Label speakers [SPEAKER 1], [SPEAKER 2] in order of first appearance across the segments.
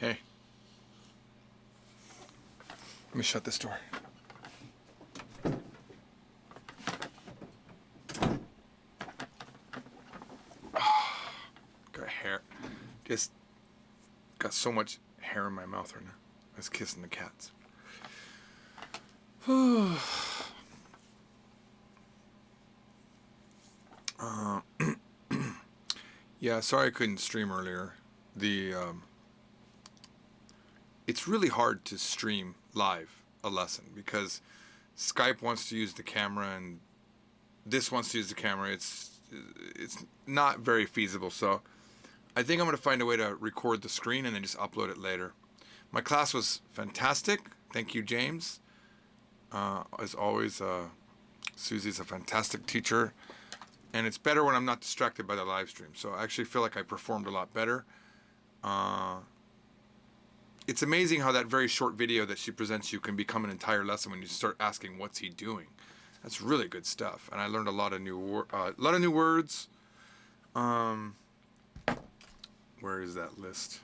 [SPEAKER 1] Hey, let me shut this door. Got hair. Just got so much hair in my mouth right now. I was kissing the cats. Yeah, sorry I couldn't stream earlier. The It's really hard to stream live a lesson because Skype wants to use the camera and this wants to use the camera. It's not very feasible. So I think I'm going to find a way to record the screen and then just upload it later. My class was fantastic. Thank you, James. As always, Susie's a fantastic teacher. And it's better when I'm not distracted by the live stream. So I actually feel like I performed a lot better. It's amazing how that very short video that she presents you can become an entire lesson when you start asking, what's he doing? That's really good stuff. And I learned a lot of new words. Where is that list?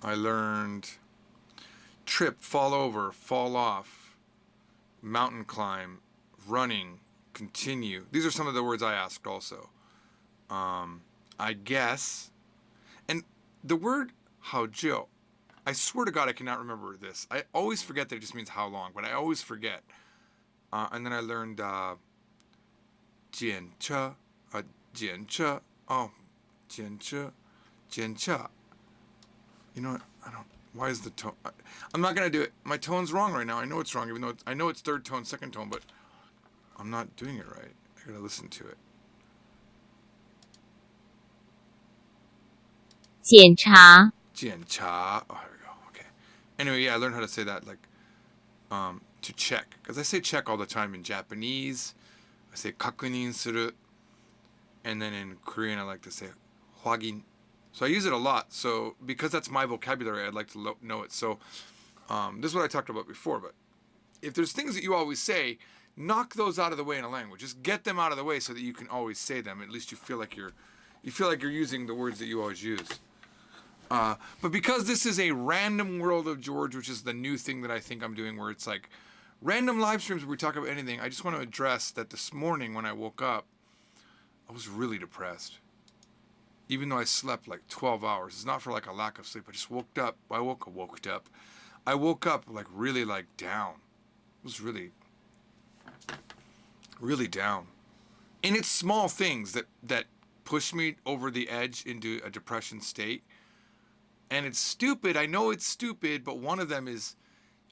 [SPEAKER 1] I learned trip, fall over, fall off, mountain climb, running, continue. These are some of the words I asked also. I guess. And the word haojiu, I swear to God I cannot remember this. I always forget that it just means how long, but I always forget. And then I learned jianche, jianche. Oh, jianche, jianche. You know what? Why is the tone? I'm not gonna do it. My tone's wrong right now. I know it's wrong, even though I know it's third tone, second tone, but I'm not doing it right. I gotta listen to it.
[SPEAKER 2] 检查
[SPEAKER 1] Jiancha. Oh, here we go. Okay. Anyway, yeah, I learned how to say that, like, to check. Because I say check all the time in Japanese. I say kakunin suru. And then in Korean, I like to say hwagin. So I use it a lot. So because that's my vocabulary, I'd like to know it. So this is what I talked about before. But if there's things that you always say, knock those out of the way in a language. Just get them out of the way so that you can always say them. At least you feel like you're using the words that you always use. But because this is a random world of George, which is the new thing that I think I'm doing, where it's like random live streams where we talk about anything, I just want to address that this morning when I woke up, I was really depressed. Even though I slept like 12 hours. It's not for like a lack of sleep. I just woke up. I woke up like really like down. It was really, really down. And it's small things that push me over the edge into a depression state. And it's stupid. I know it's stupid, but one of them is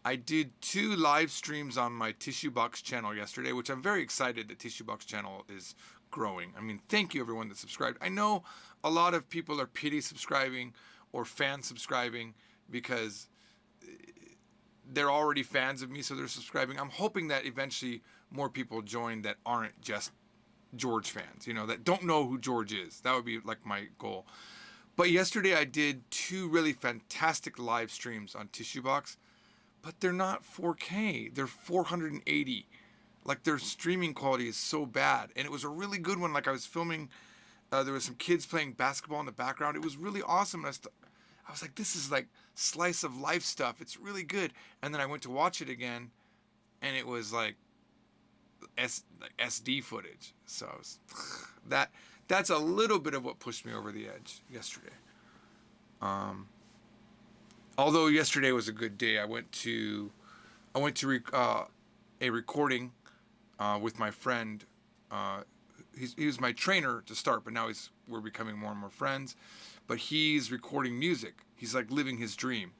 [SPEAKER 1] I did 2 live streams on my Tissue Box channel yesterday, which I'm very excited that Tissue Box channel is growing. I mean, thank you everyone that subscribed. I know a lot of people are pity subscribing or fan subscribing because they're already fans of me, so they're subscribing. I'm hoping that eventually more people join that aren't just George fans, that don't know who George is. That would be like my goal. But yesterday I did 2 really fantastic live streams on Tissue Box, but they're not 4K. They're 480. Like their streaming quality is so bad. And it was a really good one. Like I was filming, there was some kids playing basketball in the background. It was really awesome. And I was like, this is like slice of life stuff. It's really good. And then I went to watch it again, and it was like SD footage. So I was, that's a little bit of what pushed me over the edge yesterday. Although yesterday was a good day, I went to a recording with my friend. He was my trainer to start, but now we're becoming more and more friends. But he's recording music. He's like living his dream.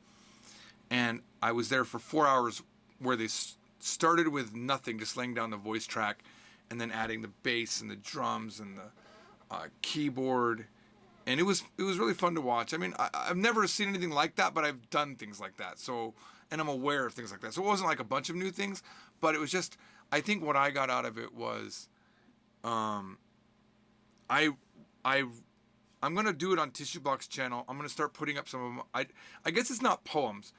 [SPEAKER 1] And I was there for 4 hours where they started with nothing, just laying down the voice track, and then adding the bass and the drums and the keyboard. And it was really fun to watch. I mean, I've never seen anything like that, but I've done things like that. So, and I'm aware of things like that. So it wasn't like a bunch of new things, but it was just, I think what I got out of it was, I'm gonna do it on Tissue Box channel. I'm gonna start putting up some of them. I guess it's not poems.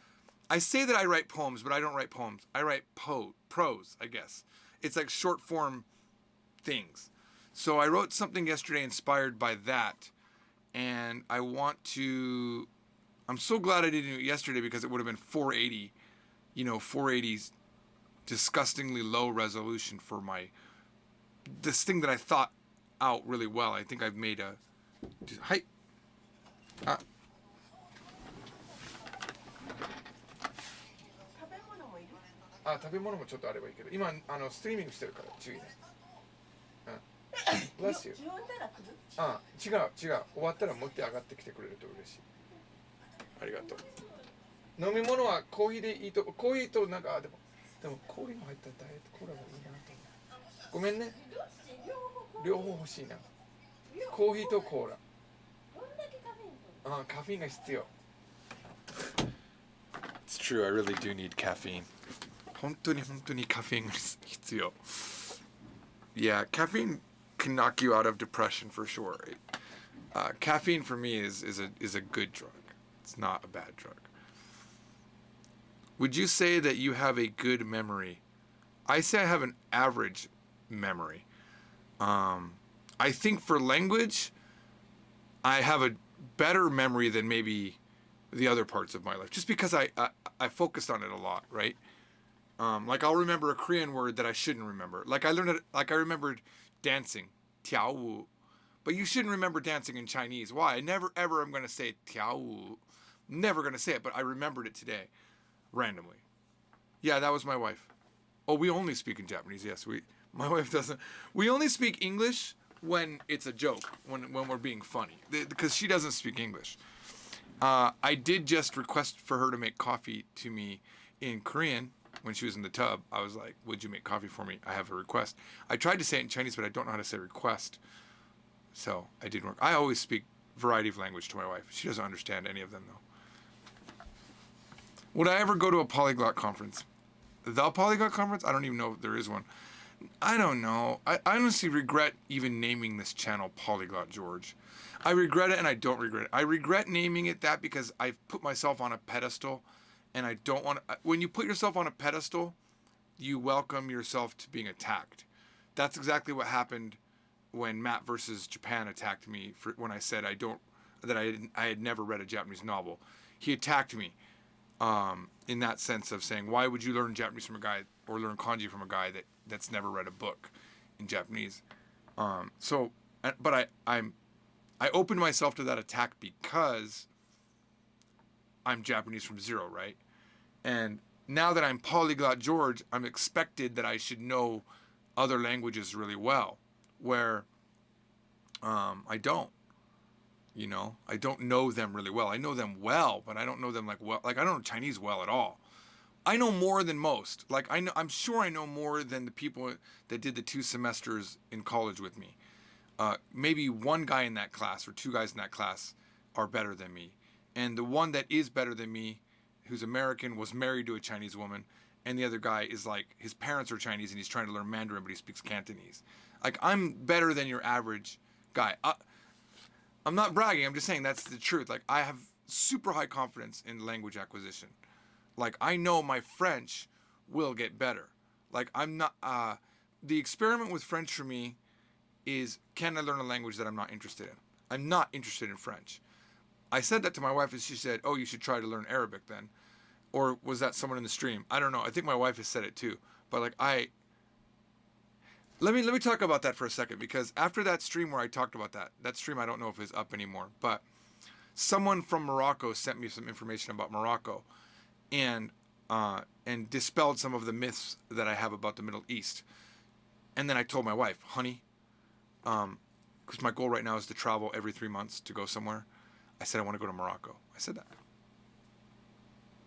[SPEAKER 1] I say that I write poems, but I don't write poems. I write prose, I guess. It's like short form things. So I wrote something yesterday inspired by that, and I want to I'm so glad I didn't do it yesterday because it would have been 480. 480's disgustingly low resolution for this thing that I thought out really well. I think I've made a. Hi. 食べ物もちょっとあればいいけど、今ストリーミングしてるから注意ね。Bless you. 違う。終わったら持って上がってきてくれると嬉しい。ありがとう。飲み物はコーヒーでいいと、コーヒーとなんかでも氷も入ったダイエットコーラがいいなと思う。ごめんね。両方欲しいな。コーヒーとコーラ。カフェインが必要。It's true, I really do need caffeine. 本当にカフェインが必要。Yeah, caffeine can knock you out of depression for sure. Caffeine for me is a good drug. It's not a bad drug. Would you say that you have a good memory? I say I have an average memory. I think for language, I have a better memory than maybe the other parts of my life, just because I focused on it a lot, right? Like I'll remember a Korean word that I shouldn't remember. Like I remembered dancing, 跳舞, but you shouldn't remember dancing in Chinese. Why? I never ever am going to say 跳舞. Never going to say it, but I remembered it today, randomly. Yeah, that was my wife. Oh, we only speak in Japanese. Yes, my wife doesn't. We only speak English when it's a joke, when we're being funny, because she doesn't speak English. I did just request for her to make coffee to me in Korean when she was in the tub. I was like, would you make coffee for me? I have a request. I tried to say it in Chinese, but I don't know how to say request. So I didn't work. I always speak variety of language to my wife. She doesn't understand any of them, though. Would I ever go to a polyglot conference? The polyglot conference? I don't even know if there is one. I don't know. I honestly regret even naming this channel Polyglot George. I regret it and I don't regret it. I regret naming it that because I've put myself on a pedestal and I don't want to. When you put yourself on a pedestal, you welcome yourself to being attacked. That's exactly what happened when Matt versus Japan attacked me when I said I had never read a Japanese novel. He attacked me in that sense of saying, why would you learn Japanese from a guy or learn kanji from a guy that's never read a book in Japanese? But I opened myself to that attack because I'm Japanese from zero, right? And now that I'm Polyglot George, I'm expected that I should know other languages really well, where I don't. I don't know them really well. I know them well, but I don't know them like I don't know Chinese well at all. I know more than most. I'm sure I know more than the people that did the 2 semesters in college with me. Maybe one guy in that class or 2 guys in that class are better than me. And the one that is better than me, who's American, was married to a Chinese woman. And the other guy is like, his parents are Chinese and he's trying to learn Mandarin, but he speaks Cantonese. Like, I'm better than your average guy. I'm not bragging. I'm just saying that's the truth. Like, I have super high confidence in language acquisition. Like, I know my French will get better. Like, I'm not, the experiment with French for me is, can I learn a language that I'm not interested in? I'm not interested in French. I said that to my wife and she said, oh, you should try to learn Arabic then. Or was that someone in the stream? I don't know. I think my wife has said it too. But like let me talk about that for a second, because after that stream where I talked about that stream I don't know if it's up anymore, but someone from Morocco sent me some information about Morocco and dispelled some of the myths that I have about the Middle East. And then I told my wife, honey, because my goal right now is to travel every 3 months to go somewhere. I said I want to go to Morocco. I said that.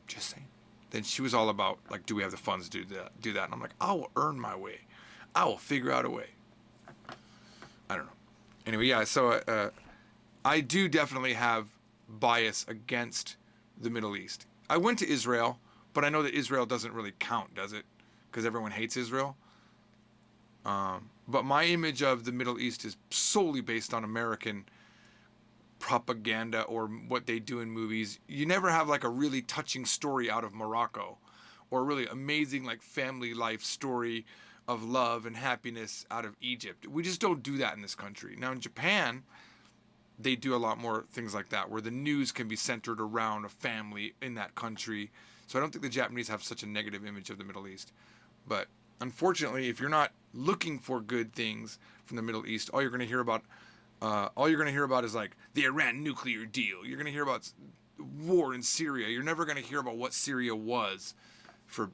[SPEAKER 1] Just saying. Then she was all about, like, do we have the funds to do that? And I'm like, I will earn my way. I will figure out a way. I don't know. Anyway, yeah, so I do definitely have bias against the Middle East. I went to Israel, but I know that Israel doesn't really count, does it? Because everyone hates Israel. But my image of the Middle East is solely based on American propaganda or what they do in movies. You never have like a really touching story out of Morocco, or a really amazing like family life story of love and happiness out of Egypt. We just don't do that in this country. Now in Japan, they do a lot more things like that, where the news can be centered around a family in that country. So I don't think the Japanese have such a negative image of the Middle East. But unfortunately, if you're not looking for good things from the Middle East, all you're going to hear about is like the Iran nuclear deal. You're going to hear about war in Syria. You're never going to hear about what Syria was, for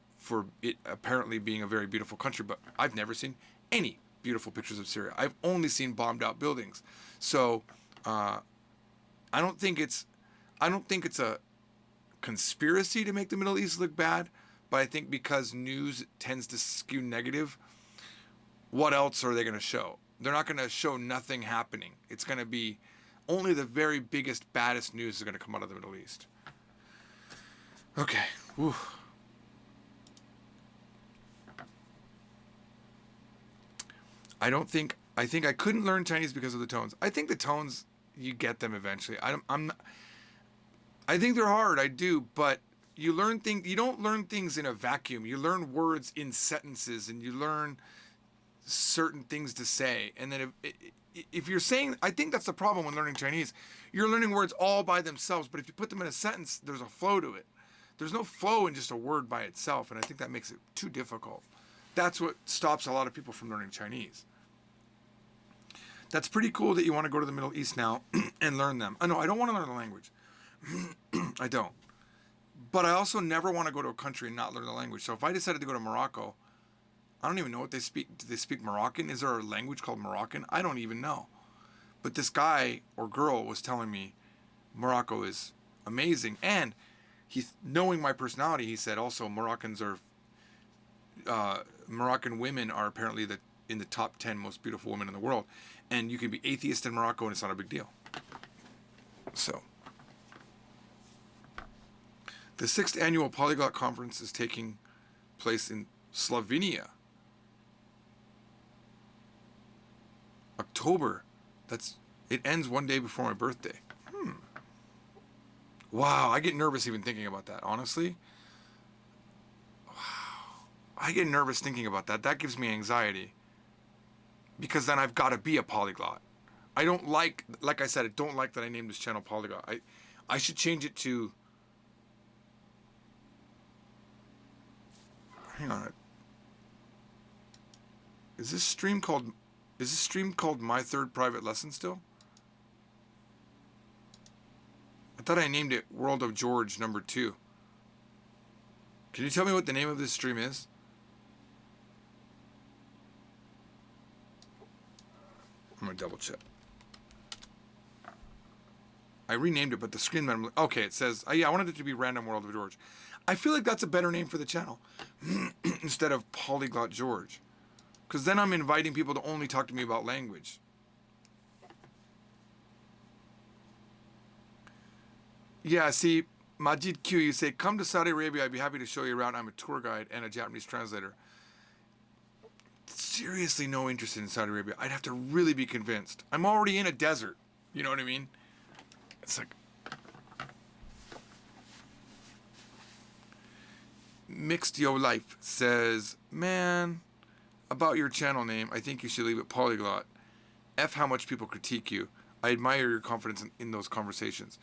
[SPEAKER 1] it apparently being a very beautiful country. But I've never seen any beautiful pictures of Syria. I've only seen bombed out buildings. So I don't think it's a conspiracy to make the Middle East look bad, but I think because news tends to skew negative, what else are they going to show? They're not going to show nothing happening. It's going to be only the very biggest, baddest news is going to come out of the Middle East. Okay. Whew. I think I couldn't learn Chinese because of the tones. I think the tones, you get them eventually. I think they're hard. I do, but you don't learn things in a vacuum. You learn words in sentences, and you learn certain things to say. And then if you're saying, I think that's the problem when learning Chinese. You're learning words all by themselves, but if you put them in a sentence, there's a flow to it. There's no flow in just a word by itself, and I think that makes it too difficult. That's what stops a lot of people from learning Chinese. That's pretty cool that you want to go to the Middle East now and learn them. No, I don't want to learn the language. I don't. But I also never want to go to a country and not learn the language. So if I decided to go to Morocco, I don't even know what they speak. Do they speak Moroccan? Is there a language called Moroccan? I don't even know. But this guy or girl was telling me Morocco is amazing. And knowing my personality, he said also Moroccan women are apparently in the top 10 most beautiful women in the world. And you can be atheist in Morocco and it's not a big deal. So, the 6th annual Polyglot Conference is taking place in Slovenia. October. It ends one day before my birthday. Wow, I get nervous even thinking about that, honestly. Wow. I get nervous thinking about that. That gives me anxiety. Because then I've got to be a polyglot. I don't like I said, I don't like that I named this channel Polyglot. I should change it to, hang on. Is this stream called My Third Private Lesson still? I thought I named it World of George number 2. Can you tell me what the name of this stream is? I'm gonna double check. I renamed it, but the screen that okay, it says, I wanted it to be Random World of George. I feel like that's a better name for the channel instead of Polyglot George. Because then I'm inviting people to only talk to me about language. Yeah, see, Majid Q, you say, come to Saudi Arabia, I'd be happy to show you around. I'm a tour guide and a Japanese translator. Seriously no interest in Saudi Arabia. I'd have to really be convinced. I'm already in a desert. You know what I mean? It's like... Mixed Yo Life says, man, about your channel name, I think you should leave it Polyglot. F how much people critique you. I admire your confidence in those conversations.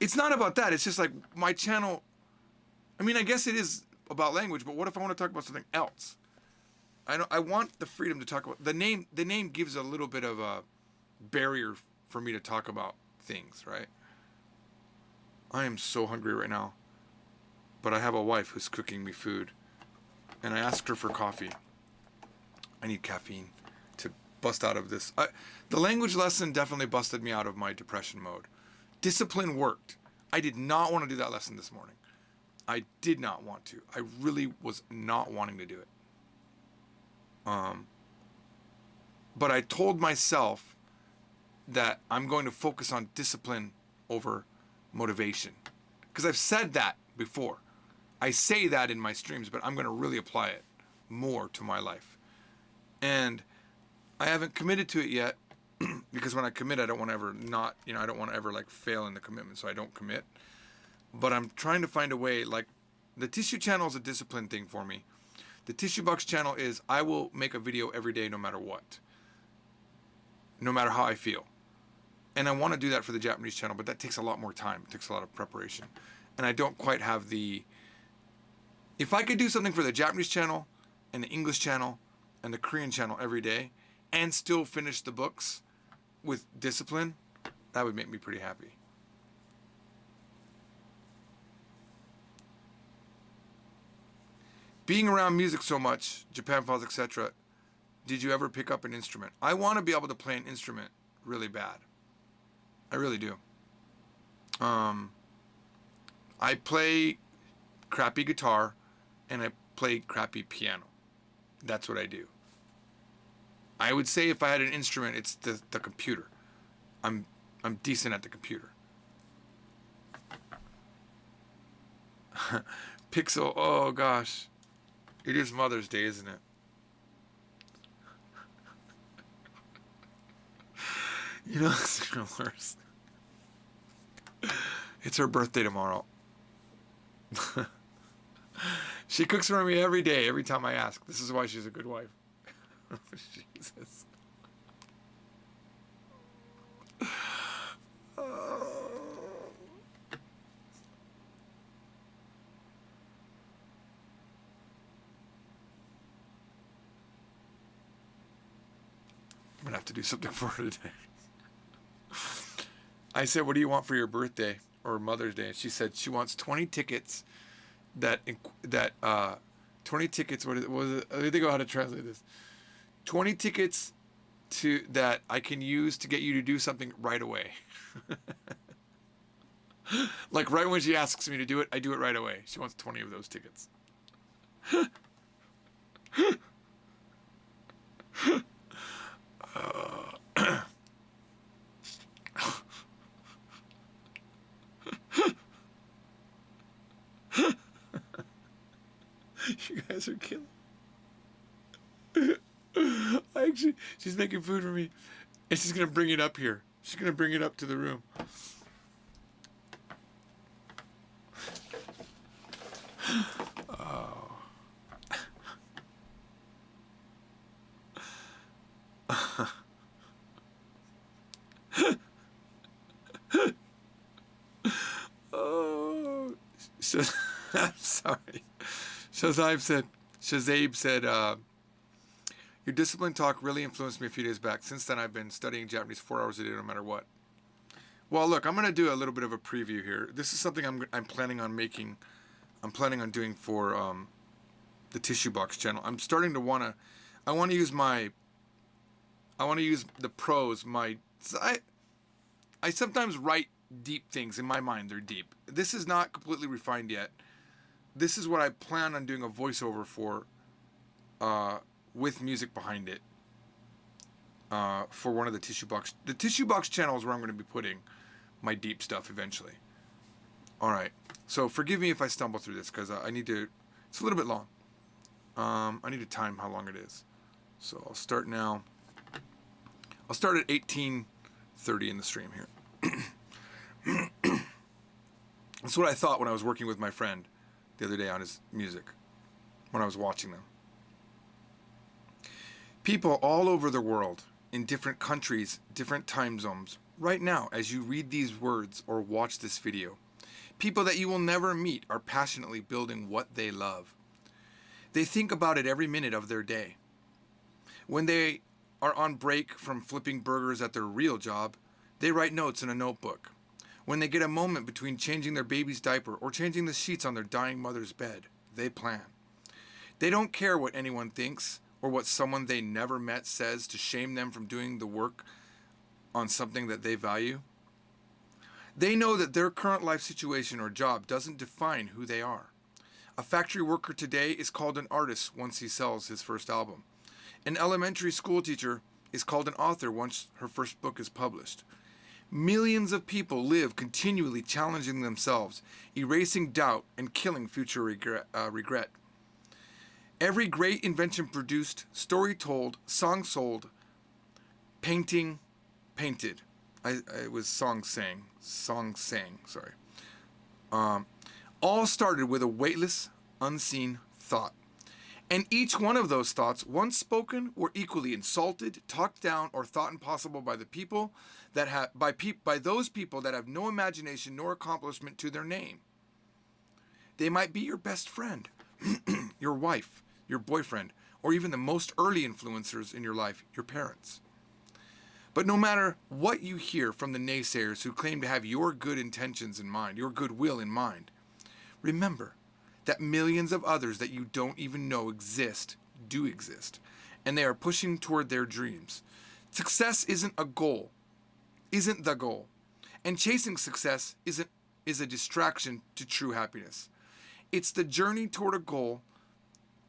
[SPEAKER 1] It's not about that. It's just like my channel... I mean, I guess it is about language, but what if I want to talk about something else? I want the freedom to talk about... The name gives a little bit of a barrier for me to talk about things, right? I am so hungry right now. But I have a wife who's cooking me food. And I asked her for coffee. I need caffeine to bust out of this. The language lesson definitely busted me out of my depression mode. Discipline worked. I did not want to do that lesson this morning. I did not want to. I really was not wanting to do it. But I told myself that I'm going to focus on discipline over motivation. Because I've said that before. I say that in my streams, but I'm going to really apply it more to my life. And I haven't committed to it yet, because when I commit, I don't want to ever not, I don't want to ever like fail in the commitment, so I don't commit. But I'm trying to find a way, like, the Tissue channel is a discipline thing for me. The Tissue Box channel is, I will make a video every day no matter what. No matter how I feel. And I want to do that for the Japanese channel, but that takes a lot more time. It takes a lot of preparation. And I don't quite have the... If I could do something for the Japanese channel and the English channel and the Korean channel every day and still finish the books with discipline, that would make me pretty happy. Being around music so much, Japan Files, etc., did you ever pick up an instrument? I want to be able to play an instrument really bad. I really do. I play crappy guitar and I play crappy piano. That's what I do. I would say if I had an instrument, it's the computer. I'm decent at the computer. Pixel, oh gosh. It is Mother's Day, isn't it? You know, it's even worse. It's her birthday tomorrow. She cooks for me every day, every time I ask. This is why she's a good wife. Jesus. I'm gonna have to do something for her today. I said, what do you want for your birthday or Mother's Day? And she said she wants 20 tickets what was it? Let me think about how to translate this. 20 tickets that I can use to get you to do something right away. Like right when she asks me to do it, I do it right away. She wants 20 of those tickets. You guys are killing. She's making food for me, and she's gonna bring it up here. She's gonna bring it up to the room. Oh. Oh. I'm sorry. Shazabe said, your discipline talk really influenced me a few days back. Since then, I've been studying Japanese 4 hours a day, no matter what. Well, look, I'm going to do a little bit of a preview here. This is something I'm planning on making. I'm planning on doing for the Tissue Box channel. I'm starting to I want to use the prose. I sometimes write deep things in my mind. They're deep. This is not completely refined yet. This is what I plan on doing a voiceover for, with music behind it, for one of the Tissue Box. The Tissue Box channel is where I'm going to be putting my deep stuff eventually. All right. So forgive me if I stumble through this because I need to. It's a little bit long. I need to time how long it is. So I'll start now. I'll start at 18:30 in the stream here. That's what I thought when I was working with my friend the other day on his music, when I was watching them. People all over the world, in different countries, different time zones, right now, as you read these words or watch this video, people that you will never meet are passionately building what they love. They think about it every minute of their day. When they are on break from flipping burgers at their real job, they write notes in a notebook. When they get a moment between changing their baby's diaper or changing the sheets on their dying mother's bed, they plan. They don't care what anyone thinks or what someone they never met says to shame them from doing the work on something that they value. They know that their current life situation or job doesn't define who they are. A factory worker today is called an artist once he sells his first album. An elementary school teacher is called an author once her first book is published. Millions of people live continually challenging themselves, erasing doubt, and killing future regret. Every great invention produced, story told, song sold, painting painted. It was song sang, sorry. All started with a weightless, unseen thought. And each one of those thoughts, once spoken, were equally insulted, talked down, or thought impossible by the people that have by those people that have no imagination nor accomplishment to their name. They might be your best friend, your wife, your boyfriend, or even the most early influencers in your life, your parents. But no matter what you hear from the naysayers who claim to have your good intentions in mind, your goodwill in mind, remember that millions of others that you don't even know do exist, and they are pushing toward their dreams. Success isn't the goal, and chasing success is a distraction to true happiness. It's the journey toward a goal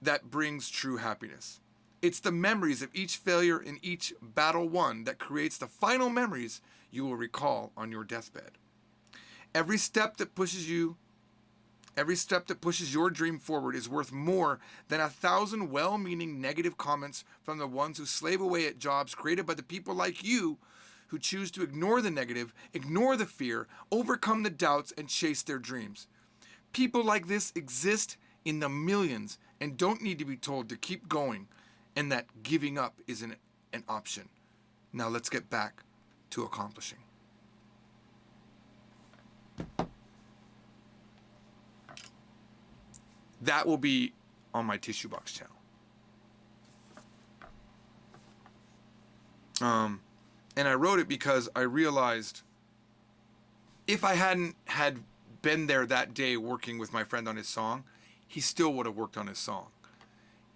[SPEAKER 1] that brings true happiness. It's the memories of each failure and each battle won that creates the final memories you will recall on your deathbed. Every step that pushes your dream forward is worth more than 1,000 well-meaning negative comments from the ones who slave away at jobs created by the people like you who choose to ignore the negative, ignore the fear, overcome the doubts, and chase their dreams. People like this exist in the millions and don't need to be told to keep going and that giving up isn't an option. Now let's get back to accomplishing. That will be on my Tissue Box channel. And I wrote it because I realized if I hadn't had been there that day working with my friend on his song, he still would have worked on his song.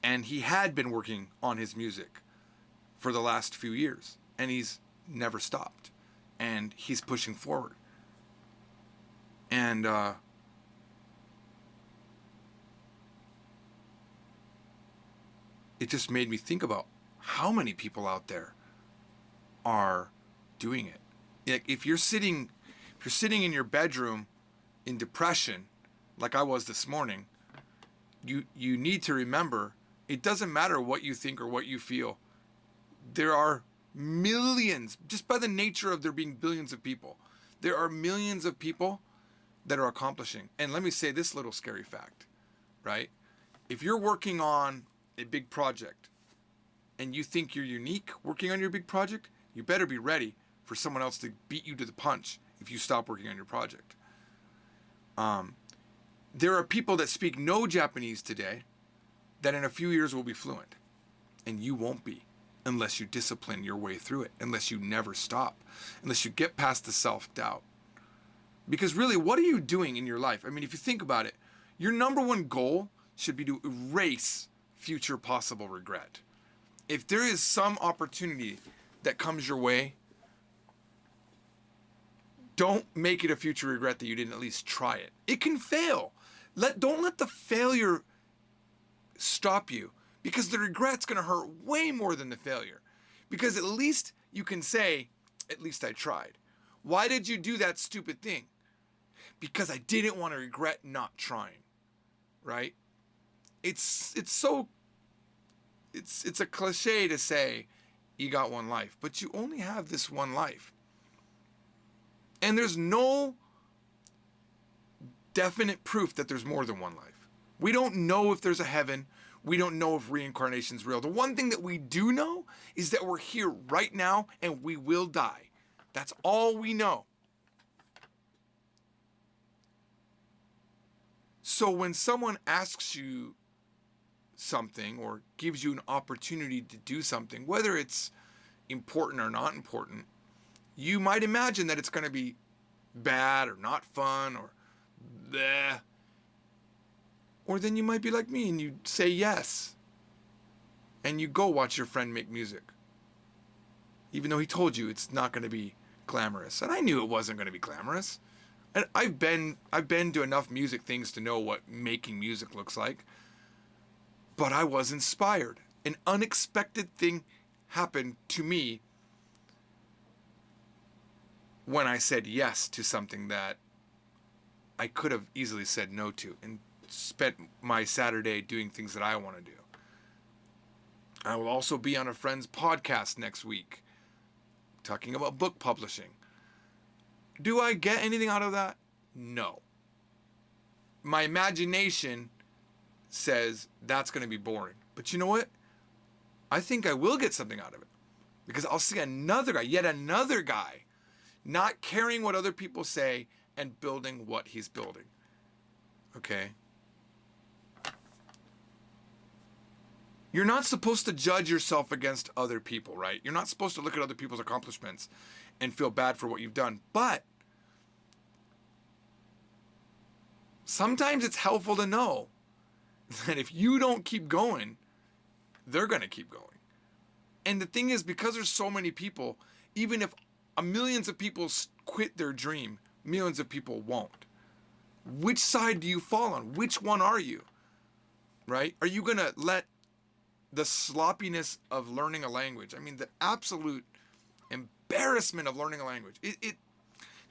[SPEAKER 1] And he had been working on his music for the last few years, and he's never stopped. And he's pushing forward. And it just made me think about how many people out there are doing it. Like if you're sitting in your bedroom in depression, like I was this morning, you need to remember it doesn't matter what you think or what you feel. There are millions, just by the nature of there being billions of people, there are millions of people that are accomplishing. And let me say this little scary fact, right? If you're working on a big project and you think you're unique working on your big project, you better be ready for someone else to beat you to the punch if you stop working on your project. There are people that speak no Japanese today that in a few years will be fluent, and you won't be unless you discipline your way through it, unless you never stop, unless you get past the self-doubt. Because really, what are you doing in your life? I mean, if you think about it, your number one goal should be to erase future possible regret. If there is some opportunity that comes your way, don't make it a future regret that you didn't at least try it. It can fail. Don't let the failure stop you, because the regret's going to hurt way more than the failure. Because at least you can say, at least I tried. Why did you do that stupid thing? Because I didn't want to regret not trying, right? It's a cliche to say you got one life, but you only have this one life. And there's no definite proof that there's more than one life. We don't know if there's a heaven. We don't know if reincarnation's real. The one thing that we do know is that we're here right now and we will die. That's all we know. So when someone asks you something or gives you an opportunity to do something, whether it's important or not important, you might imagine that it's going to be bad or not fun or bleh. Or then you might be like me and you say yes. And you go watch your friend make music. Even though he told you it's not going to be glamorous. And I knew it wasn't going to be glamorous. And I've been to enough music things to know what making music looks like. But I was inspired. An unexpected thing happened to me when I said yes to something that I could have easily said no to and spent my Saturday doing things that I want to do. I will also be on a friend's podcast next week talking about book publishing. Do I get anything out of that? No. My imagination says that's going to be boring. But you know what? I think I will get something out of it. Because I'll see another guy, yet another guy, not caring what other people say and building what he's building. Okay? You're not supposed to judge yourself against other people, right? You're not supposed to look at other people's accomplishments and feel bad for what you've done. But sometimes it's helpful to know that if you don't keep going, they're going to keep going. And the thing is, because there's so many people, even if millions of people quit their dream, millions of people won't. Which side do you fall on? Which one are you? Right? Are you going to let the sloppiness of learning a language, I mean, the absolute embarrassment of learning a language, it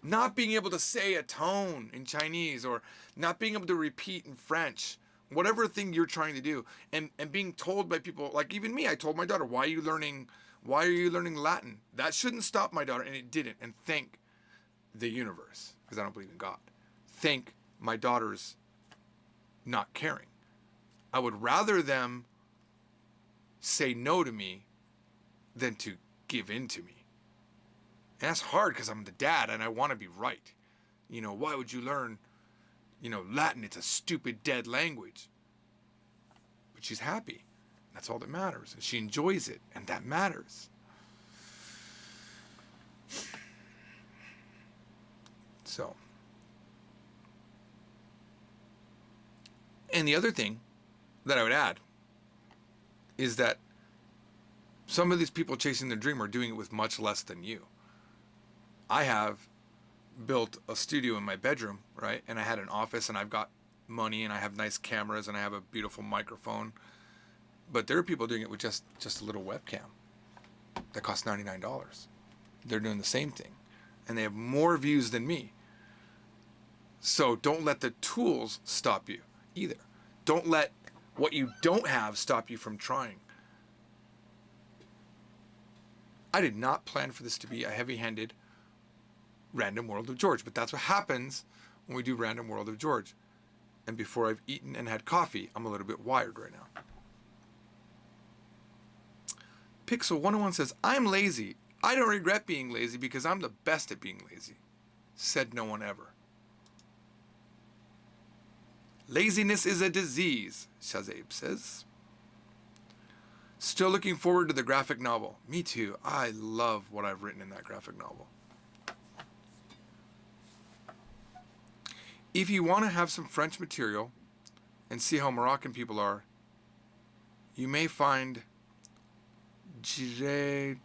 [SPEAKER 1] not being able to say a tone in Chinese or not being able to repeat in French, whatever thing you're trying to do, and being told by people, like even me, I told my daughter, why are you learning Latin? That shouldn't stop my daughter, and it didn't. And thank the universe, because I don't believe in God. Thank my daughter's not caring. I would rather them say no to me than to give in to me. And that's hard because I'm the dad and I want to be right. You know, why would you learn, Latin? It's a stupid, dead language. But she's happy. That's all that matters. And she enjoys it, and that matters. So. And the other thing that I would add is that some of these people chasing their dream are doing it with much less than you. I have built a studio in my bedroom, right? And I had an office, and I've got money, and I have nice cameras, and I have a beautiful microphone. But there are people doing it with just a little webcam that costs $99. They're doing the same thing, and they have more views than me. So don't let the tools stop you either. Don't let what you don't have stop you from trying. I did not plan for this to be a heavy-handed Random World of George, but that's what happens when we do Random World of George. And before I've eaten and had coffee, I'm a little bit wired right now. Pixel 101 says, I'm lazy. I don't regret being lazy because I'm the best at being lazy. Said no one ever. Laziness is a disease, Shazab says. Still looking forward to the graphic novel. Me too. I love what I've written in that graphic novel. If you want to have some French material and see how Moroccan people are, you may find J'irai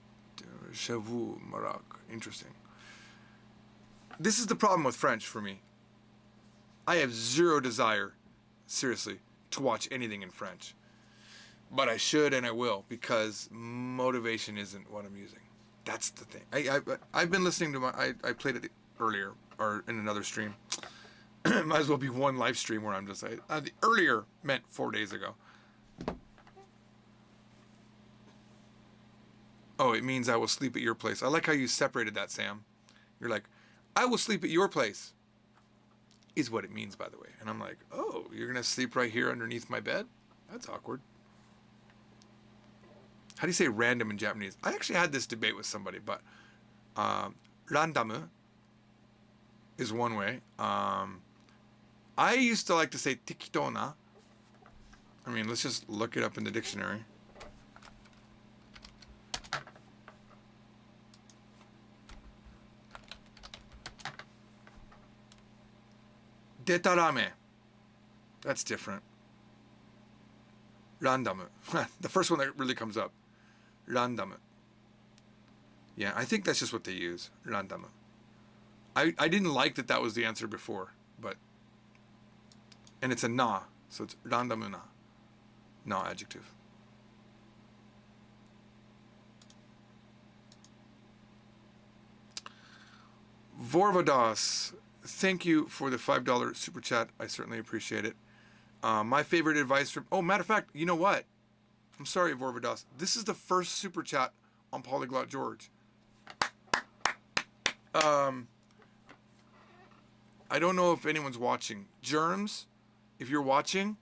[SPEAKER 1] chez vous, Maroc. Interesting. This is the problem with French for me. I have zero desire, seriously, to watch anything in French. But I should and I will, because motivation isn't what I'm using. That's the thing. I've been listening to I played it earlier, or in another stream. Might as well be one live stream where I'm just like, the earlier meant 4 days ago. Oh, it means I will sleep at your place. I like how you separated that, Sam. You're like, I will sleep at your place, is what it means, by the way. And I'm like, oh, you're going to sleep right here underneath my bed? That's awkward. How do you say random in Japanese? I actually had this debate with somebody, but randamu is one way. I used to like to say tikitona. I mean, let's just look it up in the dictionary. Detarame. That's different. Randamu. The first one that really comes up. Randamu. Yeah, I think that's just what they use. Randamu. I didn't like that was the answer before, but... And it's a na, so it's randamu na. Na adjective. Vorvadas, thank you for the $5 super chat. I certainly appreciate it. My favorite advice from... Oh, matter of fact, you know what? I'm sorry, Vorvadas. This is the first super chat on Polyglot George. I don't know if anyone's watching. Germs, if you're watching,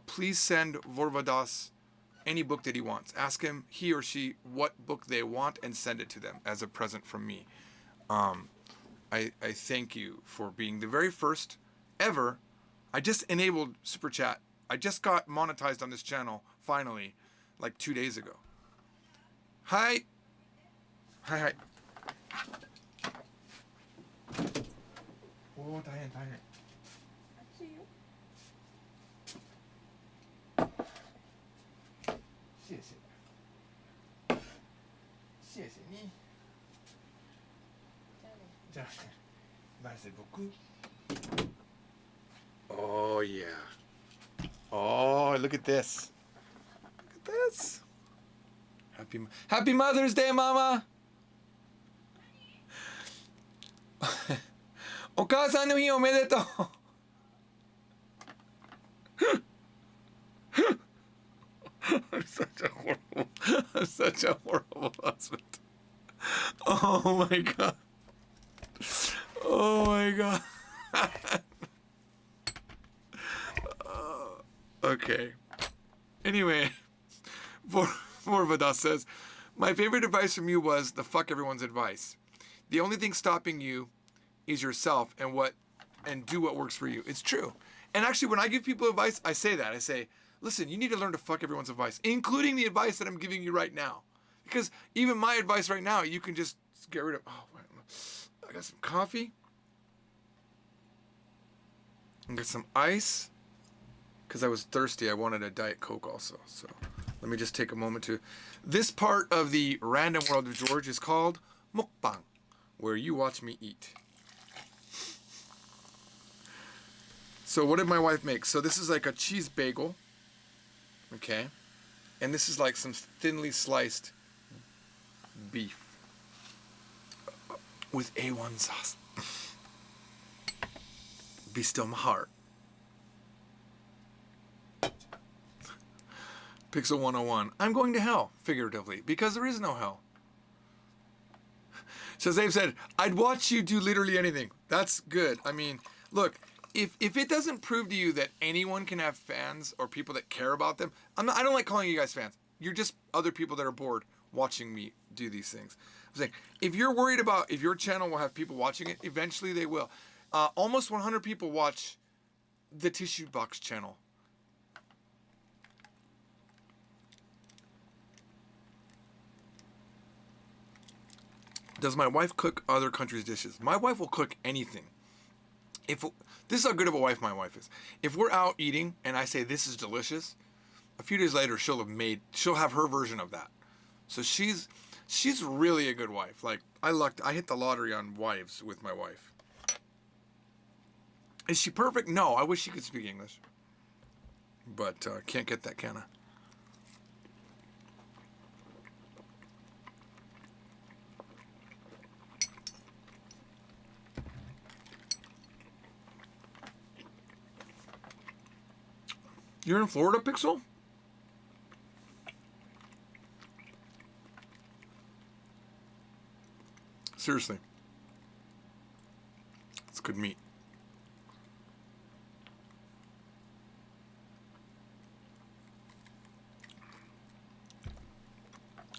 [SPEAKER 1] please send Vorvadas any book that he wants. Ask him, he or she, what book they want and send it to them as a present from me. I thank you for being the very first ever. I just enabled Super Chat. I just got monetized on this channel, finally, like 2 days ago. Hi. Hi. Oh, 大変大変。
[SPEAKER 2] 熱いよ。
[SPEAKER 1] 谢谢。谢谢你。じゃあね。何せ僕。Oh yeah. Oh, look at this. Look at this. Happy Mother's Day, Mama. お母さんの日おめでとう。I'm such a horrible husband. Oh my god. Oh my god. Okay. Anyway, Vorvadas says, my favorite advice from you was the fuck everyone's advice. The only thing stopping you is yourself and do what works for you. It's true. And actually, when I give people advice, I say that. I say, listen, you need to learn to fuck everyone's advice, including the advice that I'm giving you right now. Because even my advice right now, you can just get rid of. Oh, wait, I got some coffee. I got some ice. Because I was thirsty, I wanted a Diet Coke also. So let me just take a moment to. This part of the Random World of George is called Mukbang, where you watch me eat. So what did my wife make? So this is like a cheese bagel. Okay. And this is like some thinly sliced beef with A1 sauce. Be still my heart. Pixel 101. I'm going to hell, figuratively, because there is no hell. Shazam said, I'd watch you do literally anything. That's good. I mean, look, if it doesn't prove to you that anyone can have fans or people that care about them, I don't like calling you guys fans. You're just other people that are bored watching me do these things. I'm saying, if you're worried about if your channel will have people watching it, eventually they will. Almost 100 people watch the Tissue Box channel. Does my wife cook other countries' dishes? My wife will cook anything. This is how good of a wife my wife is. If we're out eating and I say this is delicious, a few days later she'll have her version of that. So she's really a good wife. Like I hit the lottery on wives with my wife. Is she perfect? No, I wish she could speak English. But can't get that, can I? You're in Florida, Pixel? Seriously. It's good meat.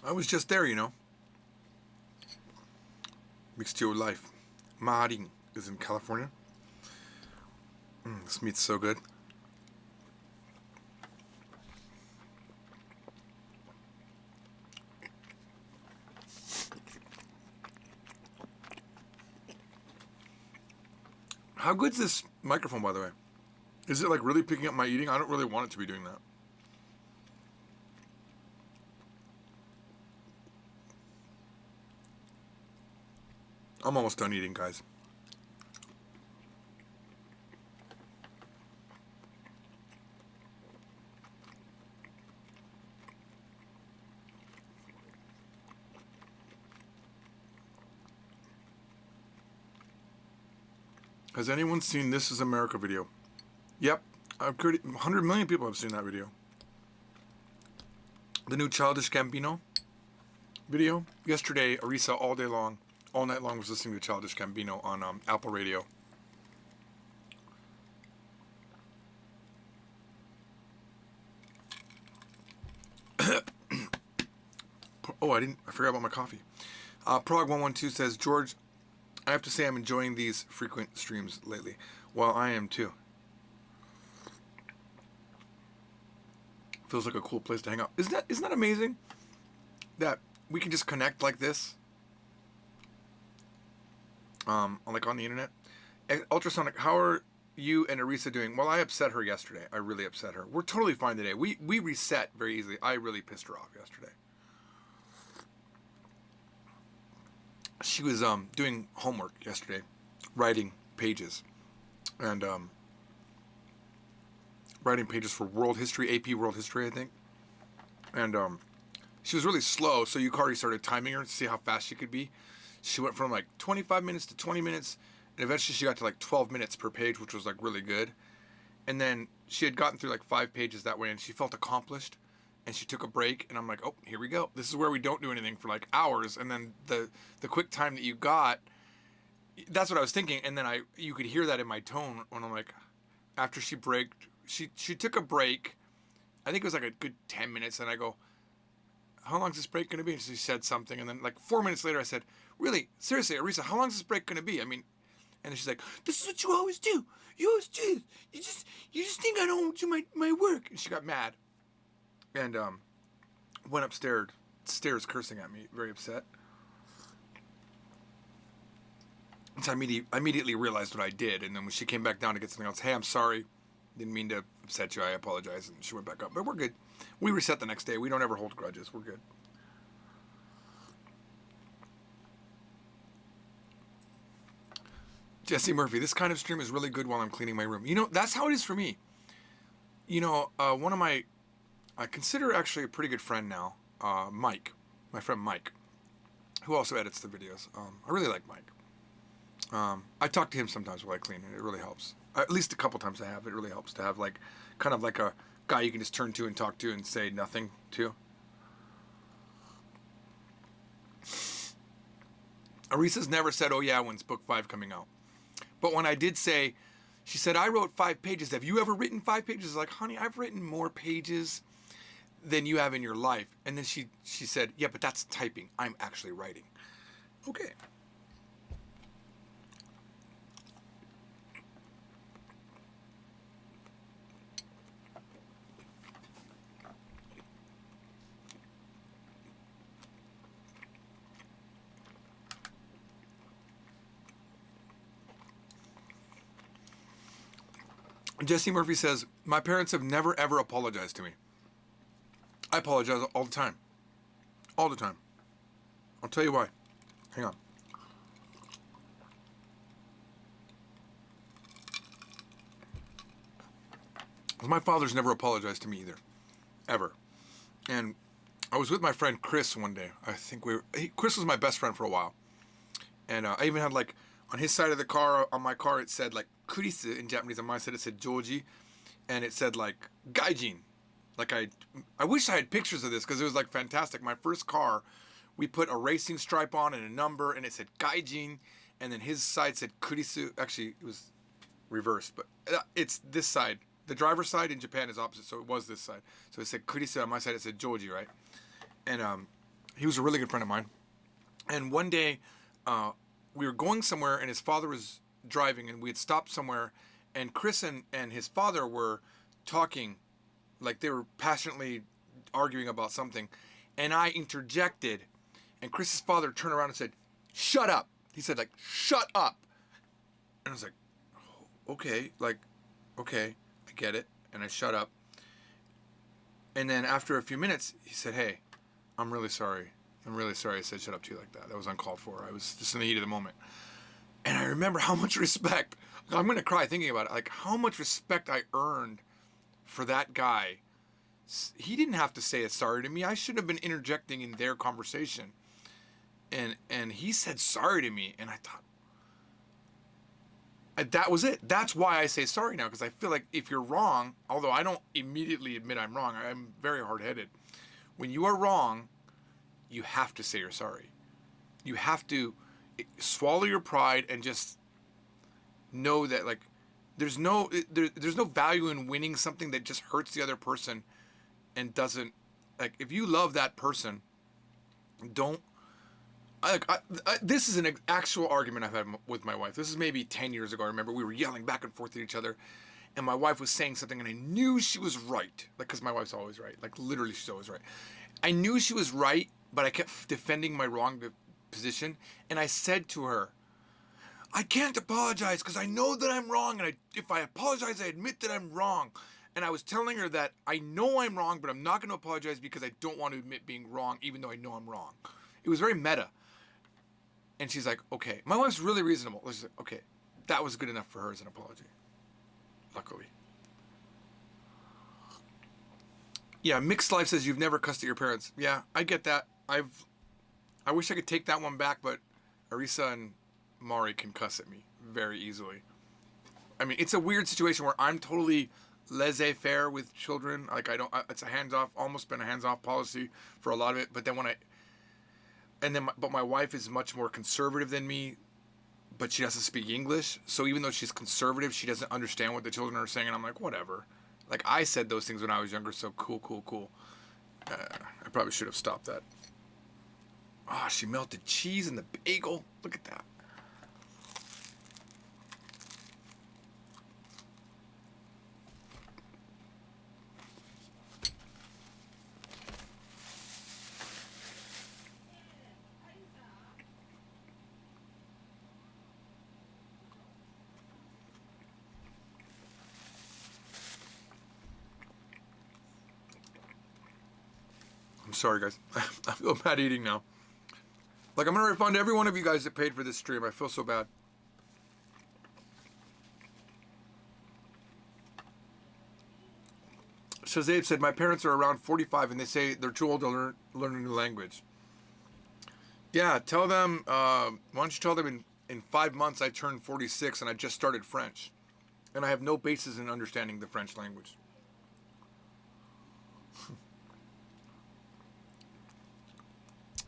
[SPEAKER 1] I was just there, you know. Mixed your life. Marin is in California. This meat's so good. How good's this microphone, by the way? Is it like really picking up my eating? I don't really want it to be doing that. I'm almost done eating, guys. Has anyone seen This Is America video? Yep. 100 million people have seen that video. The new Childish Gambino video. Yesterday, Arisa all night long was listening to Childish Gambino on Apple Radio. Oh, I forgot about my coffee. Prog112 says, George, I have to say I'm enjoying these frequent streams lately. Well, I am too. Feels like a cool place to hang out. Isn't that amazing? That we can just connect like this? Like on the internet. Ultrasonic, how are you and Arisa doing? Well, I upset her yesterday. I really upset her. We're totally fine today. We reset very easily. I really pissed her off yesterday. She was doing homework yesterday, writing pages, and writing pages for World History, AP World History, I think. And she was really slow, so Yukari started timing her to see how fast she could be. She went from like 25 minutes to 20 minutes, and eventually she got to like 12 minutes per page, which was like really good. And then she had gotten through like 5 pages that way, and she felt accomplished. And she took a break, and I'm like, oh, here we go. This is where we don't do anything for like hours, and then the quick time that you got, that's what I was thinking. And then you could hear that in my tone when I'm like, after she took a break. I think it was like a good 10 minutes, and I go, how long is this break going to be? And she said something, and then like 4 minutes later, I said, really, seriously, Arisa, how long is this break going to be? I mean, and then she's like, this is what you always do. You always do. You just think I don't do my work. And she got mad. And went upstairs cursing at me, very upset. And so I immediately realized what I did. And then when she came back down to get something else, hey, I'm sorry. Didn't mean to upset you. I apologize. And she went back up. But we're good. We reset the next day. We don't ever hold grudges. We're good. Jesse Murphy, this kind of stream is really good while I'm cleaning my room. You know, that's how it is for me. You know, I consider actually a pretty good friend now, Mike, my friend Mike, who also edits the videos. I really like Mike. I talk to him sometimes while I clean, and it really helps. At least a couple times I have. It really helps to have like, kind of like a guy you can just turn to and talk to and say nothing to. Arisa's never said, oh yeah, when's book 5 coming out? But when I did say, she said, I wrote 5 pages. Have you ever written 5 pages? I was like, honey, I've written more pages than you have in your life. And then she said, yeah, but that's typing. I'm actually writing. Okay. Jesse Murphy says, my parents have never ever apologized to me. I apologize all the time. All the time. I'll tell you why. Hang on. My father's never apologized to me either. Ever. And I was with my friend Chris one day. I think Chris was my best friend for a while. And I even had like, on his side of the car, on my car, it said like Kurisu in Japanese. On my side, it said Joji. And it said like Gaijin. Like I wish I had pictures of this because it was like fantastic. My first car, we put a racing stripe on and a number, and it said Gaijin, and then his side said Kurisu. Actually, it was reversed, but it's this side. The driver's side in Japan is opposite, so it was this side. So it said Kurisu. On my side, it said Joji, right? And he was a really good friend of mine. And one day, we were going somewhere, and his father was driving, and we had stopped somewhere, and Chris and his father were talking. Like they were passionately arguing about something. And I interjected. And Chris's father turned around and said, shut up. He said, like, shut up. And I was like, oh, okay. Like, okay, I get it. And I shut up. And then after a few minutes, he said, hey, I'm really sorry. I'm really sorry I said shut up to you like that. That was uncalled for. I was just in the heat of the moment. And I remember how much respect. I'm going to cry thinking about it. Like, how much respect I earned for that guy. He didn't have to say a sorry to me. I shouldn't have been interjecting in their conversation. And he said sorry to me, and I thought that was it. That's why I say sorry now, because I feel like if you're wrong, although I don't immediately admit I'm wrong, I'm very hard-headed. When you are wrong, you have to say you're sorry. You have to swallow your pride and just know that, like, there's no value in winning something that just hurts the other person and doesn't, like, if you love that person Don't. This is an actual argument I've had with my wife. This is maybe 10 years ago. I remember we were yelling back and forth at each other, and my wife was saying something, and I knew she was right. Like, because my wife's always right. Like, literally, she's always right. I knew she was right, but I kept defending my wrong position, and I said to her, I can't apologize because I know that I'm wrong, and if I apologize, I admit that I'm wrong. And I was telling her that I know I'm wrong, but I'm not going to apologize because I don't want to admit being wrong, even though I know I'm wrong. It was very meta. And she's like, okay. My wife's really reasonable. She's like, okay. That was good enough for her as an apology. Luckily. Yeah, Mixed Life says you've never cussed at your parents. Yeah, I get that. I wish I could take that one back, but Arisa and Mari can cuss at me very easily. I mean, it's a weird situation where I'm totally laissez-faire with children. Like, it's a hands-off, almost been a hands-off policy for a lot of it. But then but my wife is much more conservative than me, but she doesn't speak English. So even though she's conservative, she doesn't understand what the children are saying. And I'm like, whatever. Like, I said those things when I was younger, so cool. I probably should have stopped that. Oh, she melted cheese in the bagel. Look at that. I'm sorry, guys. I feel bad eating now. Like, I'm going to refund every one of you guys that paid for this stream. I feel so bad. Shazade said, my parents are around 45 and they say they're too old to learn a new language. Yeah, tell them, why don't you tell them in 5 months I turned 46 and I just started French. And I have no basis in understanding the French language.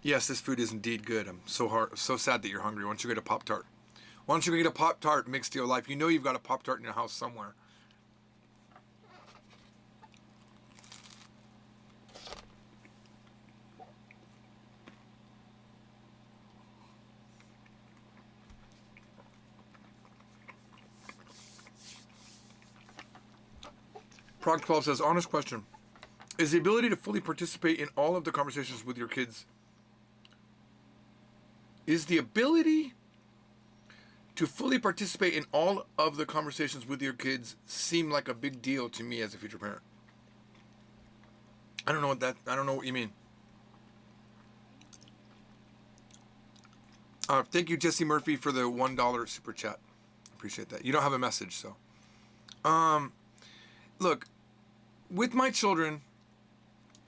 [SPEAKER 1] Yes, this food is indeed good. I'm so sad that you're hungry. Why don't you get a Pop-Tart? Why don't you get a Pop-Tart mixed to your life? You know you've got a Pop-Tart in your house somewhere. Prog 12 says, honest question. Is the ability to fully participate in all of the conversations with your kids... Is the ability to fully participate in all of the conversations with your kids seem like a big deal to me as a future parent? I don't know what you mean. Thank you, Jesse Murphy, for the $1 super chat. Appreciate that. You don't have a message, so. Look, with my children,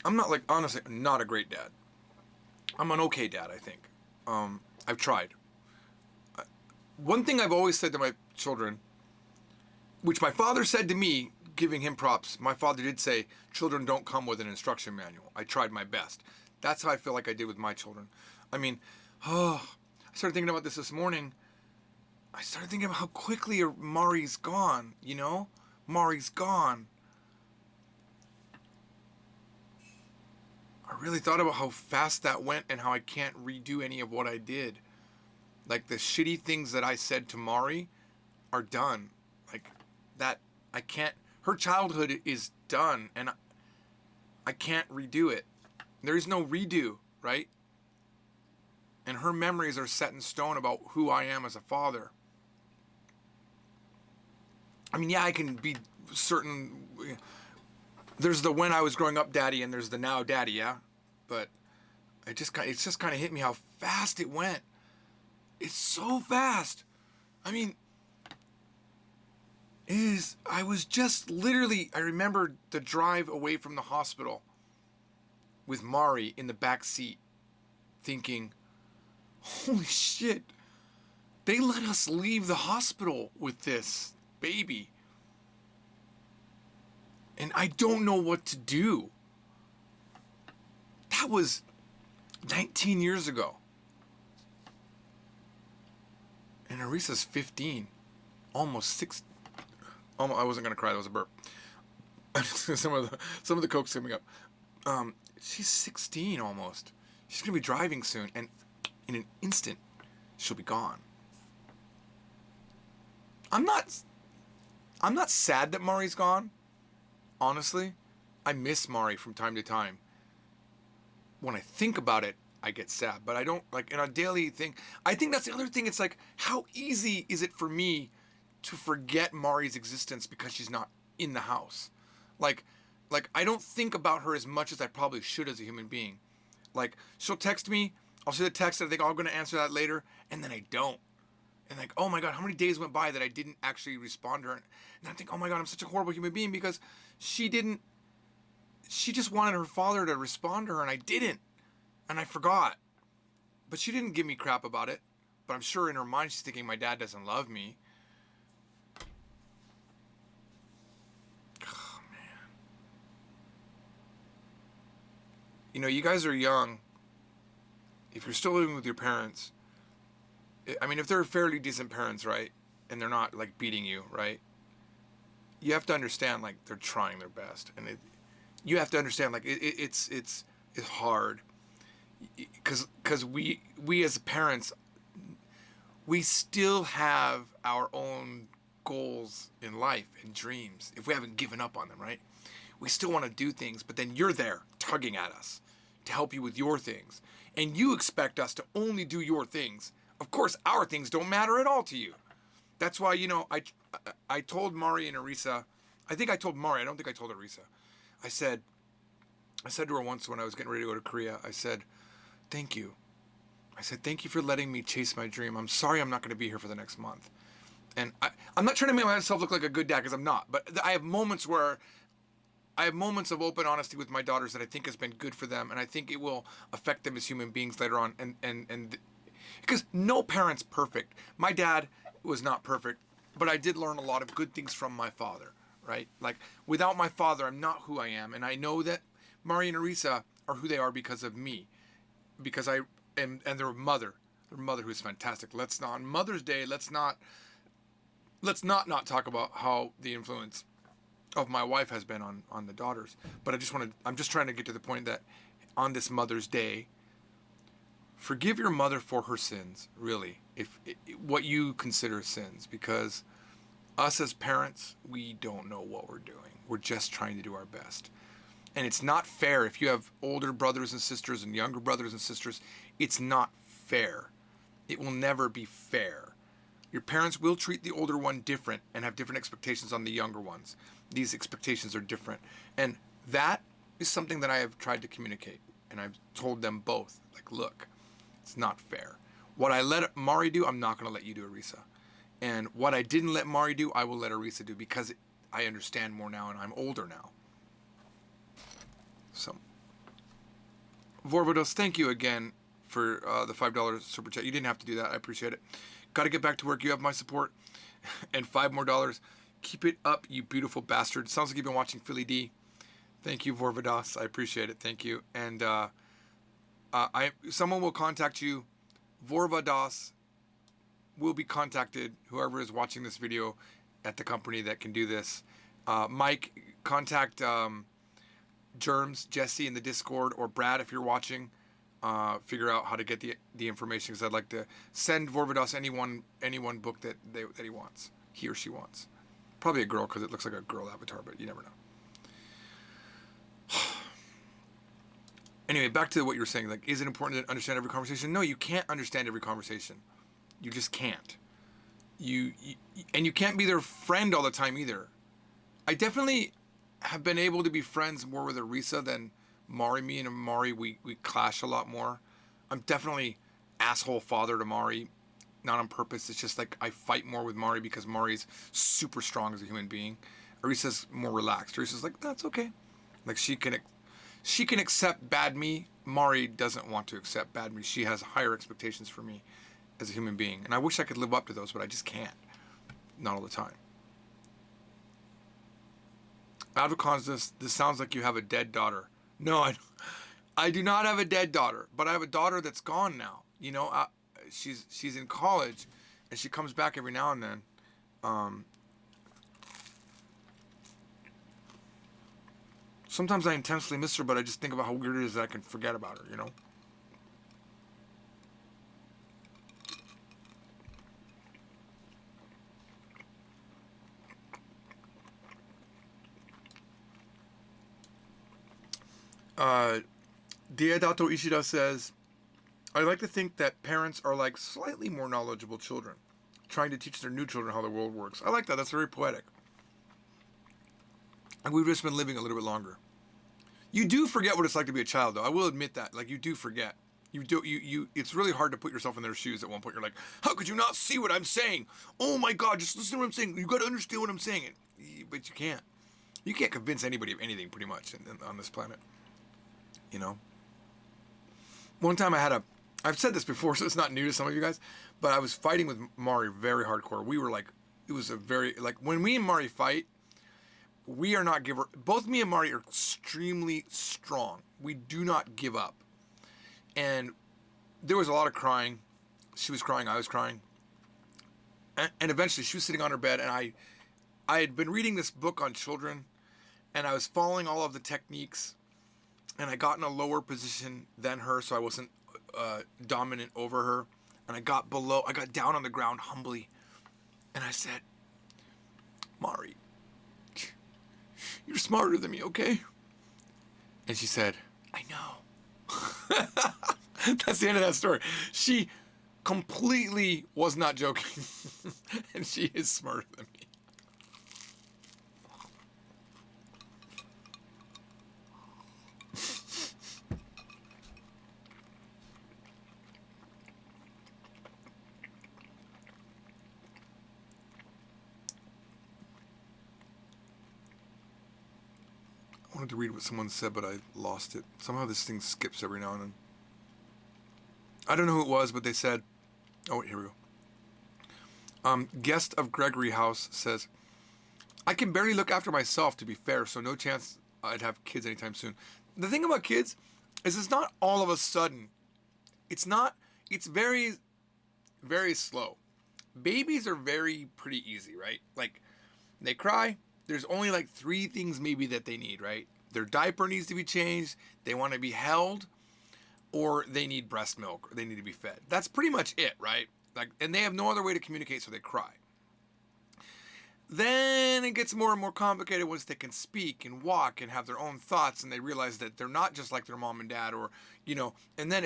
[SPEAKER 1] I'm not, like, honestly, not a great dad. I'm an okay dad, I think. I've tried. One thing I've always said to my children, which my father said to me, giving him props, my father did say, children don't come with an instruction manual. I tried my best. That's how I feel like I did with my children. I mean, I started thinking about this morning. I started thinking about how quickly Mari's gone, you know? Mari's gone. I really thought about how fast that went and how I can't redo any of what I did. Like, the shitty things that I said to Mari are done. Like, that, I can't, her childhood is done, and I can't redo it. There is no redo, right? And her memories are set in stone about who I am as a father. I mean, yeah, I can be certain. There's the when I was growing up daddy and there's the now daddy, yeah? But it's just kind of hit me how fast it went. It's so fast. I mean, I was just literally, I remember the drive away from the hospital with Mari in the back seat thinking, holy shit, they let us leave the hospital with this baby. And I don't know what to do. That was 19 years ago. And Arisa's 15. Almost 6. Almost, I wasn't going to cry. That was a burp. some of the Coke's coming up. She's 16 almost. She's going to be driving soon, and in an instant, she'll be gone. I'm not sad that Mari's gone. Honestly, I miss Mari from time to time. When I think about it, I get sad, but I don't, like, in a daily thing. I think that's the other thing. It's like, how easy is it for me to forget Mari's existence because she's not in the house? Like I don't think about her as much as I probably should as a human being. Like, she'll text me, I'll see the text, and I think, oh, I'm going to answer that later, and then I don't. And like, oh my God, how many days went by that I didn't actually respond to her? And I think, oh my God, I'm such a horrible human being because she just wanted her father to respond to her, and I didn't. And I forgot. But she didn't give me crap about it. But I'm sure in her mind she's thinking my dad doesn't love me. Oh, man. You know, you guys are young. If you're still living with your parents, I mean, if they're fairly decent parents, right? And they're not, like, beating you, right? You have to understand, like, they're trying their best. And you have to understand, like, it's hard. Because we as parents, we still have our own goals in life and dreams if we haven't given up on them, right? We still want to do things, but then you're there tugging at us to help you with your things. And you expect us to only do your things. Of course, our things don't matter at all to you. That's why, you know, I told Mari and Arisa, I think I told Mari, I don't think I told Arisa. I said to her once when I was getting ready to go to Korea, I said, thank you. I said, thank you for letting me chase my dream. I'm sorry I'm not going to be here for the next month. And I'm not trying to make myself look like a good dad because I'm not. But I have moments of open honesty with my daughters that I think has been good for them. And I think it will affect them as human beings later on. And because no parent's perfect. My dad was not perfect. But I did learn a lot of good things from my father, right? Like, without my father, I'm not who I am. And I know that Mari and Arisa are who they are because of me. Because and their mother who's fantastic. On Mother's Day, let's not talk about how the influence of my wife has been on the daughters. But I'm just trying to get to the point that on this Mother's Day, forgive your mother for her sins, really, if what you consider sins, because us as parents, we don't know what we're doing. We're just trying to do our best. And it's not fair if you have older brothers and sisters and younger brothers and sisters. It's not fair. It will never be fair. Your parents will treat the older one different and have different expectations on the younger ones. These expectations are different. And that is something that I have tried to communicate. And I've told them both, like, look, it's not fair. What I let Mari do, I'm not going to let you do, Arisa. And what I didn't let Mari do, I will let Arisa do because I understand more now and I'm older now. So, Vorvados, thank you again for the $5 super chat. You didn't have to do that. I appreciate it. Got to get back to work. You have my support. And $5 more. Keep it up, you beautiful bastard. Sounds like you've been watching Philly D. Thank you, Vorvados. I appreciate it. Thank you. And someone will contact you. Vorvados will be contacted, whoever is watching this video at the company that can do this. Mike, contact Germs, Jesse in the Discord, or Brad if you're watching. Figure out how to get the information, because I'd like to send Vorvados any one book that he wants, he or she wants. Probably a girl, because it looks like a girl avatar, but you never know. Anyway, back to what you were saying. Like, is it important to understand every conversation? No, you can't understand every conversation. You just can't. And you can't be their friend all the time either. I definitely have been able to be friends more with Arisa than Mari. Me and Mari, we clash a lot more. I'm definitely asshole father to Mari, not on purpose. It's just like I fight more with Mari because Mari's super strong as a human being. Arisa's more relaxed. Arisa's like, that's okay. Like, she can accept bad me. Mari doesn't want to accept bad me. She has higher expectations for me as a human being. And I wish I could live up to those, but I just can't. Not all the time. Advocons, this sounds like you have a dead daughter. No, I do not have a dead daughter, but I have a daughter that's gone now. You know, she's in college, and she comes back every now and then. Sometimes I intensely miss her, but I just think about how weird it is that I can forget about her, you know? Uh, Diedato Ishida says, I like to think that parents are like slightly more knowledgeable children, trying to teach their new children how the world works. I like that. That's very poetic. And we've just been living a little bit longer. You do forget what it's like to be a child, though. I will admit that. Like, you do forget. It's really hard to put yourself in their shoes at one point. You're like, how could you not see what I'm saying? Oh my God, just listen to what I'm saying. You got to understand what I'm saying. But you can't. You can't convince anybody of anything, pretty much, on this planet. You know? One time I've said this before, so it's not new to some of you guys, but I was fighting with Mari very hardcore. We were like, it was a very, like, when me and Mari fight, we are not giver. Both me and Mari are extremely strong. We do not give up. And there was a lot of crying. She was crying, I was crying. And eventually she was sitting on her bed, and I had been reading this book on children, and I was following all of the techniques, and I got in a lower position than her, so I wasn't dominant over her. And I got down on the ground humbly, and I said, Mari, you're smarter than me, okay? And she said, I know. That's the end of that story. She completely was not joking. And she is smarter than me. I wanted to read what someone said, but I lost it. Somehow this thing skips every now and then. I don't know who it was, but they said, oh, wait, here we go. Guest of Gregory House says, I can barely look after myself, to be fair, so no chance I'd have kids anytime soon. The thing about kids is it's not all of a sudden. It's very, very slow. Babies are pretty easy, right? Like, they cry. There's only like 3 things maybe that they need, right? Their diaper needs to be changed. They want to be held, or they need breast milk, or they need to be fed. That's pretty much it, right? Like, and they have no other way to communicate, so they cry. Then it gets more and more complicated once they can speak and walk and have their own thoughts, and they realize that they're not just like their mom and dad, or, you know, and then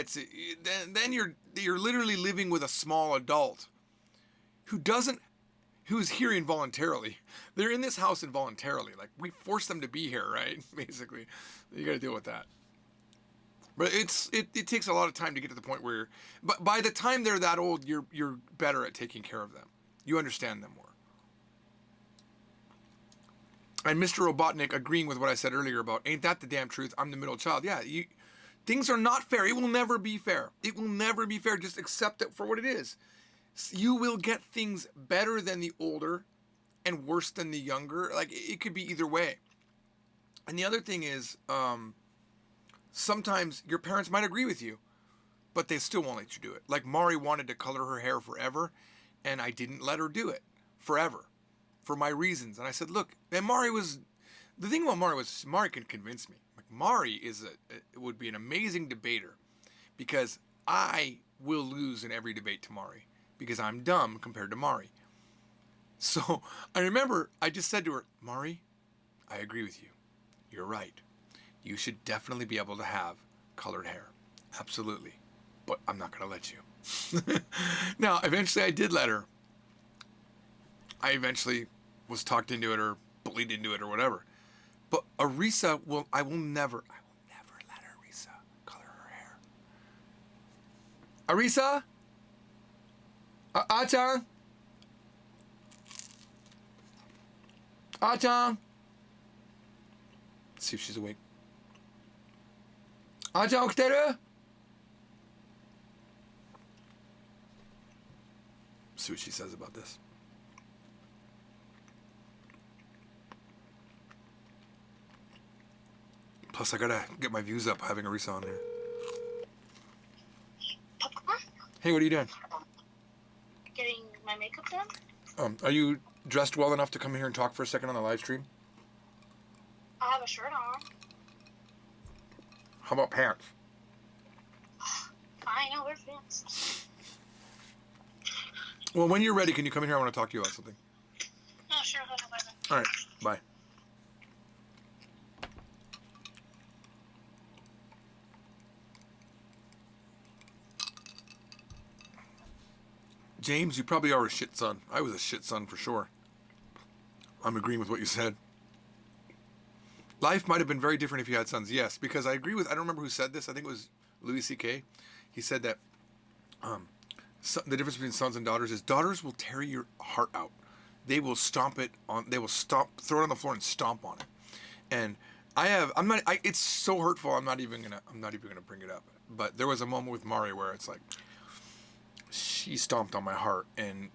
[SPEAKER 1] then you're literally living with a small adult who's here involuntarily. They're in this house involuntarily. Like, we force them to be here, right? Basically, you got to deal with that. But it takes a lot of time to get to the point where, but by the time they're that old, you're better at taking care of them. You understand them more. And Mr. Robotnik agreeing with what I said earlier about, ain't that the damn truth? I'm the middle child. Yeah, things are not fair. It will never be fair. It will never be fair. Just accept it for what it is. You will get things better than the older and worse than the younger. Like, it could be either way. And the other thing is, sometimes your parents might agree with you, but they still won't let you do it. Like, Mari wanted to color her hair forever, and I didn't let her do it forever for my reasons. And I said, look, and the thing about Mari was, Mari can convince me. Like, Mari would be an amazing debater, because I will lose in every debate to Mari, because I'm dumb compared to Mari. So I remember I just said to her, Mari, I agree with you. You're right. You should definitely be able to have colored hair. Absolutely. But I'm not going to let you. Now, eventually I did let her. I eventually was talked into it or bullied into it or whatever. But Arisa I will never let Arisa color her hair. Arisa? Ah-chan? Ah-chan? Let's see if she's awake. Ah-chan, 起きてる? See what she says about this. Plus, I gotta get my views up having Arisa on there.
[SPEAKER 2] Popcorn?
[SPEAKER 1] Hey, what are you doing?
[SPEAKER 2] Getting my makeup done.
[SPEAKER 1] Are you dressed well enough to come here and talk for a second on the live stream?
[SPEAKER 2] I have a shirt on.
[SPEAKER 1] How about pants?
[SPEAKER 2] Fine, I'll wear pants.
[SPEAKER 1] Well, when you're ready, can you come in here? I want to talk to you about something.
[SPEAKER 2] Oh, sure, hold on,
[SPEAKER 1] All right, bye. James, you probably are a shit son. I was a shit son for sure. I'm agreeing with what you said. Life might have been very different if you had sons. Yes, because I agree with, I don't remember who said this. I think it was Louis C.K. He said that the difference between sons and daughters is daughters will tear your heart out. They will stomp it on, they will throw it on the floor and stomp on it. And it's so hurtful. I'm not even gonna bring it up. But there was a moment with Mari where it's like, she stomped on my heart, and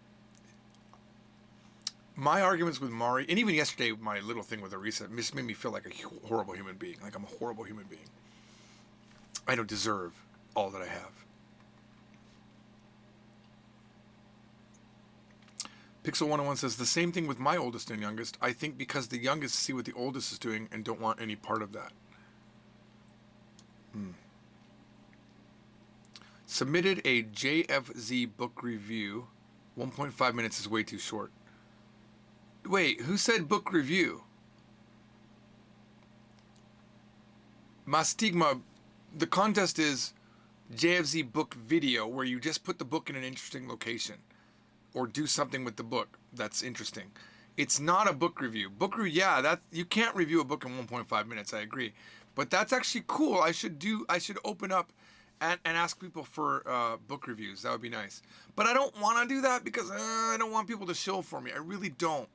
[SPEAKER 1] my arguments with Mari, and even yesterday, my little thing with Arisa, just made me feel like a horrible human being. Like I'm a horrible human being. I don't deserve all that I have. Pixel 101 says, the same thing with my oldest and youngest. I think because the youngest see what the oldest is doing and don't want any part of that. Submitted a JFZ book review. 1.5 minutes is way too short. Wait, who said book review? Mastigma, the contest is JFZ book video, where you just put the book in an interesting location or do something with the book that's interesting. It's not a book review. Book review, yeah, that you can't review a book in 1.5 minutes, I agree. But that's actually cool. I should open up and ask people for book reviews. That would be nice. But I don't want to do that because I don't want people to shill for me. I really don't.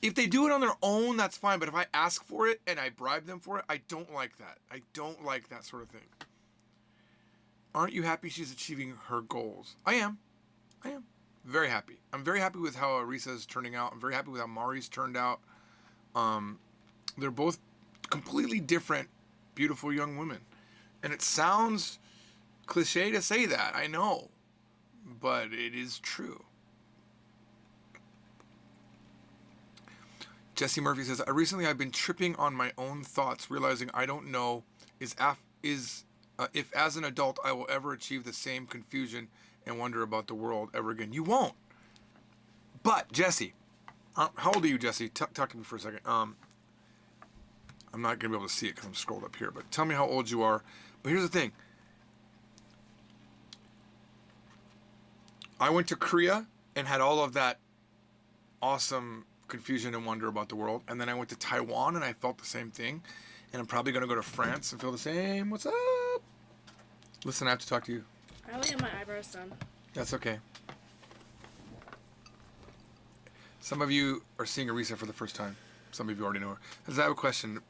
[SPEAKER 1] If they do it on their own, that's fine. But if I ask for it and I bribe them for it, I don't like that. I don't like that sort of thing. Aren't you happy she's achieving her goals? I am. Very happy. I'm very happy with how Arisa is turning out. I'm very happy with how Mari's turned out. They're both completely different, beautiful young women. And it sounds cliche to say that, I know. But it is true. Jesse Murphy says, recently I've been tripping on my own thoughts, realizing I don't know if as an adult I will ever achieve the same confusion and wonder about the world ever again. You won't. But, Jesse, how old are you, Jesse? Talk to me for a second. I'm not going to be able to see it because I'm scrolled up here, but tell me how old you are. But here's the thing. I went to Korea and had all of that awesome confusion and wonder about the world. And then I went to Taiwan and I felt the same thing. And I'm probably going to go to France and feel the same. What's up? Listen, I have to talk to you.
[SPEAKER 3] I only have my eyebrows done.
[SPEAKER 1] That's okay. Some of you are seeing Arisa for the first time. Some of you already know her. I have a question.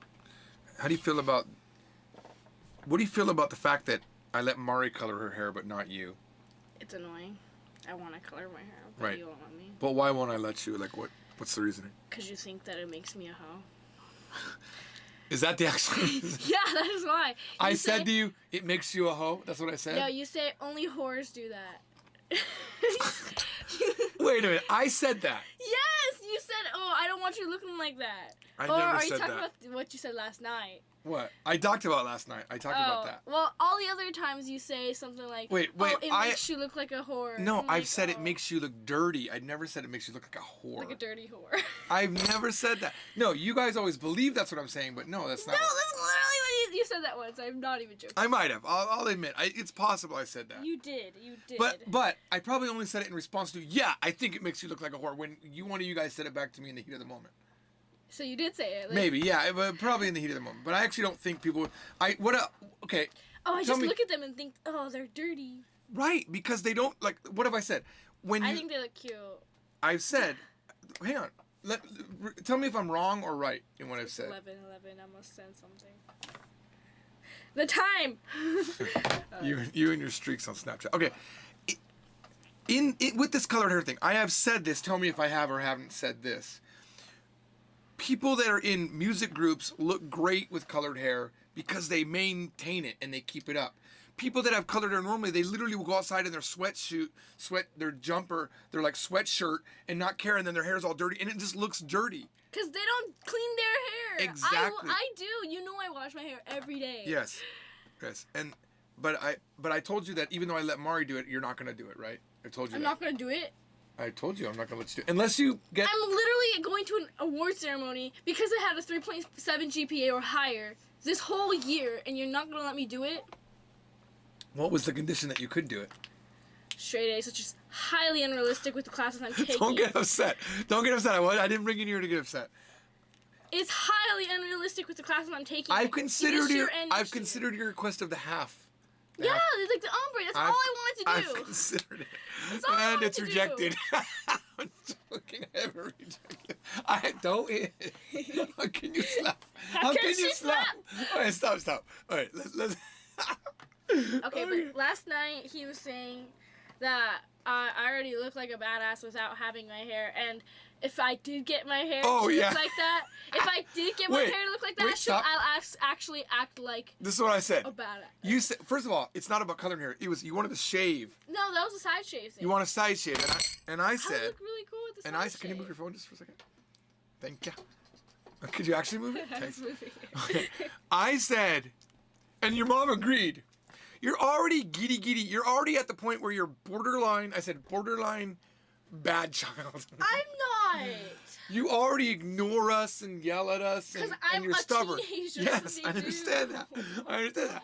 [SPEAKER 1] What do you feel about the fact that I let Mari color her hair but not you?
[SPEAKER 3] It's annoying. I want to color my hair, but
[SPEAKER 1] right.
[SPEAKER 3] You won't let me.
[SPEAKER 1] But why won't I let you? Like, what's the reasoning?
[SPEAKER 3] Because you think that it makes me a hoe.
[SPEAKER 1] Is that the actual reason?
[SPEAKER 3] Yeah, that is why.
[SPEAKER 1] I said to you, it makes you a hoe? That's what I said?
[SPEAKER 3] No, you say only whores do that.
[SPEAKER 1] Wait a minute. I said that.
[SPEAKER 3] Yes, you said, I don't want you looking like that.
[SPEAKER 1] I
[SPEAKER 3] or
[SPEAKER 1] never
[SPEAKER 3] are
[SPEAKER 1] said
[SPEAKER 3] you talking
[SPEAKER 1] that.
[SPEAKER 3] about what you said last night?
[SPEAKER 1] What? I talked about last night. I talked about that.
[SPEAKER 3] Well, all the other times you say something like,
[SPEAKER 1] wait,
[SPEAKER 3] it makes you look like a whore.
[SPEAKER 1] No,
[SPEAKER 3] I'm
[SPEAKER 1] I've
[SPEAKER 3] like,
[SPEAKER 1] said it makes you look dirty. I never said it makes you look like a whore.
[SPEAKER 3] Like a dirty whore.
[SPEAKER 1] I've never said that. No, you guys always believe that's what I'm saying, but no, that's not.
[SPEAKER 3] No, that's literally what you said that once. I'm not even joking.
[SPEAKER 1] I might have. I'll admit. It's possible I said that.
[SPEAKER 3] You did.
[SPEAKER 1] But I probably only said it in response to, yeah, I think it makes you look like a whore, when one of you guys said it back to me in the heat of the moment.
[SPEAKER 3] So you did say it. Like,
[SPEAKER 1] Maybe, yeah, but probably in the heat of the moment. But I actually don't think people. Okay.
[SPEAKER 3] I just look at them and think, they're dirty.
[SPEAKER 1] Right, because they don't like. What have I said?
[SPEAKER 3] I think they look cute.
[SPEAKER 1] I've said. Hang on. Tell me if I'm wrong or right in what I've said.
[SPEAKER 3] 11. I must send something. The time.
[SPEAKER 1] You and your streaks on Snapchat. Okay. With this colored hair thing, I have said this. Tell me if I have or haven't said this. People that are in music groups look great with colored hair because they maintain it and they keep it up. People that have colored hair normally, they literally will go outside in their their jumper, their like sweatshirt, and not care, and then their hair's all dirty, and it just looks dirty.
[SPEAKER 3] Because they don't clean their hair.
[SPEAKER 1] Exactly.
[SPEAKER 3] I do. You know I wash my hair every day.
[SPEAKER 1] Yes. But I told you that even though I let Mari do it, you're not gonna do it, right? I told you.
[SPEAKER 3] I'm not gonna do it.
[SPEAKER 1] I told you I'm not gonna let you do it unless you get.
[SPEAKER 3] I'm literally going to an award ceremony because I had a 3.7 GPA or higher this whole year, and you're not gonna let me do it.
[SPEAKER 1] What was the condition that you could do it?
[SPEAKER 3] Straight A's, which is highly unrealistic with the classes I'm taking.
[SPEAKER 1] Don't get upset. Don't get upset. I didn't bring you here to get upset.
[SPEAKER 3] It's highly unrealistic with the classes I'm taking.
[SPEAKER 1] I've considered
[SPEAKER 3] this year and next year.
[SPEAKER 1] considered your request of the half.
[SPEAKER 3] Yeah, it's like the ombre. That's all I wanted to do.
[SPEAKER 1] I've considered it.
[SPEAKER 3] That's all I
[SPEAKER 1] And
[SPEAKER 3] wanted
[SPEAKER 1] it's
[SPEAKER 3] to do.
[SPEAKER 1] rejected. I'm joking. I have rejected. I don't. How can you slap?
[SPEAKER 3] How can she slap?
[SPEAKER 1] All right, stop. All right, let's.
[SPEAKER 3] Okay, but last night he was saying that I already look like a badass without having my hair, and if I did get my hair to look like that, if I did get my
[SPEAKER 1] Wait,
[SPEAKER 3] hair to look like that,
[SPEAKER 1] wait, stop.
[SPEAKER 3] I'll actually act like
[SPEAKER 1] This is what I said.
[SPEAKER 3] a badass.
[SPEAKER 1] You said, first of all, it's not about coloring hair. It was you wanted to shave.
[SPEAKER 3] No, that was a side shave thing.
[SPEAKER 1] You want a side shave, and I
[SPEAKER 3] I
[SPEAKER 1] said,
[SPEAKER 3] look really cool with the
[SPEAKER 1] and
[SPEAKER 3] side
[SPEAKER 1] I said, can you move your
[SPEAKER 3] shave.
[SPEAKER 1] phone just for a second? Thank you. Could you actually move it?
[SPEAKER 3] I
[SPEAKER 1] Thanks.
[SPEAKER 3] was moving
[SPEAKER 1] Okay.
[SPEAKER 3] it.
[SPEAKER 1] I said, and your mom agreed. You're already giddy. You're already at the point where you're borderline. I said borderline bad child.
[SPEAKER 3] I'm not.
[SPEAKER 1] You already ignore us and yell at us, and,
[SPEAKER 3] 'Cause I'm
[SPEAKER 1] you're
[SPEAKER 3] a
[SPEAKER 1] stubborn.
[SPEAKER 3] teenager,
[SPEAKER 1] Yes,
[SPEAKER 3] that's
[SPEAKER 1] I
[SPEAKER 3] what they
[SPEAKER 1] understand
[SPEAKER 3] do.
[SPEAKER 1] that. I understand that.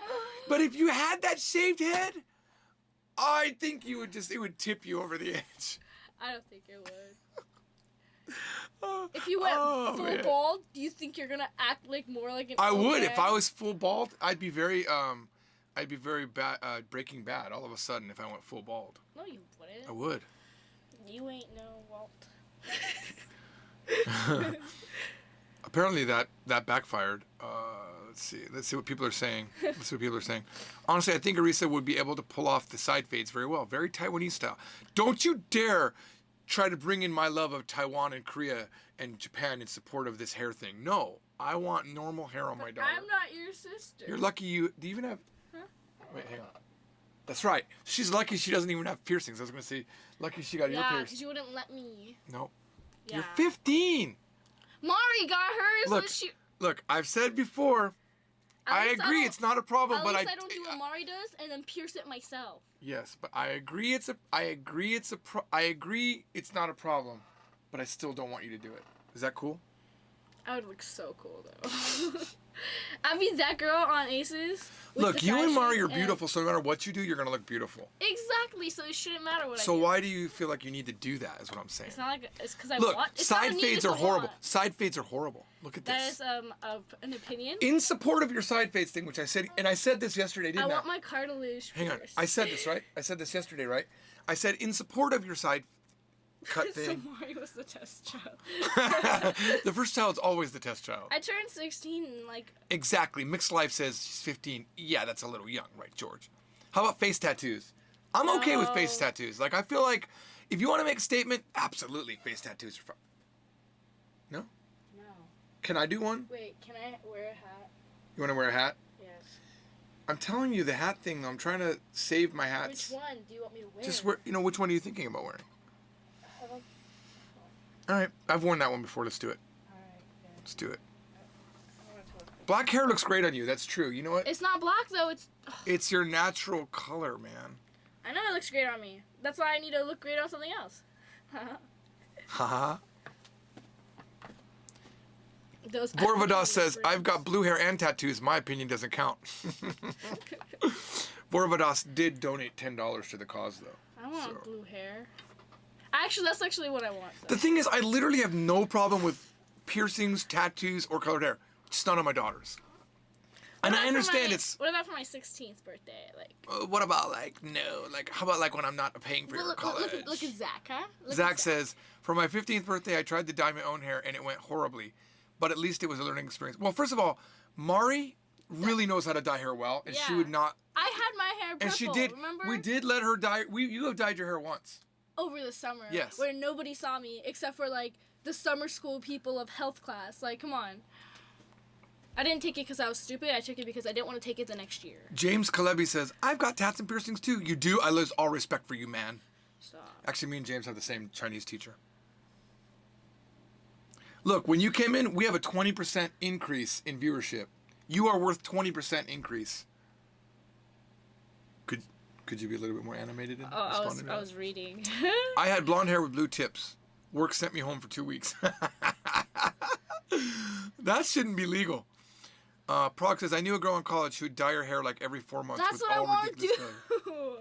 [SPEAKER 1] But if you had that shaved head, I think it would tip you over the edge.
[SPEAKER 3] I don't think it would. If you went full
[SPEAKER 1] man.
[SPEAKER 3] bald, do you think you're gonna act like more like an
[SPEAKER 1] I
[SPEAKER 3] old
[SPEAKER 1] would
[SPEAKER 3] man?
[SPEAKER 1] if I was full bald. I'd be very bad. Breaking Bad all of a sudden if I went full bald.
[SPEAKER 3] No, you wouldn't.
[SPEAKER 1] I would.
[SPEAKER 3] You ain't no Walt.
[SPEAKER 1] Apparently that backfired. Let's see what people are saying. Honestly, I think Arisa would be able to pull off the side fades very well. Very Taiwanese style. Don't you dare try to bring in my love of Taiwan and Korea and Japan in support of this hair thing. No, I want normal hair on my daughter.
[SPEAKER 3] I'm not your sister.
[SPEAKER 1] You're lucky do you even have...
[SPEAKER 3] Huh?
[SPEAKER 1] Wait, hang on. That's right. She's lucky she doesn't even have piercings. I was going to say, lucky she got your
[SPEAKER 3] Yeah,
[SPEAKER 1] piercing.
[SPEAKER 3] because you wouldn't let me.
[SPEAKER 1] No.
[SPEAKER 3] Yeah.
[SPEAKER 1] You're 15.
[SPEAKER 3] Mari got hers.
[SPEAKER 1] Look,
[SPEAKER 3] so she,
[SPEAKER 1] Look, I've said before,
[SPEAKER 3] at
[SPEAKER 1] I
[SPEAKER 3] least
[SPEAKER 1] agree
[SPEAKER 3] don't-
[SPEAKER 1] it's not a problem,
[SPEAKER 3] At
[SPEAKER 1] but
[SPEAKER 3] least I don't do what Mari does and then pierce it myself.
[SPEAKER 1] Yes, but I agree it's not a problem, but I still don't want you to do it. Is that cool?
[SPEAKER 3] I would look so cool though. I'd be that girl on Aces. with
[SPEAKER 1] Look,
[SPEAKER 3] the
[SPEAKER 1] you
[SPEAKER 3] side
[SPEAKER 1] and Mari
[SPEAKER 3] shave
[SPEAKER 1] are beautiful, so no matter what you do, you're going to look beautiful.
[SPEAKER 3] Exactly, so it shouldn't matter what I
[SPEAKER 1] So
[SPEAKER 3] do.
[SPEAKER 1] why do you feel like you need to do that, is what I'm saying.
[SPEAKER 3] It's not like it's because I
[SPEAKER 1] Look,
[SPEAKER 3] want. It's not a
[SPEAKER 1] side
[SPEAKER 3] need,
[SPEAKER 1] fades
[SPEAKER 3] it's
[SPEAKER 1] are
[SPEAKER 3] a
[SPEAKER 1] horrible.
[SPEAKER 3] want.
[SPEAKER 1] Side fades are horrible. Look at
[SPEAKER 3] That
[SPEAKER 1] this.
[SPEAKER 3] is an opinion.
[SPEAKER 1] In support of your side fades thing, which I said, and I said this yesterday,
[SPEAKER 3] I
[SPEAKER 1] didn't I?
[SPEAKER 3] want my cartilage.
[SPEAKER 1] Hang on.
[SPEAKER 3] pierced.
[SPEAKER 1] I said this, right? I said this yesterday, right? I said in support of your side cut
[SPEAKER 3] So
[SPEAKER 1] thing.
[SPEAKER 3] Mari was the test child.
[SPEAKER 1] The first child's always the test child.
[SPEAKER 3] I turned 16 and like
[SPEAKER 1] Exactly. Mixed Life says she's 15. Yeah, that's a little young, right, George? How about face tattoos? I'm okay with face
[SPEAKER 3] No.
[SPEAKER 1] tattoos. Like, I feel like if you want to make a statement, absolutely, face tattoos are fun. No?
[SPEAKER 3] no.
[SPEAKER 1] Can I do one?
[SPEAKER 3] Wait, can I wear a hat?
[SPEAKER 1] You want to wear a hat?
[SPEAKER 3] Yes.
[SPEAKER 1] I'm telling you the hat thing. I'm trying to save my hats.
[SPEAKER 3] Which one do you want me to wear?
[SPEAKER 1] Just wear. You know, which one are you thinking about wearing?
[SPEAKER 3] I don't-
[SPEAKER 1] All right, I've worn that one before. Let's do it.
[SPEAKER 3] Alright, yeah.
[SPEAKER 1] Let's do it.
[SPEAKER 3] I want to look.
[SPEAKER 1] Black hair looks great on you. That's true. You know what?
[SPEAKER 3] It's not black though. It's.
[SPEAKER 1] It's your natural color, man.
[SPEAKER 3] I know it looks great on me. That's why I need to look great on something else.
[SPEAKER 1] Haha.
[SPEAKER 3] Those.
[SPEAKER 1] Vorvados says, I've got blue hair and tattoos. My opinion doesn't count. Vorvados did donate $10 to the cause, though.
[SPEAKER 3] I want
[SPEAKER 1] so.
[SPEAKER 3] blue hair. Actually, that's actually what I want. Though.
[SPEAKER 1] The thing is, I literally have no problem with piercings, tattoos, or colored hair. Just not on my daughters. And I understand it's...
[SPEAKER 3] What about for my 16th birthday? Like.
[SPEAKER 1] what about, like, no? Like, how about, like, when I'm not paying for
[SPEAKER 3] Well,
[SPEAKER 1] your college?
[SPEAKER 3] look at Zach, huh? Look
[SPEAKER 1] Zach
[SPEAKER 3] at
[SPEAKER 1] says, for my 15th birthday, I tried to dye my own hair, and it went horribly. But at least it was a learning experience. Well, first of all, Mari really knows how to dye hair well, and she
[SPEAKER 3] Yeah.
[SPEAKER 1] would not...
[SPEAKER 3] I had my hair purple.
[SPEAKER 1] And she did.
[SPEAKER 3] Remember?
[SPEAKER 1] We did let her dye. You have dyed your hair once.
[SPEAKER 3] Over the summer.
[SPEAKER 1] Yes.
[SPEAKER 3] Where nobody saw me except for like the summer school people of health class. Like, come on. I didn't take it because I was stupid. I took it because I didn't want to take it the next year.
[SPEAKER 1] James Kalebi says, I've got tats and piercings too. You do? I lose all respect for you, man.
[SPEAKER 3] Stop.
[SPEAKER 1] Actually, me and James have the same Chinese teacher. Look, when you came in, we have a 20% increase in viewership. You are worth 20% increase. Could you be a little bit more animated in
[SPEAKER 3] Oh,
[SPEAKER 1] responding to
[SPEAKER 3] I
[SPEAKER 1] that?
[SPEAKER 3] was reading.
[SPEAKER 1] I had blonde hair with blue tips. Work sent me home for 2 weeks. That shouldn't be legal. Prog says, I knew a girl in college who'd dye her hair like every 4 months
[SPEAKER 3] That's
[SPEAKER 1] with
[SPEAKER 3] what I
[SPEAKER 1] all
[SPEAKER 3] want to
[SPEAKER 1] ridiculous color.
[SPEAKER 3] do.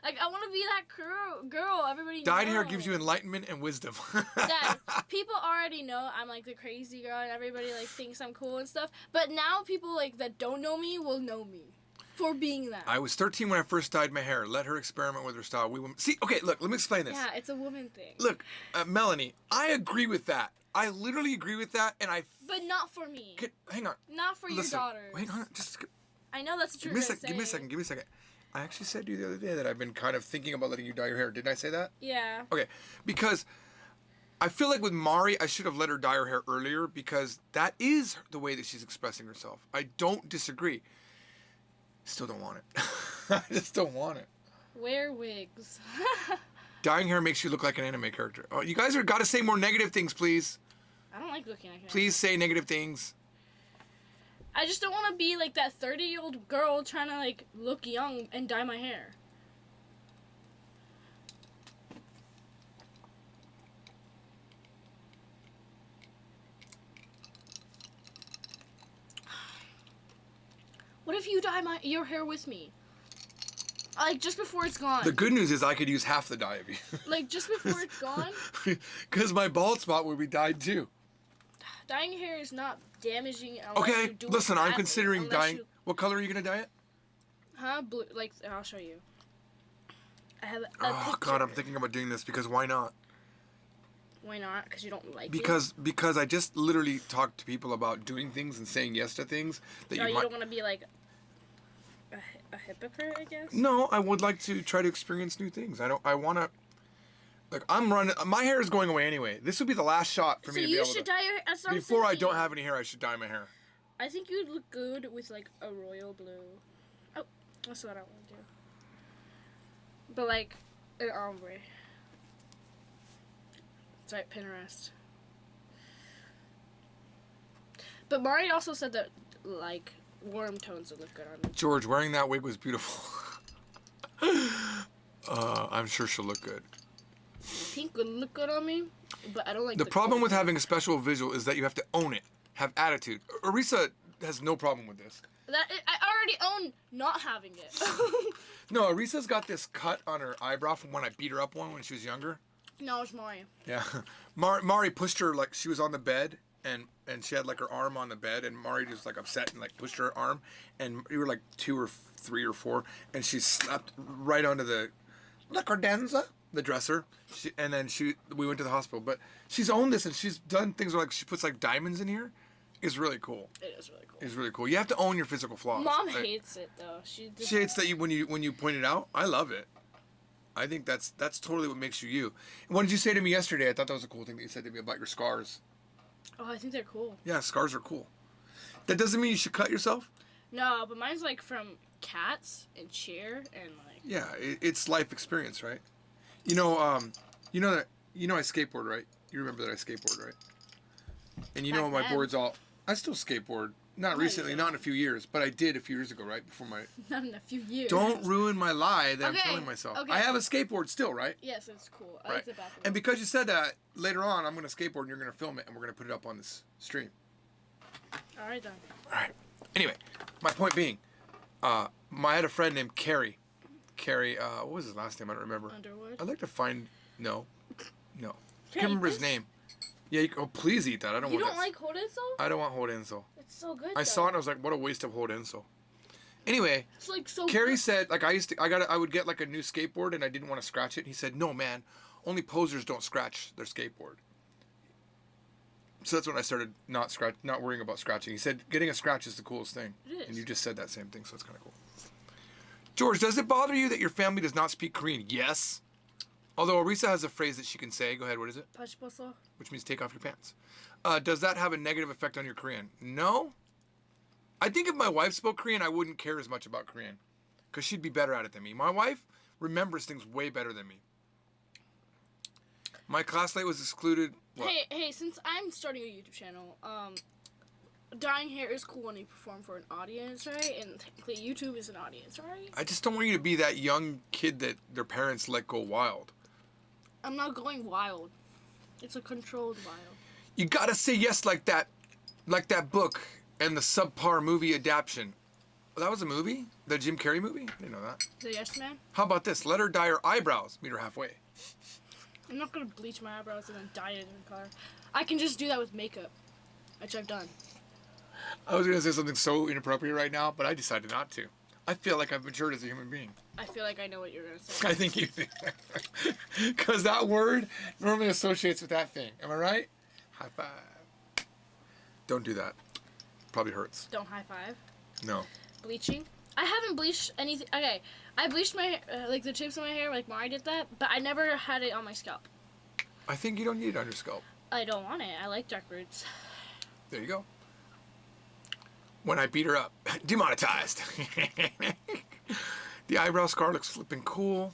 [SPEAKER 3] Like, I want to be that girl everybody
[SPEAKER 1] Dyed
[SPEAKER 3] knows.
[SPEAKER 1] hair gives you enlightenment and wisdom.
[SPEAKER 3] Dad, people already know I'm, like, the crazy girl and everybody, like, thinks I'm cool and stuff. But now people, like, that don't know me will know me for being that.
[SPEAKER 1] I was 13 when I first dyed my hair. Let her experiment with her style. See, okay, look, let me explain this.
[SPEAKER 3] Yeah, it's a woman thing.
[SPEAKER 1] Look, Melanie, I agree with that. I literally agree with that, and
[SPEAKER 3] But not for me.
[SPEAKER 1] Hang on.
[SPEAKER 3] Not for your daughter.
[SPEAKER 1] Hang on, just...
[SPEAKER 3] I know that's true.
[SPEAKER 1] Give me a second. I actually said to you the other day that I've been kind of thinking about letting you dye your hair. Didn't I say that?
[SPEAKER 3] Yeah.
[SPEAKER 1] Okay, because I feel like with Mari, I should have let her dye her hair earlier because that is the way that she's expressing herself. I don't disagree. Still don't want it. I just don't want it.
[SPEAKER 3] Wear wigs.
[SPEAKER 1] Dyeing hair makes you look like an anime character. Oh, you guys are got to say more negative things, please.
[SPEAKER 3] I don't like looking like an
[SPEAKER 1] Please say negative things.
[SPEAKER 3] I just don't want to be like that 30-year-old girl trying to like look young and dye my hair. What if you dye your hair with me? Like, just before it's gone.
[SPEAKER 1] The good news is I could use half the dye of you.
[SPEAKER 3] Like, just before it's gone?
[SPEAKER 1] Because my bald spot would be dyed too.
[SPEAKER 3] Dyeing hair is not damaging unless
[SPEAKER 1] Okay,
[SPEAKER 3] you do
[SPEAKER 1] listen,
[SPEAKER 3] it
[SPEAKER 1] I'm
[SPEAKER 3] badly,
[SPEAKER 1] considering
[SPEAKER 3] unless
[SPEAKER 1] dyeing.
[SPEAKER 3] you-
[SPEAKER 1] What color are you going to dye it?
[SPEAKER 3] Huh? Blue. Like, I'll show you. I have a
[SPEAKER 1] Oh,
[SPEAKER 3] picture.
[SPEAKER 1] God, I'm thinking about doing this because why not?
[SPEAKER 3] Why not? Because you don't like it?
[SPEAKER 1] Because I just literally talk to people about doing things and saying yes to things that
[SPEAKER 3] No,
[SPEAKER 1] you
[SPEAKER 3] you
[SPEAKER 1] might...
[SPEAKER 3] don't want to be like a hypocrite, I guess?
[SPEAKER 1] No, I would like to try to experience new things. I want to... Like, I'm running... My hair is going away anyway. This would be the last shot for
[SPEAKER 3] So
[SPEAKER 1] me to be
[SPEAKER 3] you
[SPEAKER 1] able
[SPEAKER 3] should
[SPEAKER 1] to...
[SPEAKER 3] dye your... That's what I'm
[SPEAKER 1] Before I
[SPEAKER 3] saying.
[SPEAKER 1] don't have any hair, I should dye my hair.
[SPEAKER 3] I think you'd look good with like a royal blue. Oh, that's what I want to do. But like an ombre. It's right, Pinterest. But Mari also said that like warm tones would look good on me.
[SPEAKER 1] George, wearing that wig was beautiful. I'm sure she'll look good.
[SPEAKER 3] Pink would look good on me, but I don't like
[SPEAKER 1] The problem
[SPEAKER 3] color.
[SPEAKER 1] with having a special visual is that you have to own it, have attitude. Arisa has no problem with this.
[SPEAKER 3] I already own not having it.
[SPEAKER 1] No, Arisa's got this cut on her eyebrow from when I beat her up when she was younger.
[SPEAKER 3] No, it's Mari.
[SPEAKER 1] Yeah. Mari pushed her, like, she was on the bed, and she had, like, her arm on the bed, and Mari just, like, upset and, like, pushed her arm, and we were, like, 2 or 3 or 4, and she slapped right onto the cardenza, the dresser, and then we went to the hospital. But she's owned this, and she's done things where, like, she puts, like, diamonds in here. It's really cool.
[SPEAKER 3] It is really cool.
[SPEAKER 1] It's really cool. You have to own your physical flaws.
[SPEAKER 3] Mom
[SPEAKER 1] Like,
[SPEAKER 3] hates it though. She
[SPEAKER 1] hates that when you point it out. I love it. I think that's totally what makes you you. And what did you say to me yesterday? I thought that was a cool thing that you said to me about your scars.
[SPEAKER 3] Oh, I think they're cool.
[SPEAKER 1] Yeah, scars are cool. That doesn't mean you should cut yourself.
[SPEAKER 3] No, but mine's like from cats and cheer and like.
[SPEAKER 1] Yeah, it's life experience, right? You know I skateboard, right? You remember that I skateboard, right? And you know
[SPEAKER 3] Back
[SPEAKER 1] my
[SPEAKER 3] then.
[SPEAKER 1] board's all. I still skateboard. Not
[SPEAKER 3] No,
[SPEAKER 1] recently,
[SPEAKER 3] you
[SPEAKER 1] not in
[SPEAKER 3] don't.
[SPEAKER 1] a few years, but I did a few years ago, right before my.
[SPEAKER 3] Not in a few years.
[SPEAKER 1] Don't ruin my lie that I'm
[SPEAKER 3] Okay,
[SPEAKER 1] telling myself.
[SPEAKER 3] okay.
[SPEAKER 1] I have a skateboard still, right?
[SPEAKER 3] Yes, it's cool. I
[SPEAKER 1] Right.
[SPEAKER 3] like the back.
[SPEAKER 1] And because you said that, later on I'm going to skateboard and you're going to film it and we're going to put it up on this stream.
[SPEAKER 3] All right then.
[SPEAKER 1] All right. Anyway, my point being, I had a friend named Carrie. Carrie, what was his last name? I don't remember.
[SPEAKER 3] Underwood.
[SPEAKER 1] I'd like to find. No. I
[SPEAKER 3] Can
[SPEAKER 1] can't
[SPEAKER 3] I
[SPEAKER 1] remember
[SPEAKER 3] eat
[SPEAKER 1] his
[SPEAKER 3] this?
[SPEAKER 1] name. Yeah, please eat that. I don't
[SPEAKER 3] You
[SPEAKER 1] want
[SPEAKER 3] don't
[SPEAKER 1] that.
[SPEAKER 3] like Hodenso?
[SPEAKER 1] I don't want Hodenso.
[SPEAKER 3] It's so good.
[SPEAKER 1] I saw it and I was like, what a waste of Hodenso. Anyway,
[SPEAKER 3] It's like so.
[SPEAKER 1] Carrie
[SPEAKER 3] good.
[SPEAKER 1] said, like, I would get like a new skateboard and I didn't want to scratch it. He said, no, man, only posers don't scratch their skateboard. So that's when I started not worrying about scratching. He said, getting a scratch is the coolest thing.
[SPEAKER 3] It is.
[SPEAKER 1] And you just said that same thing, so it's kind of cool. George, does it bother you that your family does not speak Korean? Yes. Although Arisa has a phrase that she can say. Go ahead, what is it?
[SPEAKER 3] Pashposo.
[SPEAKER 1] Which means take off your pants. Does that have a negative effect on your Korean? No. I think if my wife spoke Korean, I wouldn't care as much about Korean. Because she'd be better at it than me. My wife remembers things way better than me. My classmate was excluded. What?
[SPEAKER 3] Hey, since I'm starting a YouTube channel, dyeing hair is cool when you perform for an audience, right? And technically YouTube is an audience, right?
[SPEAKER 1] I just don't want you to be that young kid that their parents let go wild.
[SPEAKER 3] I'm not going wild. It's a controlled wild.
[SPEAKER 1] You gotta say yes like that book and the subpar movie adaptation. That was a movie? The Jim Carrey movie? I didn't know that.
[SPEAKER 3] The Yes Man?
[SPEAKER 1] How about this? Let her dye her eyebrows. Meet her halfway.
[SPEAKER 3] I'm not gonna bleach my eyebrows and then dye it a different color. I can just do that with makeup, which I've done.
[SPEAKER 1] I was gonna say something so inappropriate right now, but I decided not to. I feel like I've matured as a human being.
[SPEAKER 3] I feel like I know what you're gonna say.
[SPEAKER 1] I think you do. Because that word normally associates with that thing. Am I right? High five. Don't do that. Probably hurts.
[SPEAKER 3] Don't high five.
[SPEAKER 1] No.
[SPEAKER 3] Bleaching. I haven't bleached anything. Okay, I bleached my like the tips of my hair, like Mari did that, but I never had it on my scalp.
[SPEAKER 1] I think you don't need it on your scalp.
[SPEAKER 3] I don't want it. I like dark roots.
[SPEAKER 1] There you go. When I beat her up, demonetized. The eyebrow scar looks flipping cool.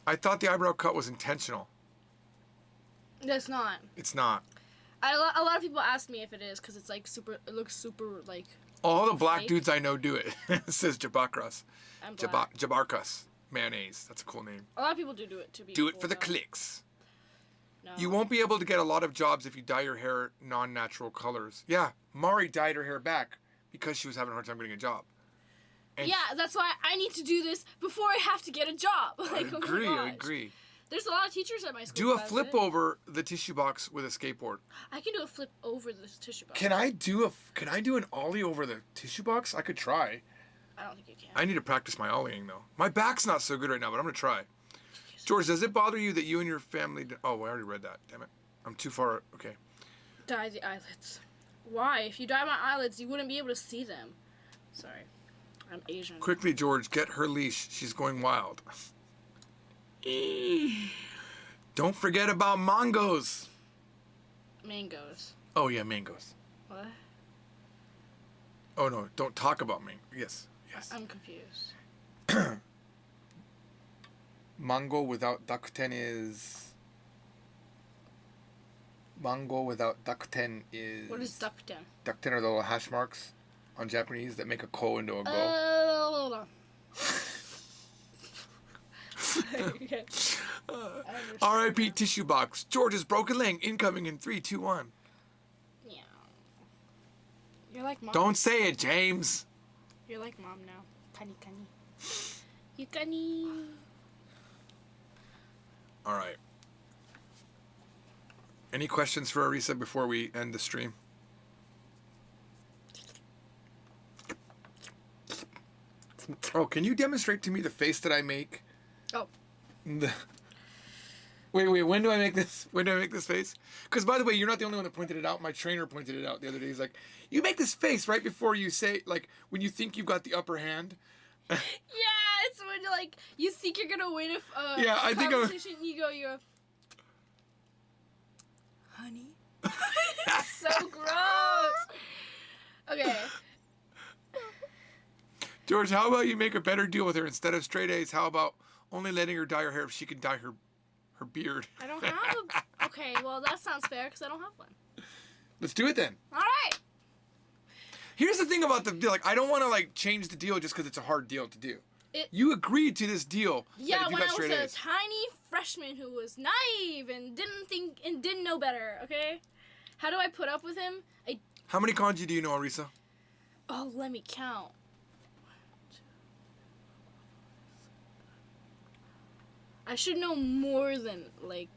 [SPEAKER 1] I thought the eyebrow cut was intentional.
[SPEAKER 3] That's not.
[SPEAKER 1] It's not.
[SPEAKER 3] A lot of people ask me if it is because it's like super. It looks super like.
[SPEAKER 1] All the black
[SPEAKER 3] fake.
[SPEAKER 1] dudes I know do it. It says Jabakras.
[SPEAKER 3] I'm black.
[SPEAKER 1] Jabarkas. Mayonnaise. That's a cool name.
[SPEAKER 3] A lot of people do it to be.
[SPEAKER 1] Do it
[SPEAKER 3] cool,
[SPEAKER 1] for the
[SPEAKER 3] though.
[SPEAKER 1] clicks.
[SPEAKER 3] No.
[SPEAKER 1] You won't be able to get a lot of jobs if you dye your hair non-natural colors. Yeah, Mari dyed her hair back because she was having a hard time getting a job. And
[SPEAKER 3] yeah, that's why I need to do this before I have to get a job.
[SPEAKER 1] I
[SPEAKER 3] Like, oh my
[SPEAKER 1] agree, I
[SPEAKER 3] gosh.
[SPEAKER 1] agree.
[SPEAKER 3] There's a lot of teachers at my school.
[SPEAKER 1] Do a
[SPEAKER 3] who does
[SPEAKER 1] flip
[SPEAKER 3] it.
[SPEAKER 1] over the tissue box with a skateboard.
[SPEAKER 3] I can do a flip over this tissue box.
[SPEAKER 1] Can I do an ollie over the tissue box? I could try.
[SPEAKER 3] I don't think you can.
[SPEAKER 1] I need to practice my ollieing though. My back's not so good right now, but I'm gonna try. George, does it bother you that you and your family? Oh, I already read that. Damn it, I'm too far. Okay.
[SPEAKER 3] Dye the eyelids. Why? If you dye my eyelids, you wouldn't be able to see them. Sorry, I'm Asian.
[SPEAKER 1] Quickly, George, get her leash. She's going wild. Don't forget about mangoes.
[SPEAKER 3] Mangoes.
[SPEAKER 1] Oh yeah, mangoes.
[SPEAKER 3] What?
[SPEAKER 1] Oh no, don't talk about mango. Yes, yes.
[SPEAKER 3] I'm confused.
[SPEAKER 1] Mango without dakuten is. Mango without dakuten is.
[SPEAKER 3] What is dakuten?
[SPEAKER 1] Dakuten are the little hash marks on Japanese that make a ko into a go.
[SPEAKER 3] Hold on.
[SPEAKER 1] R.I.P. tissue box. George's broken leg incoming in 3, 2, 1.
[SPEAKER 3] Yeah. You're like mom.
[SPEAKER 1] Don't say it, James.
[SPEAKER 3] You're like mom now. Kani. You kani.
[SPEAKER 1] All right. Any questions for Arisa before we end the stream? Oh, can you demonstrate to me the face that I make?
[SPEAKER 3] Oh.
[SPEAKER 1] Wait, when do I make this? When do I make this face? Because, by the way, you're not the only one that pointed it out. My trainer pointed it out the other day. He's like, you make this face right before you say, like, when you think you've got the upper hand.
[SPEAKER 3] Yeah, it's when like you think you're gonna win
[SPEAKER 1] Yeah, I think
[SPEAKER 3] competition. You go, honey. So gross. Okay.
[SPEAKER 1] George, how about you make a better deal with her? Instead of straight A's, how about only letting her dye her hair if she can dye her beard?
[SPEAKER 3] I don't have a... Okay, well, that sounds fair because I don't have one.
[SPEAKER 1] Let's do it then.
[SPEAKER 3] All right.
[SPEAKER 1] Here's the thing about the deal. Like, I don't want to, like, change the deal just because it's a hard deal to do. You agreed to this deal.
[SPEAKER 3] Yeah,
[SPEAKER 1] that if you
[SPEAKER 3] when
[SPEAKER 1] got
[SPEAKER 3] I was
[SPEAKER 1] straight
[SPEAKER 3] a
[SPEAKER 1] A's.
[SPEAKER 3] tiny freshman who was naive and didn't know better, okay? How do I put up with him?
[SPEAKER 1] How many kanji do you know, Arisa?
[SPEAKER 3] Oh, let me count. I should know more than, like...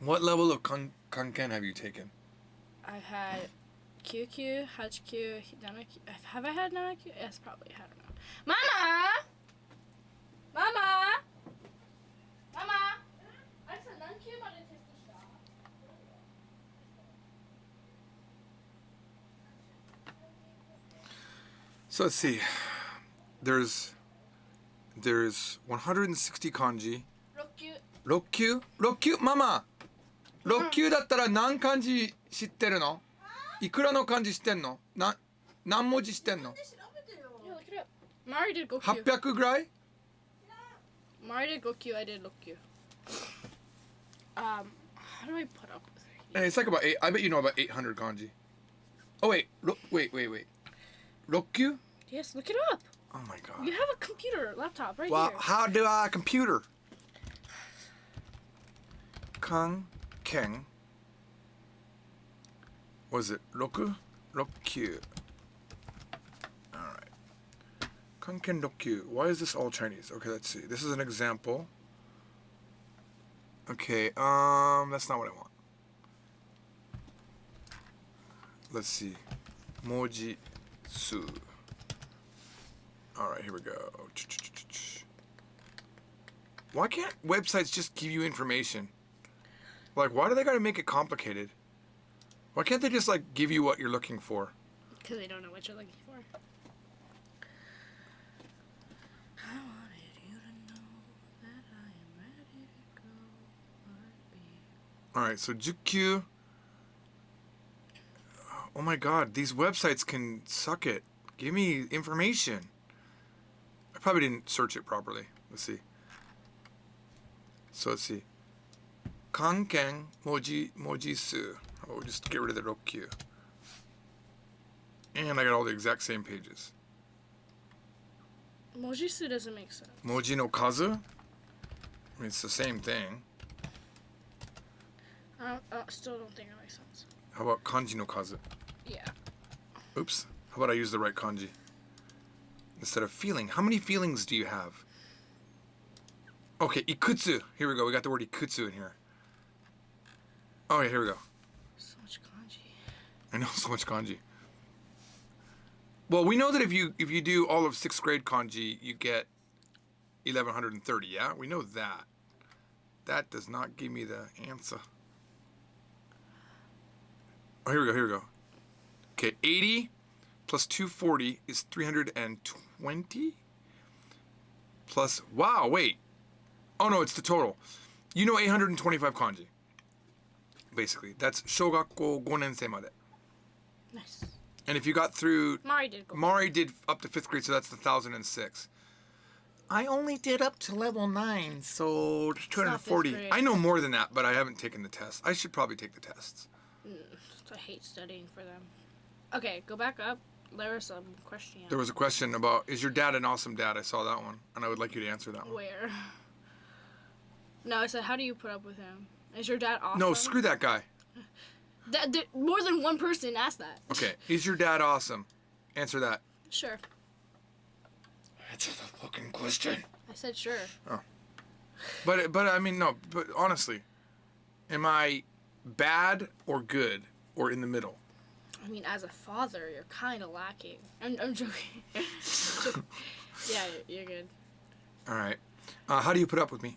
[SPEAKER 1] What level of kanken have you taken?
[SPEAKER 3] I've had QQ, HQ, 7Q. Have I had 9Q? Yes, probably. I don't know. Mama! Mama! Mama! あれさ、何級までテストした?
[SPEAKER 1] So let's see. There's 160 kanji.
[SPEAKER 3] 6級。
[SPEAKER 1] 6級ママ6級だったら何漢字知ってるの？いくらの漢字知ってんの？何文字知ってんの？
[SPEAKER 3] Yeah, look it up. Mari did 5級。
[SPEAKER 1] 800ぐらい？
[SPEAKER 3] Mari did 5級, I did 6級. How do I put up with it?
[SPEAKER 1] And it's like about 8. I bet you know about 800 kanji. Oh wait. 6級?
[SPEAKER 3] Yes, look it up.
[SPEAKER 1] Oh my god.
[SPEAKER 3] You have a computer, laptop, right
[SPEAKER 1] Well,
[SPEAKER 3] here.
[SPEAKER 1] how do I computer? Kanken. Was it 6? 6級. Alright. Kanken Dokyu. Why is this all Chinese? Okay, let's see. This is an example. Okay, that's not what I want. Let's see. Moji Su. Alright, here we go. Why can't websites just give you information? Like, why do they gotta make it complicated? Why can't they just, like, give you what you're looking for?
[SPEAKER 3] Because they don't know what you're looking for. I wanted you to know that I am ready to go.
[SPEAKER 1] Alright, so Jukyu. Oh my god, these websites can suck it. Give me information. I probably didn't search it properly. Let's see. So let's see. Kanken Moji Su. Oh, we'll just get rid of the Rokyu. And I got all the exact same pages.
[SPEAKER 3] Mojisu doesn't make sense.
[SPEAKER 1] Moji no Kazu? I mean, it's the same thing.
[SPEAKER 3] I still don't think it makes sense.
[SPEAKER 1] How about Kanji no Kazu?
[SPEAKER 3] Yeah.
[SPEAKER 1] Oops. How about I use the right kanji? Instead of feeling. How many feelings do you have? Okay, ikutsu. Here we go. We got the word ikutsu in here. Oh, yeah, here we go.
[SPEAKER 3] So much kanji.
[SPEAKER 1] I know, so much kanji. Well, we know that if you do all of 6th grade kanji, you get 1130, yeah? We know that. That does not give me the answer. Oh, here we go. Okay, 80 plus 240 is 320? Plus, wow, wait. Oh, no, it's the total. You know 825 kanji. Basically, that's shogakko 5年生まで.
[SPEAKER 3] Nice.
[SPEAKER 1] And if you got through...
[SPEAKER 3] Mari
[SPEAKER 1] did up to 5th grade, so that's the 1006. I only did up to level 9, so 240. I know more than that, but I haven't taken the test. I should probably take the tests.
[SPEAKER 3] I hate studying for them. Okay, go back up. There was some question.
[SPEAKER 1] There was a question about, is your dad an awesome dad? I saw that one, and I would like you to answer that one.
[SPEAKER 3] Where? No, I said, how do you put up with him? Is your dad awesome?
[SPEAKER 1] No, screw that guy.
[SPEAKER 3] More than one person asked that.
[SPEAKER 1] Okay, is your dad awesome? Answer that.
[SPEAKER 3] Sure.
[SPEAKER 1] Answer the fucking question.
[SPEAKER 3] I said sure.
[SPEAKER 1] Oh. But I mean, no, but honestly, am I bad or good or in the middle?
[SPEAKER 3] I mean, as a father, you're kind of lacking. I'm joking. Yeah, you're good.
[SPEAKER 1] All right. How do you put up with me?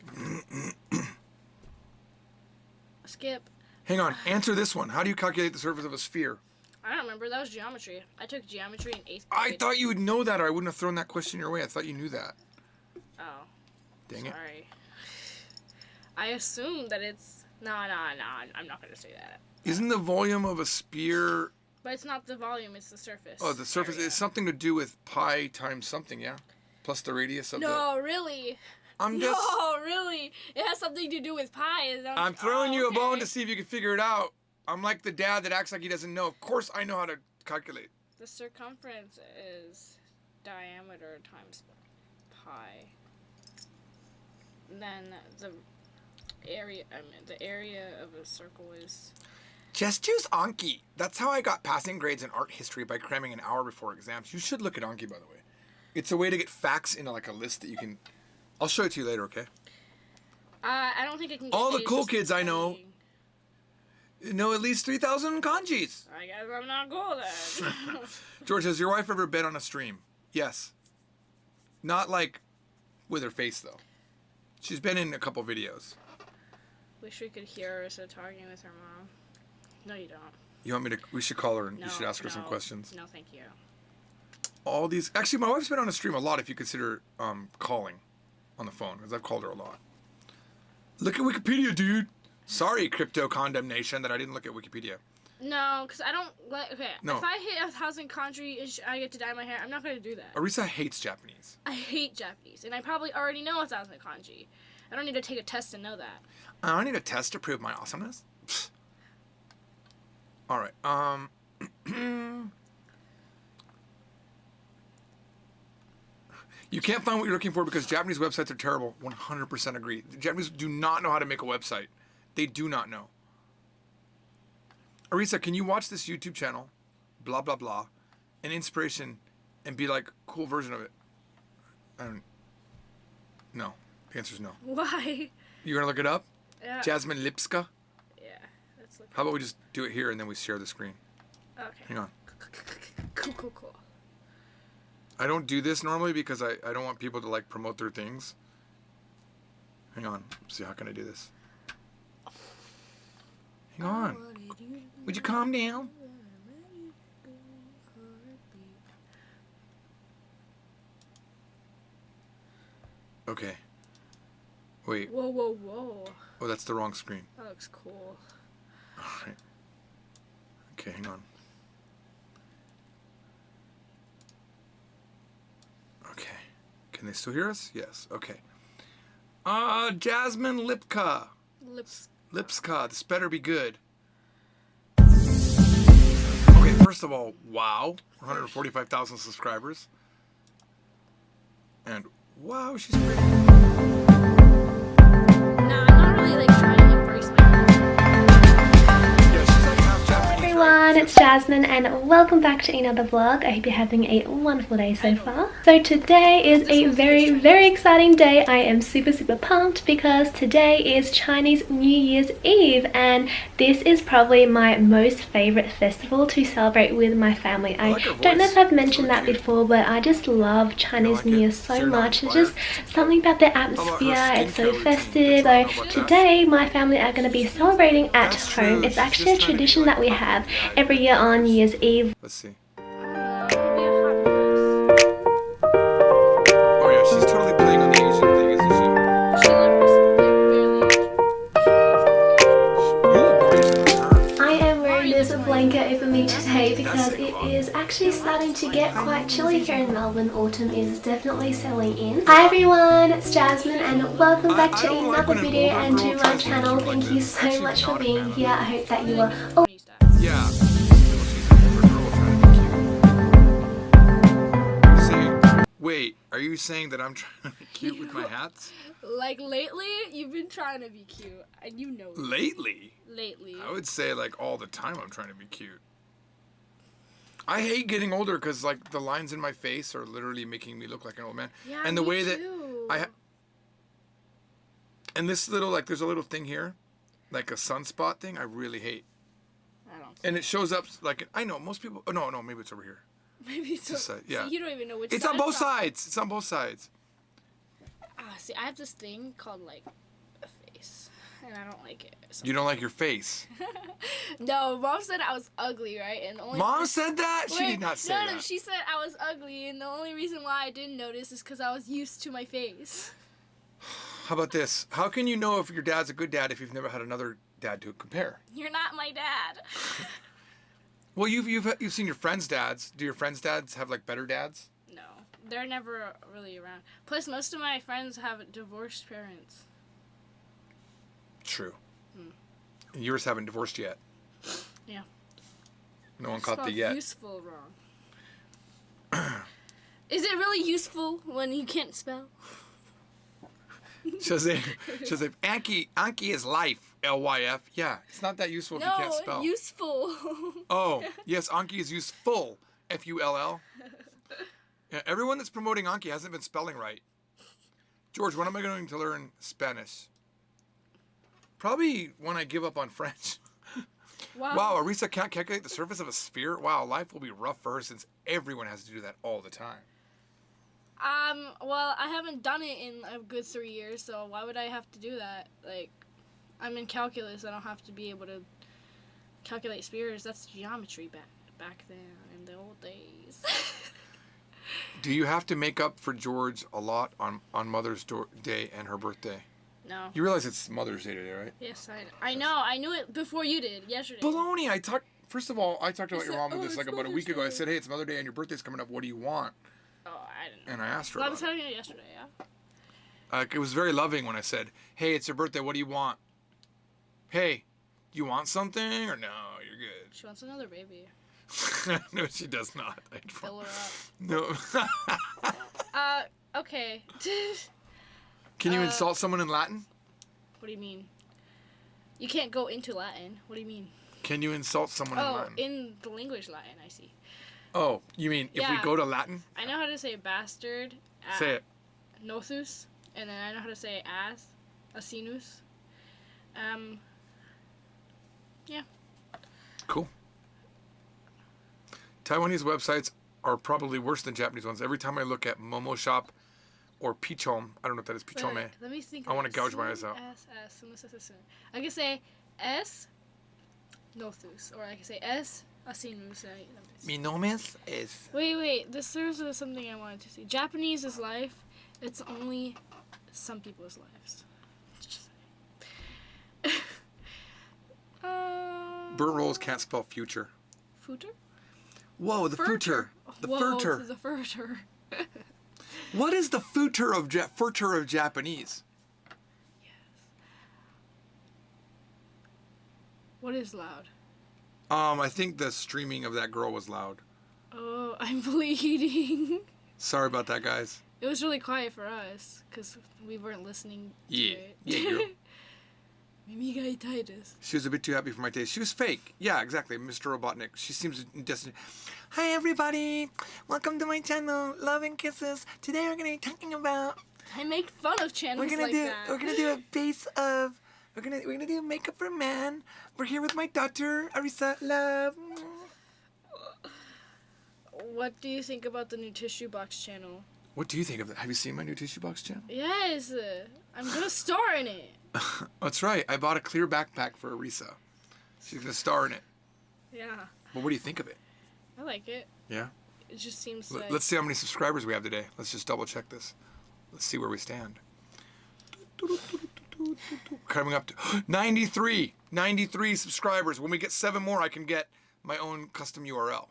[SPEAKER 3] Skip.
[SPEAKER 1] Hang on. Answer this one. How do you calculate the surface of a sphere?
[SPEAKER 3] I don't remember. That was geometry. I took geometry in 8th grade.
[SPEAKER 1] I thought you would know that, or I wouldn't have thrown that question your way. I thought you knew that.
[SPEAKER 3] Oh.
[SPEAKER 1] Dang it.
[SPEAKER 3] Sorry. I assume that it's... No, I'm not going to say that.
[SPEAKER 1] Isn't the volume of a sphere...
[SPEAKER 3] But it's not the volume, it's the surface.
[SPEAKER 1] Oh, the surface is something to do with pi times something, yeah? Plus the radius of
[SPEAKER 3] No, really. No, really. It has something to do with pi.
[SPEAKER 1] I'm throwing you a bone to see if you can figure it out. I'm like the dad that acts like he doesn't know. Of course I know how to calculate.
[SPEAKER 3] The circumference is diameter times pi. And then the area of a circle is...
[SPEAKER 1] Just use Anki. That's how I got passing grades in art history, by cramming an hour before exams. You should look at Anki, by the way. It's a way to get facts in like a list that you can... I'll show it to you later, okay?
[SPEAKER 3] I don't think I can get
[SPEAKER 1] all the cool kids I know know at least 3,000 kanjis.
[SPEAKER 3] I guess I'm not cool then.
[SPEAKER 1] George, has your wife ever been on a stream? Yes. Not like with her face, though. She's been in a couple videos.
[SPEAKER 3] Wish we could hear her talking with her mom. No, you don't.
[SPEAKER 1] You want me to... We should call her and you should ask her some questions.
[SPEAKER 3] No, thank you.
[SPEAKER 1] All these... Actually, my wife's been on a stream a lot if you consider calling on the phone, because I've called her a lot. Look at Wikipedia, dude. Sorry, crypto condemnation, that I didn't look at Wikipedia.
[SPEAKER 3] No, because I don't like... Okay,
[SPEAKER 1] no.
[SPEAKER 3] If I hit 1,000 kanji and I get to dye my hair, I'm not going to do that.
[SPEAKER 1] Arisa hates Japanese.
[SPEAKER 3] I hate Japanese, and I probably already know 1,000 kanji. I don't need to take a test to know that.
[SPEAKER 1] I don't need a test to prove my awesomeness. All right. You can't find what you're looking for because Japanese websites are terrible. 100% agree. The Japanese do not know how to make a website. They do not know. Arisa, can you watch this YouTube channel, blah, blah, blah, an inspiration, and be like, cool version of it? I don't. No. The answer's no.
[SPEAKER 3] Why?
[SPEAKER 1] You gonna look it up?
[SPEAKER 3] Yeah.
[SPEAKER 1] Jasmine Lipska.
[SPEAKER 3] Yeah. Let's look.
[SPEAKER 1] How about we just do it here and then we share the screen?
[SPEAKER 3] Okay.
[SPEAKER 1] Hang on.
[SPEAKER 3] Cool.
[SPEAKER 1] I don't do this normally because I don't want people to like promote their things. Hang on. Let's see, how can I do this? Hang on. Would you calm down? Okay. Wait.
[SPEAKER 3] Whoa.
[SPEAKER 1] Oh, that's the wrong screen.
[SPEAKER 3] That looks cool.
[SPEAKER 1] Alright. Okay, hang on. Okay. Can they still hear us? Yes. Okay. Jasmine Lipka. Lipska. This better be good. Okay, first of all, wow. 145,000 subscribers. And wow, she's pretty.
[SPEAKER 3] Nah, I'm not really like trying to embrace my culture.
[SPEAKER 1] Yeah, she's like half Japanese.
[SPEAKER 4] Hi everyone, it's Jasmine and welcome back to another vlog. I hope you're having a wonderful day so far. So today is a very exciting day. I am super pumped because today is Chinese New Year's Eve and this is probably my most favorite festival to celebrate with my family. I don't know if I've mentioned that before, but I just love Chinese New Year so much. It's just something about the atmosphere. It's so festive. So today my family are going to be celebrating at home. It's actually a tradition that we have every year on New Year's Eve.
[SPEAKER 1] Let's see.
[SPEAKER 3] It'll be a hot
[SPEAKER 1] Oh yeah, she's totally playing on the Asian thing, isn't she?
[SPEAKER 3] mess. She looks like barely.
[SPEAKER 1] You look more Asian than her.
[SPEAKER 4] I am wearing this blanket over me today because it is actually starting to get quite chilly here in Melbourne. Autumn is definitely settling in. Hi everyone, it's Jasmine and welcome back to another video and to my channel. Thank you so much for being here. I hope that you are all
[SPEAKER 1] Yeah. Wait, are you saying that I'm trying to be cute with my hats?
[SPEAKER 3] Like lately, you've been trying to be cute, and you know.
[SPEAKER 1] Lately?
[SPEAKER 3] Lately.
[SPEAKER 1] I would say like all the time I'm trying to be cute. I hate getting older because like the lines in my face are literally making me look like an old man.
[SPEAKER 3] Yeah,
[SPEAKER 1] and the
[SPEAKER 3] me
[SPEAKER 1] way that
[SPEAKER 3] too.
[SPEAKER 1] and this little like there's a little thing here, like a sunspot thing. I really hate.
[SPEAKER 3] I don't.
[SPEAKER 1] And it shows up like I know most people. Oh no, maybe it's over here.
[SPEAKER 3] Maybe it's
[SPEAKER 1] This side, yeah.
[SPEAKER 3] See, you don't even know which.
[SPEAKER 1] It's
[SPEAKER 3] side
[SPEAKER 1] on both sides. It's on both sides.
[SPEAKER 3] See, I have this thing called like a face, and I don't like it. So.
[SPEAKER 1] You don't like your face.
[SPEAKER 3] No, Mom said I was ugly, right? And the only
[SPEAKER 1] Mom said that? She
[SPEAKER 3] Wait,
[SPEAKER 1] did not say
[SPEAKER 3] no,
[SPEAKER 1] that.
[SPEAKER 3] she said I was ugly, and the only reason why I didn't notice is because I was used to my face.
[SPEAKER 1] How about this? How can you know if your dad's a good dad if you've never had another dad to compare?
[SPEAKER 3] You're not my dad.
[SPEAKER 1] Well, you've seen your friends' dads. Do your friends' dads have like better dads?
[SPEAKER 3] No, they're never really around. Plus, most of my friends have divorced parents.
[SPEAKER 1] True. And yours haven't divorced yet.
[SPEAKER 3] Yeah.
[SPEAKER 1] No one
[SPEAKER 3] It's
[SPEAKER 1] caught the
[SPEAKER 3] spelled
[SPEAKER 1] yet.
[SPEAKER 3] Useful wrong. Is it really useful when you can't spell?
[SPEAKER 1] She'll say, Anki is life, L-Y-F. Yeah, it's not that useful if you can't spell.
[SPEAKER 3] No, useful.
[SPEAKER 1] Oh, yes, Anki is useful, F-U-L-L. Yeah, everyone that's promoting Anki hasn't been spelling right. George, when am I going to learn Spanish? Probably when I give up on French. Wow, Arisa can't calculate the surface of a sphere? Wow, life will be rough for her since everyone has to do that all the time.
[SPEAKER 3] Well, I haven't done it in a good 3 years, so why would I have to do that? Like, I'm in calculus, I don't have to be able to calculate spheres. That's geometry back then, in the old days.
[SPEAKER 1] Do you have to make up for George a lot on Mother's Day and her birthday?
[SPEAKER 3] No.
[SPEAKER 1] You realize it's Mother's Day today, right?
[SPEAKER 3] Yes, I know. I knew it before you did, yesterday.
[SPEAKER 1] Baloney! First of all, I talked about your mom with this like
[SPEAKER 3] it's
[SPEAKER 1] about a week
[SPEAKER 3] Mother's
[SPEAKER 1] ago. I
[SPEAKER 3] Day.
[SPEAKER 1] said, hey, it's Mother's Day and your birthday's coming up. What do you want?
[SPEAKER 3] Oh, I didn't know.
[SPEAKER 1] And I asked her
[SPEAKER 3] Well, I was
[SPEAKER 1] about
[SPEAKER 3] telling you yesterday, yeah.
[SPEAKER 1] it. It was very loving when I said, hey, it's your birthday. What do you want? Hey, you want something? Or no, you're good.
[SPEAKER 3] She wants another baby.
[SPEAKER 1] No, she does not.
[SPEAKER 3] Fill her up.
[SPEAKER 1] No.
[SPEAKER 3] Okay.
[SPEAKER 1] Can you insult someone in Latin?
[SPEAKER 3] What do you mean? You can't go into Latin. What do you mean?
[SPEAKER 1] Can you insult someone in
[SPEAKER 3] Oh,
[SPEAKER 1] Latin?
[SPEAKER 3] in the language Latin, I see.
[SPEAKER 1] Oh, you mean if we
[SPEAKER 3] Yeah.
[SPEAKER 1] go to Latin?
[SPEAKER 3] I know how to say bastard.
[SPEAKER 1] Say it.
[SPEAKER 3] Nothus, and then I know how to say Asinus. Yeah.
[SPEAKER 1] Cool. Taiwanese websites are probably worse than Japanese ones. Every time I look at Momo Shop or Pichom, I don't know what that is, Pichome.
[SPEAKER 3] Let me think.
[SPEAKER 1] I want to gouge my eyes out.
[SPEAKER 3] I can say S. Nothus, or I can say S. Asinus.
[SPEAKER 1] Mi nombre es.
[SPEAKER 3] Wait. This is something I wanted to see. Japanese is life. It's only some people's lives. Just
[SPEAKER 1] Burnt rolls can't spell future.
[SPEAKER 3] Future?
[SPEAKER 1] Whoa, the future. The future.
[SPEAKER 3] The future.
[SPEAKER 1] What is the future of Japanese?
[SPEAKER 3] Yes. What is loud?
[SPEAKER 1] I think the streaming of that girl was loud.
[SPEAKER 3] Oh, I'm bleeding.
[SPEAKER 1] Sorry about that, guys.
[SPEAKER 3] It was really quiet for us because we weren't listening to it.
[SPEAKER 1] Yeah, girl. She was a bit too happy for my taste. She was fake. Yeah, exactly. Mr. Robotnik. She seems destined. Hi, everybody. Welcome to my channel, Love and Kisses. Today we're going to be talking about...
[SPEAKER 3] I make fun of channels that.
[SPEAKER 1] We're going to do a base of... We're gonna do makeup for a man. We're here with my daughter, Arisa. Love.
[SPEAKER 3] What do you think about the new tissue box channel?
[SPEAKER 1] What do you think of that? Have you seen my new tissue box channel?
[SPEAKER 3] Yes. I'm going to star in it.
[SPEAKER 1] That's right. I bought a clear backpack for Arisa. She's going to star in it.
[SPEAKER 3] Yeah.
[SPEAKER 1] Well, what do you think of it?
[SPEAKER 3] I like it.
[SPEAKER 1] Yeah?
[SPEAKER 3] It just seems like...
[SPEAKER 1] Let's see how many subscribers we have today. Let's just double check this. Let's see where we stand. Coming up to 93 subscribers. When we get 7 more, I can get my own custom URL.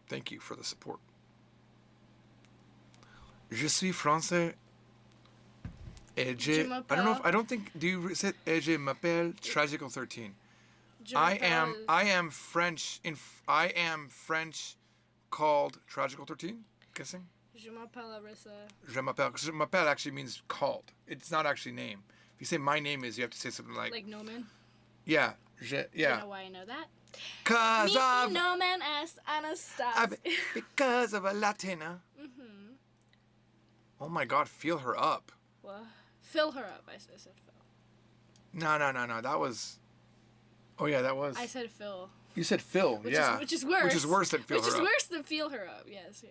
[SPEAKER 1] Thank you for the support. Je suis français. I don't think, do you say je m'appelle Tragical 13? I am French called Tragical 13, guessing?
[SPEAKER 3] Je m'appelle Arisa.
[SPEAKER 1] Je m'appelle actually means called. It's not actually name. If you say my name is, you have to say something like...
[SPEAKER 3] Like Nomen?
[SPEAKER 1] Yeah.
[SPEAKER 3] You know why I know that?
[SPEAKER 1] Because of...
[SPEAKER 3] Nomen es Anastasia.
[SPEAKER 1] Because of a Latina.
[SPEAKER 3] Mm-hmm.
[SPEAKER 1] Oh my God, feel her up.
[SPEAKER 3] What? Fill her up, I said Phil.
[SPEAKER 1] No. That was... Oh yeah, that was...
[SPEAKER 3] I said Phil.
[SPEAKER 1] You said Phil, yeah.
[SPEAKER 3] Which is worse.
[SPEAKER 1] Which is worse than feel her up.
[SPEAKER 3] Which is worse than feel her up, yes.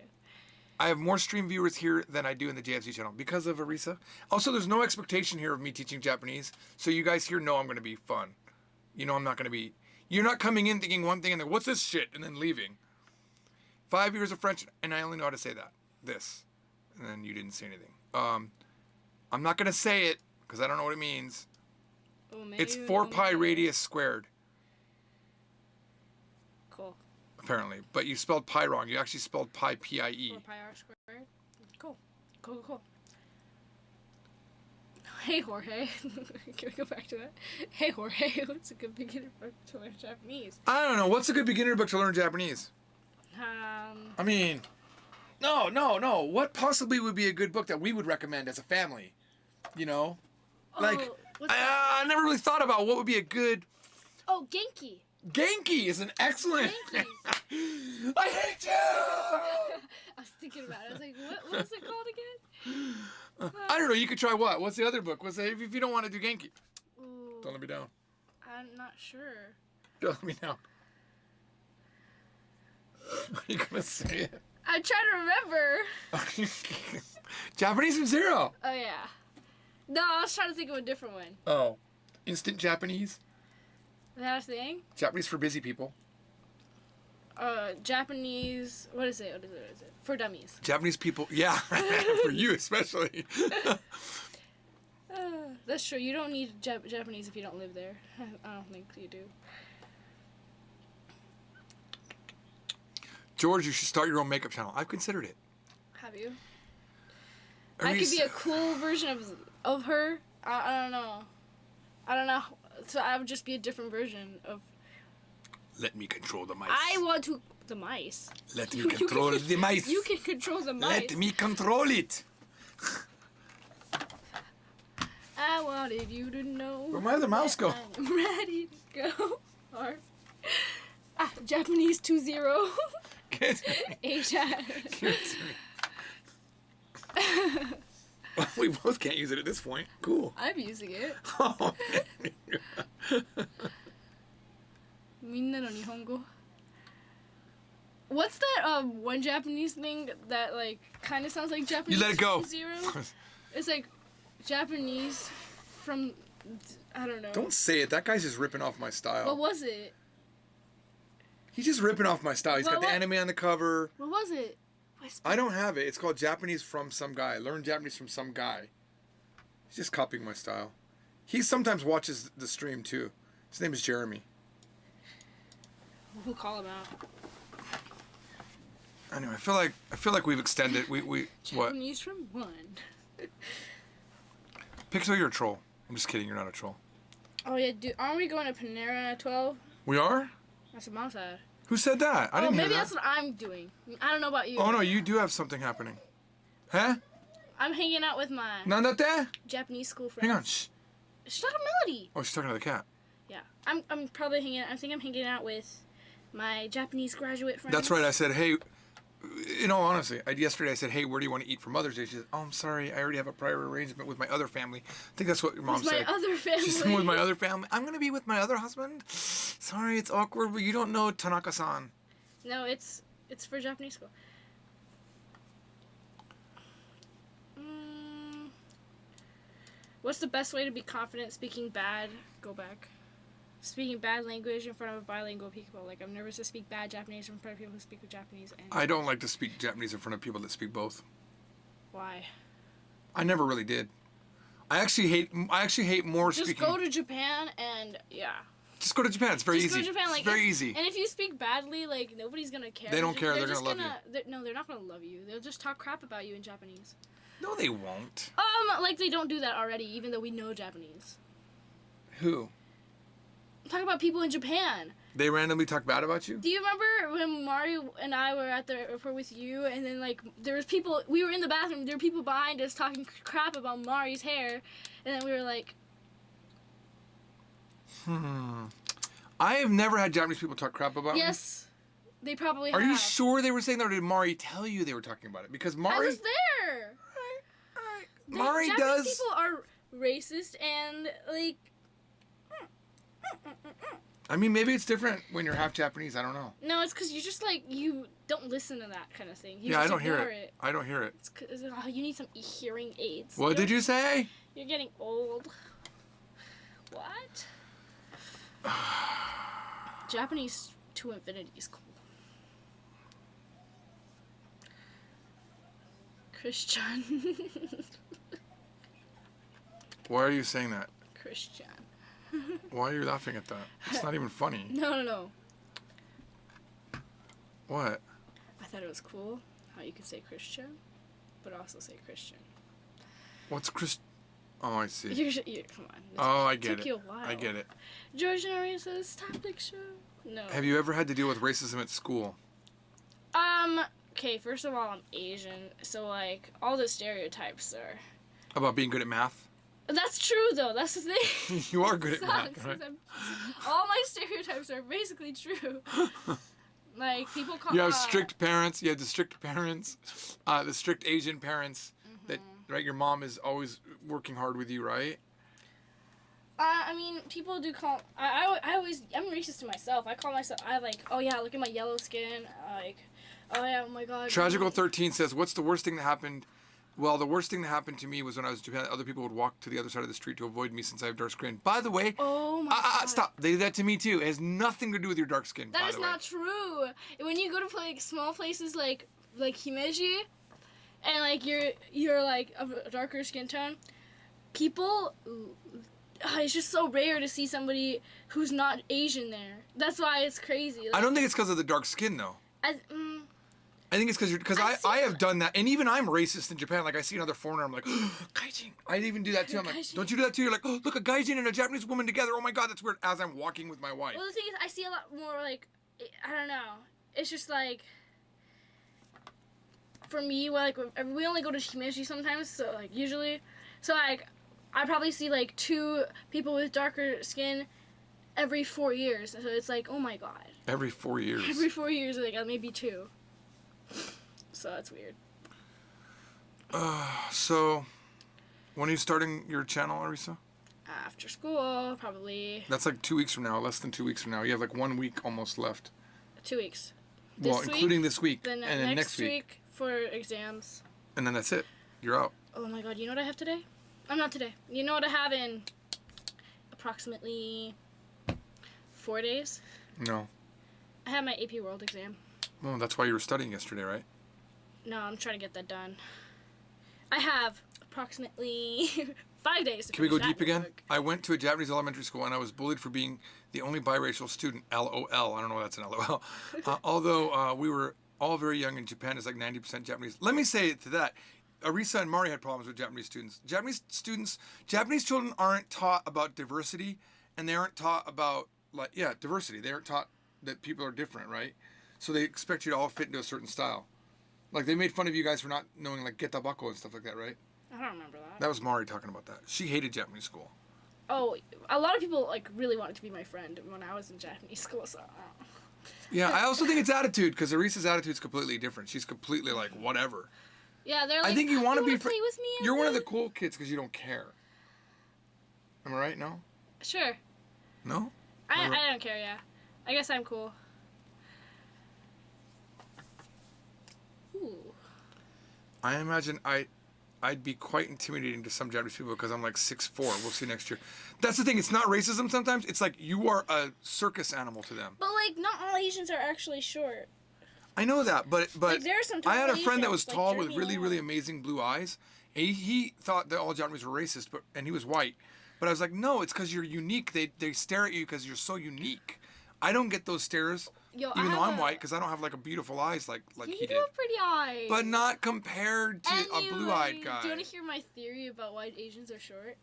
[SPEAKER 1] I have more stream viewers here than I do in the JFC channel because of Arisa. Also, there's no expectation here of me teaching Japanese, so you guys here know I'm going to be fun. You know I'm not going to be... You're not coming in thinking one thing and then, what's this shit? And then leaving. 5 years of French, and I only know how to say that. This. And then you didn't say anything. I'm not going to say it because I don't know what it means.
[SPEAKER 3] Oh,
[SPEAKER 1] it's 4 pi radius squared.
[SPEAKER 3] Cool.
[SPEAKER 1] Apparently. But you spelled pi wrong. You actually spelled pi, P-I-E.
[SPEAKER 3] 4 pi r squared. Cool. Hey, Jorge. Can we go back to that? Hey, Jorge. What's a good beginner book to learn Japanese?
[SPEAKER 1] I don't know. What's a good beginner book to learn Japanese? I mean... No. What possibly would be a good book that we would recommend as a family? You know? I never really thought about what would be a good...
[SPEAKER 3] Oh, Genki.
[SPEAKER 1] Genki is an excellent...
[SPEAKER 3] Genki.
[SPEAKER 1] I hate you!
[SPEAKER 3] I was thinking about it. I was like, what was it called again?
[SPEAKER 1] I don't know. You could try what? What's the other book? If you don't want to do Genki.
[SPEAKER 3] Ooh,
[SPEAKER 1] Don't let me down.
[SPEAKER 3] I'm not sure.
[SPEAKER 1] Don't let me down. Are you going to say it?
[SPEAKER 3] I'm trying to remember.
[SPEAKER 1] Japanese from Zero.
[SPEAKER 3] Oh, yeah. No, I was trying to think of a different one.
[SPEAKER 1] Oh. Instant Japanese.
[SPEAKER 3] Is that a thing?
[SPEAKER 1] Japanese for busy people.
[SPEAKER 3] Japanese... What is it? For dummies.
[SPEAKER 1] Japanese people... Yeah. For you especially.
[SPEAKER 3] That's true. You don't need Japanese if you don't live there. I don't think you do.
[SPEAKER 1] George, you should start your own makeup channel. I've considered it.
[SPEAKER 3] Have you? I could be a cool version of her. I don't know. So I would just be a different version of...
[SPEAKER 1] Let me control the mice.
[SPEAKER 3] I want to... The mice?
[SPEAKER 1] Let me control the mice.
[SPEAKER 3] You can control the mice.
[SPEAKER 1] Let me control it.
[SPEAKER 3] I wanted you to know...
[SPEAKER 1] Where'd my other mouse go?
[SPEAKER 3] I'm ready to go. Or... Japanese 2-0. Asian.
[SPEAKER 1] We both can't use it at this point. Cool.
[SPEAKER 3] I'm using it. みんなの日本語 What's that one Japanese thing that like kind of sounds like Japanese?
[SPEAKER 1] You let it go.
[SPEAKER 3] Zero? It's like Japanese from I don't know.
[SPEAKER 1] Don't say it. That guy's just ripping off my style.
[SPEAKER 3] What was it?
[SPEAKER 1] He's just ripping off my style. He's got the anime on the cover.
[SPEAKER 3] What was it?
[SPEAKER 1] I don't have it. It's called Japanese from some guy. Learn Japanese from some guy. He's just copying my style. He sometimes watches the stream too. His name is Jeremy.
[SPEAKER 3] We'll call him out.
[SPEAKER 1] Anyway, I feel like we've extended. We
[SPEAKER 3] Japanese from one.
[SPEAKER 1] Pixel, you're a troll. I'm just kidding. You're not a troll.
[SPEAKER 3] Oh yeah, dude. Aren't we going to Panera at 12?
[SPEAKER 1] We are?
[SPEAKER 3] That's what Mom said.
[SPEAKER 1] Who said that? I didn't hear that.
[SPEAKER 3] Maybe that's what I'm doing. I don't know about you.
[SPEAKER 1] Oh no, you do have something happening. Huh?
[SPEAKER 3] I'm hanging out with my
[SPEAKER 1] Nandate?
[SPEAKER 3] Japanese school friends.
[SPEAKER 1] Hang on. Shh.
[SPEAKER 3] She's talking Melody.
[SPEAKER 1] Oh, she's talking to the cat.
[SPEAKER 3] Yeah. I'm probably hanging out. I think I'm hanging out with my Japanese graduate friends.
[SPEAKER 1] That's right. I said, hey, in all honesty, yesterday I said, hey, where do you want to eat for Mother's Day? She said, oh, I'm sorry. I already have a prior arrangement with my other family. I think that's what your mom said.
[SPEAKER 3] With my other family.
[SPEAKER 1] She said, with my other family. I'm going to be with my other husband. Sorry, it's awkward, but you don't know Tanaka-san.
[SPEAKER 3] No, it's for Japanese school. What's the best way to be confident speaking bad? Go back. Speaking bad language in front of bilingual people. Like, I'm nervous to speak bad Japanese in front of people who speak Japanese. And
[SPEAKER 1] I don't like to speak Japanese in front of people that speak both.
[SPEAKER 3] Why?
[SPEAKER 1] I never really did. I actually hate more
[SPEAKER 3] Just
[SPEAKER 1] speaking.
[SPEAKER 3] go to Japan and, yeah.
[SPEAKER 1] Just go to Japan. It's very easy.
[SPEAKER 3] Just go to Japan. Like,
[SPEAKER 1] it's very easy.
[SPEAKER 3] And if you speak badly, like, nobody's going to care.
[SPEAKER 1] They don't care. They're
[SPEAKER 3] just
[SPEAKER 1] going to love you.
[SPEAKER 3] No, they're not going to love you. They'll just talk crap about you in Japanese.
[SPEAKER 1] No, they won't.
[SPEAKER 3] Like, they don't do that already, even though we know Japanese.
[SPEAKER 1] Who?
[SPEAKER 3] Talk about people in Japan.
[SPEAKER 1] They randomly talk bad about you?
[SPEAKER 3] Do you remember when Mario and I were at the airport with you, and then, like, there was people, we were in the bathroom, there were people behind us talking crap about Mari's hair, and then we were like...
[SPEAKER 1] I have never had Japanese people talk crap about me.
[SPEAKER 3] Yes, they probably have.
[SPEAKER 1] Are you sure they were saying that, or did Mari tell you they were talking about it? Because Mari...
[SPEAKER 3] I was there!
[SPEAKER 1] Mari
[SPEAKER 3] Japanese
[SPEAKER 1] does...
[SPEAKER 3] people are racist and, like...
[SPEAKER 1] I mean, maybe it's different when you're half Japanese. I don't know.
[SPEAKER 3] No, it's because you just, like, you don't listen to that kind of thing. You
[SPEAKER 1] yeah,
[SPEAKER 3] just
[SPEAKER 1] I don't hear
[SPEAKER 3] ignore
[SPEAKER 1] it. I don't hear it.
[SPEAKER 3] It's 'cause, you need some hearing aids.
[SPEAKER 1] What did you say?
[SPEAKER 3] You're getting old. What? Japanese to infinity is cool. Christian.
[SPEAKER 1] Why are you saying that?
[SPEAKER 3] Christian.
[SPEAKER 1] Why are you laughing at that? It's not even funny.
[SPEAKER 3] No.
[SPEAKER 1] What?
[SPEAKER 3] I thought it was cool how you could say Christian, but also say Christian.
[SPEAKER 1] What's Chris? Oh, I see.
[SPEAKER 3] You're come on.
[SPEAKER 1] Oh, I get
[SPEAKER 3] took
[SPEAKER 1] it.
[SPEAKER 3] You a while.
[SPEAKER 1] I get it.
[SPEAKER 3] George Norrie says, topic show. No.
[SPEAKER 1] Have you ever had to deal with racism at school?
[SPEAKER 3] Okay, first of all, I'm Asian, so, like, all the stereotypes are...
[SPEAKER 1] About being good at math?
[SPEAKER 3] That's true, though. That's the thing.
[SPEAKER 1] You are good at math, right?
[SPEAKER 3] All my stereotypes are basically true. Like, people call...
[SPEAKER 1] You have strict parents. You have the strict parents. The strict Asian parents. That, right, your mom is always working hard with you, right?
[SPEAKER 3] I mean, people do call... I always... I'm racist to myself. I call myself... oh, yeah, look at my yellow skin. Like, oh, yeah, oh, my God.
[SPEAKER 1] Tragical13 says, what's the worst thing that happened... Well, the worst thing that happened to me was when I was in Japan. Other people would walk to the other side of the street to avoid me since I have dark skin. By the way,
[SPEAKER 3] oh my God.
[SPEAKER 1] Stop. They did that to me too. It has nothing to do with your dark skin.
[SPEAKER 3] That is not true. When you go to like small places like Himeji, and like you're like a darker skin tone, people. It's just so rare to see somebody who's not Asian there. That's why it's crazy. Like,
[SPEAKER 1] I don't think it's because of the dark skin though. I think it's because I have done that, and even I'm racist in Japan. Like I see another foreigner, I'm like, oh, gaijin. I even do that too. I'm like, don't you do that too? You're like, oh, look, a gaijin and a Japanese woman together. Oh my God, that's weird. As I'm walking with my wife.
[SPEAKER 3] Well, the thing is, I see a lot more like, I don't know. It's just like, for me, like we only go to Himeji sometimes, so like usually, so like I probably see like 2 people with darker skin every 4 years. So it's like, oh my God.
[SPEAKER 1] Every 4 years.
[SPEAKER 3] Every 4 years, like maybe 2. So that's weird.
[SPEAKER 1] So, when are you starting your channel, Arisa?
[SPEAKER 3] After school, probably
[SPEAKER 1] That's like 2 weeks from now, less than 2 weeks from now. You have like 1 week almost left.
[SPEAKER 3] 2 weeks.
[SPEAKER 1] Well,
[SPEAKER 3] This
[SPEAKER 1] including
[SPEAKER 3] week,
[SPEAKER 1] this week.
[SPEAKER 3] Then
[SPEAKER 1] And then
[SPEAKER 3] next
[SPEAKER 1] next week.
[SPEAKER 3] week for exams.
[SPEAKER 1] And then that's it. You're out.
[SPEAKER 3] Oh my god, you know what I have today? I'm not today. You know what I have in approximately 4 days?
[SPEAKER 1] No.
[SPEAKER 3] I have my AP World exam.
[SPEAKER 1] Well, that's why you were studying yesterday, right?
[SPEAKER 3] No, I'm trying to get that done. I have approximately 5 days to
[SPEAKER 1] Can we go
[SPEAKER 3] finish
[SPEAKER 1] deep
[SPEAKER 3] that
[SPEAKER 1] again?
[SPEAKER 3] work.
[SPEAKER 1] I went to a Japanese elementary school and I was bullied for being the only biracial student. LOL. I don't know why that's an LOL. Although we were all very young and Japan is like 90% Japanese. Let me say to that. Arisa and Mari had problems with Japanese students. Japanese children aren't taught about diversity, and they aren't taught about diversity. They aren't taught that people are different, right? So they expect you to all fit into a certain style. Like they made fun of you guys for not knowing like getabako and stuff like that, right?
[SPEAKER 3] I don't remember that.
[SPEAKER 1] That was Mari talking about that. She hated Japanese school.
[SPEAKER 3] Oh, a lot of people like really wanted to be my friend when I was in Japanese school. So.
[SPEAKER 1] Yeah, I also think it's attitude because Arisa's attitude is completely different. She's completely like whatever.
[SPEAKER 3] Yeah, they're like.
[SPEAKER 1] I think you want to be.
[SPEAKER 3] play with me.
[SPEAKER 1] You're one of the cool kids because you don't care. Am I right? No.
[SPEAKER 3] Sure.
[SPEAKER 1] No.
[SPEAKER 3] I don't care. Yeah, I guess I'm cool. Ooh.
[SPEAKER 1] I imagine I'd be quite intimidating to some Japanese people because I'm like 6'4". We'll see next year. That's the thing. It's not racism sometimes. It's like you are a circus animal to them.
[SPEAKER 3] But like, not all Asians are actually short.
[SPEAKER 1] I know that, but
[SPEAKER 3] Like, there are some
[SPEAKER 1] I had a
[SPEAKER 3] tall
[SPEAKER 1] friend that was
[SPEAKER 3] Asians, like
[SPEAKER 1] tall with
[SPEAKER 3] Jeremy
[SPEAKER 1] really,
[SPEAKER 3] Lamb.
[SPEAKER 1] really amazing blue eyes. And he thought that all Japanese were racist, and he was white. But I was like, no, it's because you're unique. They stare at you because you're so unique. I don't get those stares,
[SPEAKER 3] Yo,
[SPEAKER 1] even though I'm white,
[SPEAKER 3] white.
[SPEAKER 1] because I don't have like a beautiful eyes like
[SPEAKER 3] You
[SPEAKER 1] he
[SPEAKER 3] do
[SPEAKER 1] did.
[SPEAKER 3] have pretty eyes.
[SPEAKER 1] But not compared to a blue-eyed
[SPEAKER 3] Anyway,
[SPEAKER 1] guy.
[SPEAKER 3] Do you want to hear my theory about why Asians are short?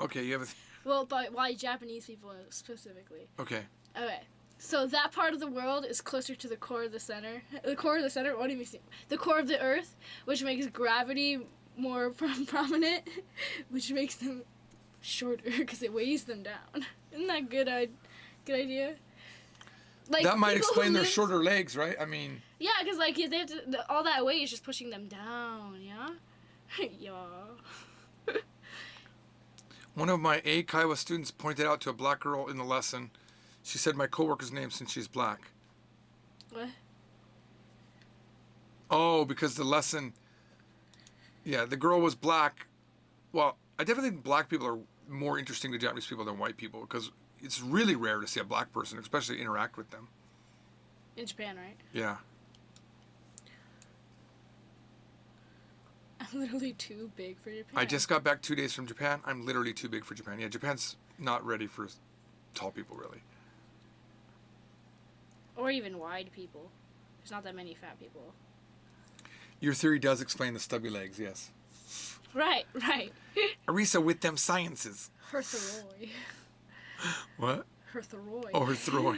[SPEAKER 1] Okay, you have a.
[SPEAKER 3] Well, but why Japanese people specifically.
[SPEAKER 1] Okay.
[SPEAKER 3] Okay. So that part of the world is closer to the core of the center. The core of the center, what do you mean? The core of the earth, which makes gravity more prominent, which makes them shorter because it weighs them down. Isn't that good idea? Like,
[SPEAKER 1] That might
[SPEAKER 3] people who
[SPEAKER 1] explain their
[SPEAKER 3] live-
[SPEAKER 1] shorter legs, right? I mean,
[SPEAKER 3] Yeah, because like they have to, all that weight is just pushing them down. Yeah. Yeah.
[SPEAKER 1] one of my Kaiwa students pointed out to a black girl in the lesson. She said my coworker's name since she's black.
[SPEAKER 3] What?
[SPEAKER 1] Oh, because the lesson. Yeah, the girl was black. Well, I definitely think black people are more interesting to Japanese people than white people because it's really rare to see a black person, especially interact with them.
[SPEAKER 3] In Japan, right?
[SPEAKER 1] Yeah.
[SPEAKER 3] I'm literally too big for Japan.
[SPEAKER 1] I just got back 2 days from Japan. I'm literally too big for Japan. Yeah, Japan's not ready for tall people, really.
[SPEAKER 3] Or even wide people. There's not that many fat people.
[SPEAKER 1] Your theory does explain the stubby legs, yes.
[SPEAKER 3] Right, right.
[SPEAKER 1] Arisa with them sciences.
[SPEAKER 3] Her throy.
[SPEAKER 1] What?
[SPEAKER 3] Her throy.
[SPEAKER 1] Oh, her throat.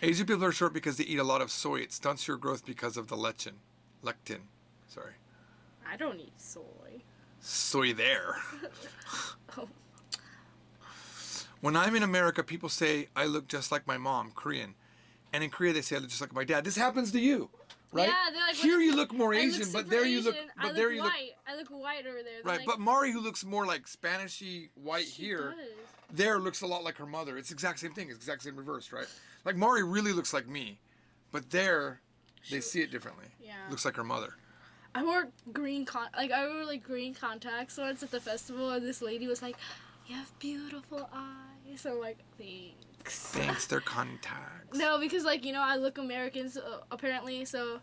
[SPEAKER 1] Asian people are short because they eat a lot of soy. It stunts your growth because of the lectin. Sorry.
[SPEAKER 3] I don't eat soy.
[SPEAKER 1] Soy there.
[SPEAKER 3] Oh.
[SPEAKER 1] When I'm in America, people say I look just like my mom, Korean. And in Korea, they say I look just like my dad. This happens to you, right?
[SPEAKER 3] Yeah, they're like,
[SPEAKER 1] here
[SPEAKER 3] what
[SPEAKER 1] you
[SPEAKER 3] if-
[SPEAKER 1] look more
[SPEAKER 3] I
[SPEAKER 1] Asian,
[SPEAKER 3] look
[SPEAKER 1] but
[SPEAKER 3] super
[SPEAKER 1] there you look.
[SPEAKER 3] Asian.
[SPEAKER 1] But
[SPEAKER 3] I
[SPEAKER 1] there
[SPEAKER 3] look
[SPEAKER 1] you
[SPEAKER 3] white. I look white over there. They're
[SPEAKER 1] Right,
[SPEAKER 3] like,
[SPEAKER 1] but Mari, who looks more like Spanishy white
[SPEAKER 3] she
[SPEAKER 1] here,
[SPEAKER 3] does.
[SPEAKER 1] there looks a lot like her mother. It's the exact same thing. It's the exact same reverse, right? Like Mari really looks like me, but there, they see it differently.
[SPEAKER 3] Yeah.
[SPEAKER 1] Looks like her mother.
[SPEAKER 3] I wore green green contacts once at the festival, and this lady was like, "You have beautiful eyes." I'm like, "Thanks."
[SPEAKER 1] Thanks, they're contacts.
[SPEAKER 3] No, because like I look American, so, apparently, so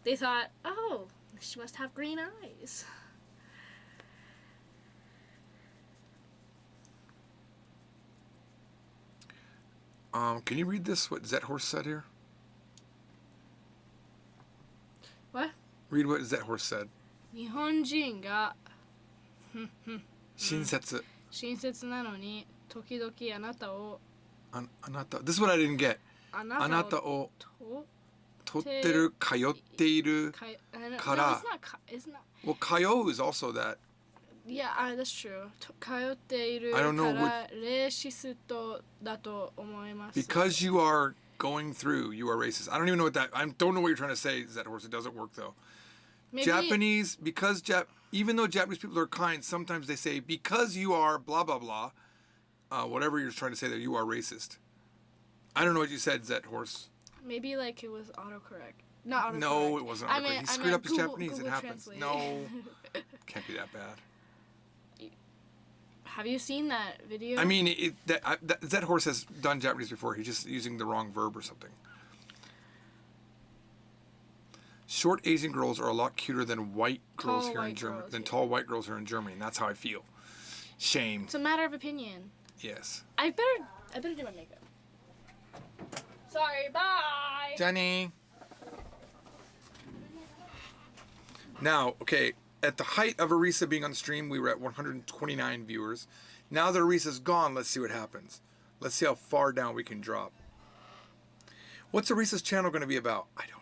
[SPEAKER 3] they thought, "Oh, she must have green eyes."
[SPEAKER 1] Can you read this? What Zethorst said here?
[SPEAKER 3] What?
[SPEAKER 1] Read what Zethorst said.
[SPEAKER 3] 日本人が
[SPEAKER 1] 親切。
[SPEAKER 3] 親切なのに時々あなたを
[SPEAKER 1] あなた。This is what I didn't get.
[SPEAKER 3] あ
[SPEAKER 1] あなたを
[SPEAKER 3] と
[SPEAKER 1] 取ってる、通っている。
[SPEAKER 3] か
[SPEAKER 1] から
[SPEAKER 3] No, it's not.
[SPEAKER 1] Well, 通 is also that.
[SPEAKER 3] Yeah, that's true. 通っている
[SPEAKER 1] I don't know
[SPEAKER 3] からレーシストだと思います。
[SPEAKER 1] Because you are going through, you are racist. I don't even know what that. I don't know what you're trying to say, Zethorst. It doesn't work though.
[SPEAKER 3] Maybe
[SPEAKER 1] Japanese, even though Japanese people are kind, sometimes they say, because you are blah, blah, blah, whatever you're trying to say there, you are racist. I don't know what you said, Zet Horse.
[SPEAKER 3] maybe like it was autocorrect. Not autocorrect.
[SPEAKER 1] No, it wasn't autocorrect. He screwed up his Japanese.
[SPEAKER 3] Google
[SPEAKER 1] It happens.
[SPEAKER 3] Translate.
[SPEAKER 1] No, can't be that bad.
[SPEAKER 3] Have you seen that video?
[SPEAKER 1] I mean, Zet Horse has done Japanese before. He's just using the wrong verb or something. Short Asian girls are a lot cuter than white girls here in Germany. Tall white girls here in Germany, and that's how I feel. Shame.
[SPEAKER 3] It's a matter of opinion.
[SPEAKER 1] Yes.
[SPEAKER 3] I better do my makeup. Sorry, bye.
[SPEAKER 1] Jenny. Now, okay, at the height of Arisa being on the stream, we were at 129 viewers. Now that Arisa's gone, let's see what happens. Let's see how far down we can drop. What's Arisa's channel going to be about? I don't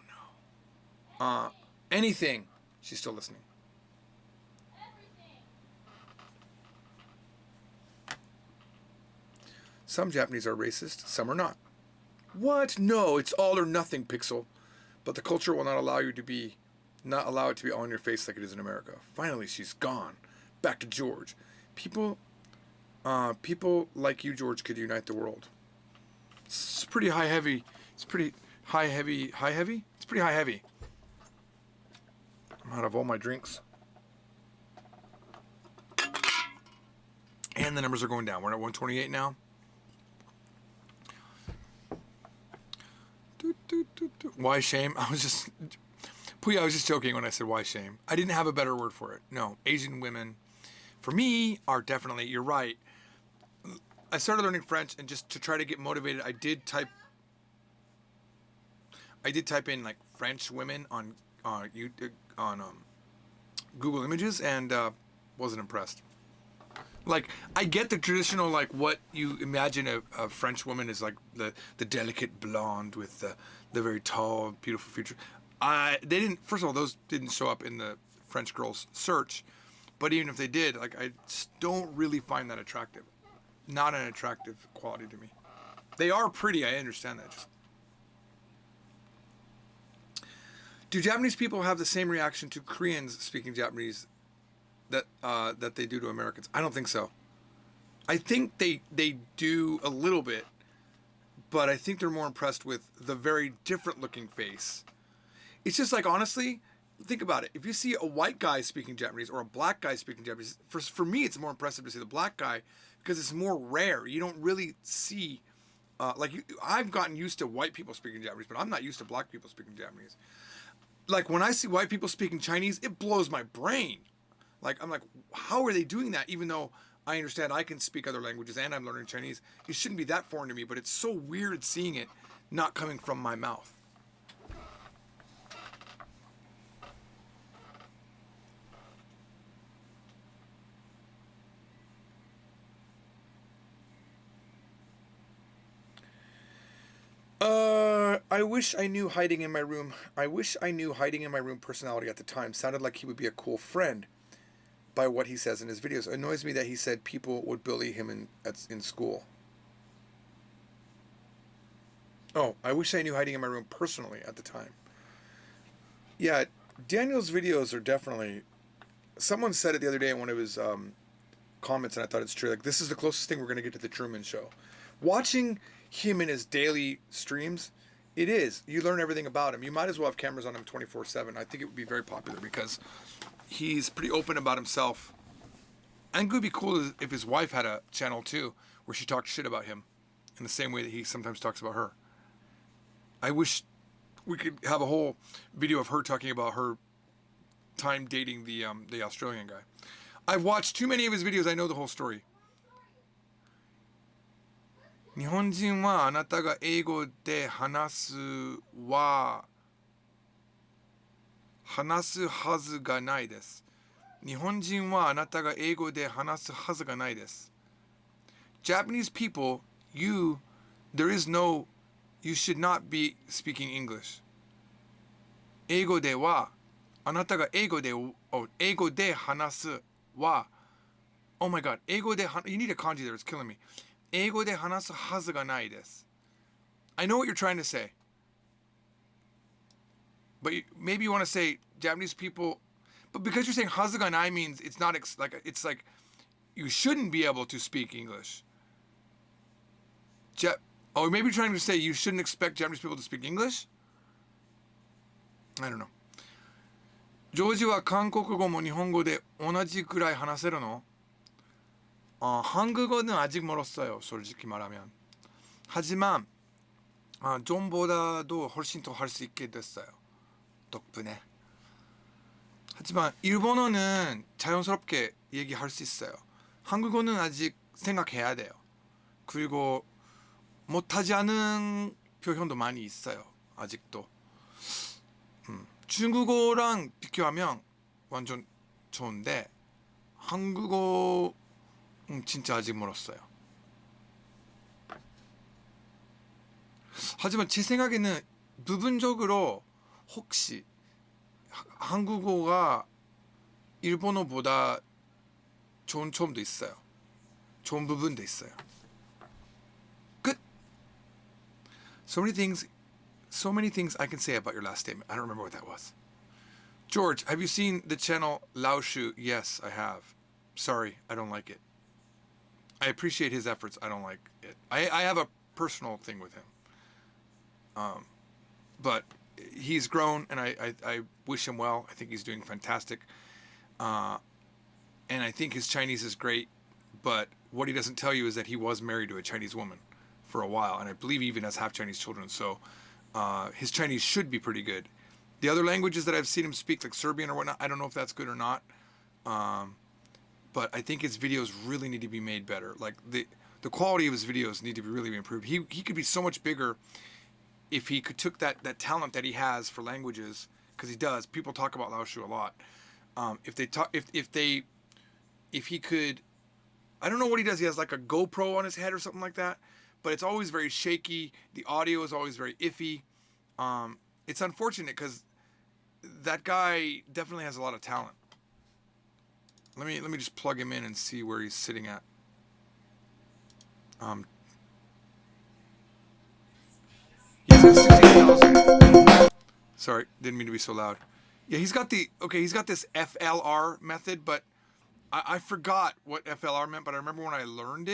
[SPEAKER 1] know. Anything. She's still listening. Some Japanese are racist, some are not. What? No, it's all or nothing, Pixel. But the culture will not allow it to be on your face like it is in America. Finally, she's gone. Back to George. People like you, George, could unite the world. It's pretty high heavy. It's pretty high heavy. High heavy? It's pretty high heavy. I'm out of all my drinks. And the numbers are going down. We're at 128 now. Why shame? I was just joking when I said why shame. I didn't have a better word for it. No, Asian women, for me, are definitely, you're right. I started learning French, and just to try to get motivated, I did type in like French women on Google Images, and wasn't impressed. Like, I get the traditional, like, what you imagine a French woman is, like, the delicate blonde with the very tall, beautiful feature. First of all, those didn't show up in the French girls search, but even if they did, like, I just don't really find that attractive. Not an attractive quality to me. They are pretty, I understand that. Do Japanese people have the same reaction to Koreans speaking Japanese that they do to Americans? I don't think so. I think they do a little bit, but I think they're more impressed with the very different looking face. It's just like, honestly, think about it. If you see a white guy speaking Japanese or a black guy speaking Japanese, for me it's more impressive to see the black guy because it's more rare. You don't really see, I've gotten used to white people speaking Japanese, but I'm not used to black people speaking Japanese. Like, when I see white people speaking Chinese, it blows my brain. Like, I'm like, how are they doing that? Even though I understand I can speak other languages and I'm learning Chinese, it shouldn't be that foreign to me, but it's so weird seeing it not coming from my mouth. I wish I knew hiding in my room. I wish I knew hiding in my room personality at the time. Sounded like he would be a cool friend by what he says in his videos. It annoys me that he said people would bully him in school. Oh, I wish I knew hiding in my room personally at the time. Yeah, Daniel's videos are definitely... Someone said it the other day in one of his comments, and I thought it's true. Like, this is the closest thing we're going to get to the Truman Show. Watching him in his daily streams, it is. You learn everything about him. You might as well have cameras on him 24/7. I think it would be very popular because he's pretty open about himself. And it would be cool if his wife had a channel too, where she talked shit about him in the same way that he sometimes talks about her. I wish we could have a whole video of her talking about her time dating the Australian guy. I've watched too many of his videos. I know the whole story. 日本人はあなたが英語で話すはずがないです。日本人はあなたが英語で話すはずがないです。Japanese people, you should not be speaking English. 英語ではあなたが英語で話すは Oh my god, 英語でyou need a kanji there, it's killing me. 英語で話すはずがないです。I know what you're trying to say. But maybe you want to say, Japanese people, but because you're saying hazuganai means it's not it's like you shouldn't be able to speak English. Oh, maybe you're trying to say you shouldn't expect Japanese people to speak English? I don't know. ジョージは韓国語も日本語で同じくらい話せるの? 한국어는 아직 멀었어요. 솔직히 말하면. 하지만 좀보다도 훨씬 더 할 수 있게 됐어요. 덕분에. 하지만 일본어는 자연스럽게 얘기할 수 있어요. 한국어는 아직 생각해야 돼요. 그리고 못하지 않은 표현도 많이 있어요. 아직도. 중국어랑 비교하면 완전 좋은데 한국어 진짜 아직 멀었어요. 하지만 제 생각에는 부분적으로 혹시 한국어가 일본어보다 좋은 점도 있어요. 좋은 부분도 있어요. 끝. So many things I can say about your last statement. I don't remember what that was. George, have you seen the channel Laoshu? Yes, I have. Sorry, I don't like it. I appreciate his efforts. I don't like it. I have a personal thing with him. But he's grown, and I wish him well. I think he's doing fantastic. And I think his Chinese is great. But what he doesn't tell you is that he was married to a Chinese woman for a while. And I believe he even has half Chinese children. So his Chinese should be pretty good. The other languages that I've seen him speak, like Serbian or whatnot, I don't know if that's good or not. But I think his videos really need to be made better. Like the quality of his videos need to be really improved. He could be so much bigger if he could took that talent that he has for languages, because he does. People talk about Laoshu a lot. If he could, I don't know what he does. He has like a GoPro on his head or something like that, but it's always very shaky. The audio is always very iffy. It's unfortunate because that guy definitely has a lot of talent. Let me just plug him in and see where he's sitting at. He's at 68,000. Sorry, didn't mean to be so loud. Yeah, he's got this FLR method, but I forgot what FLR meant, but I remember when I learned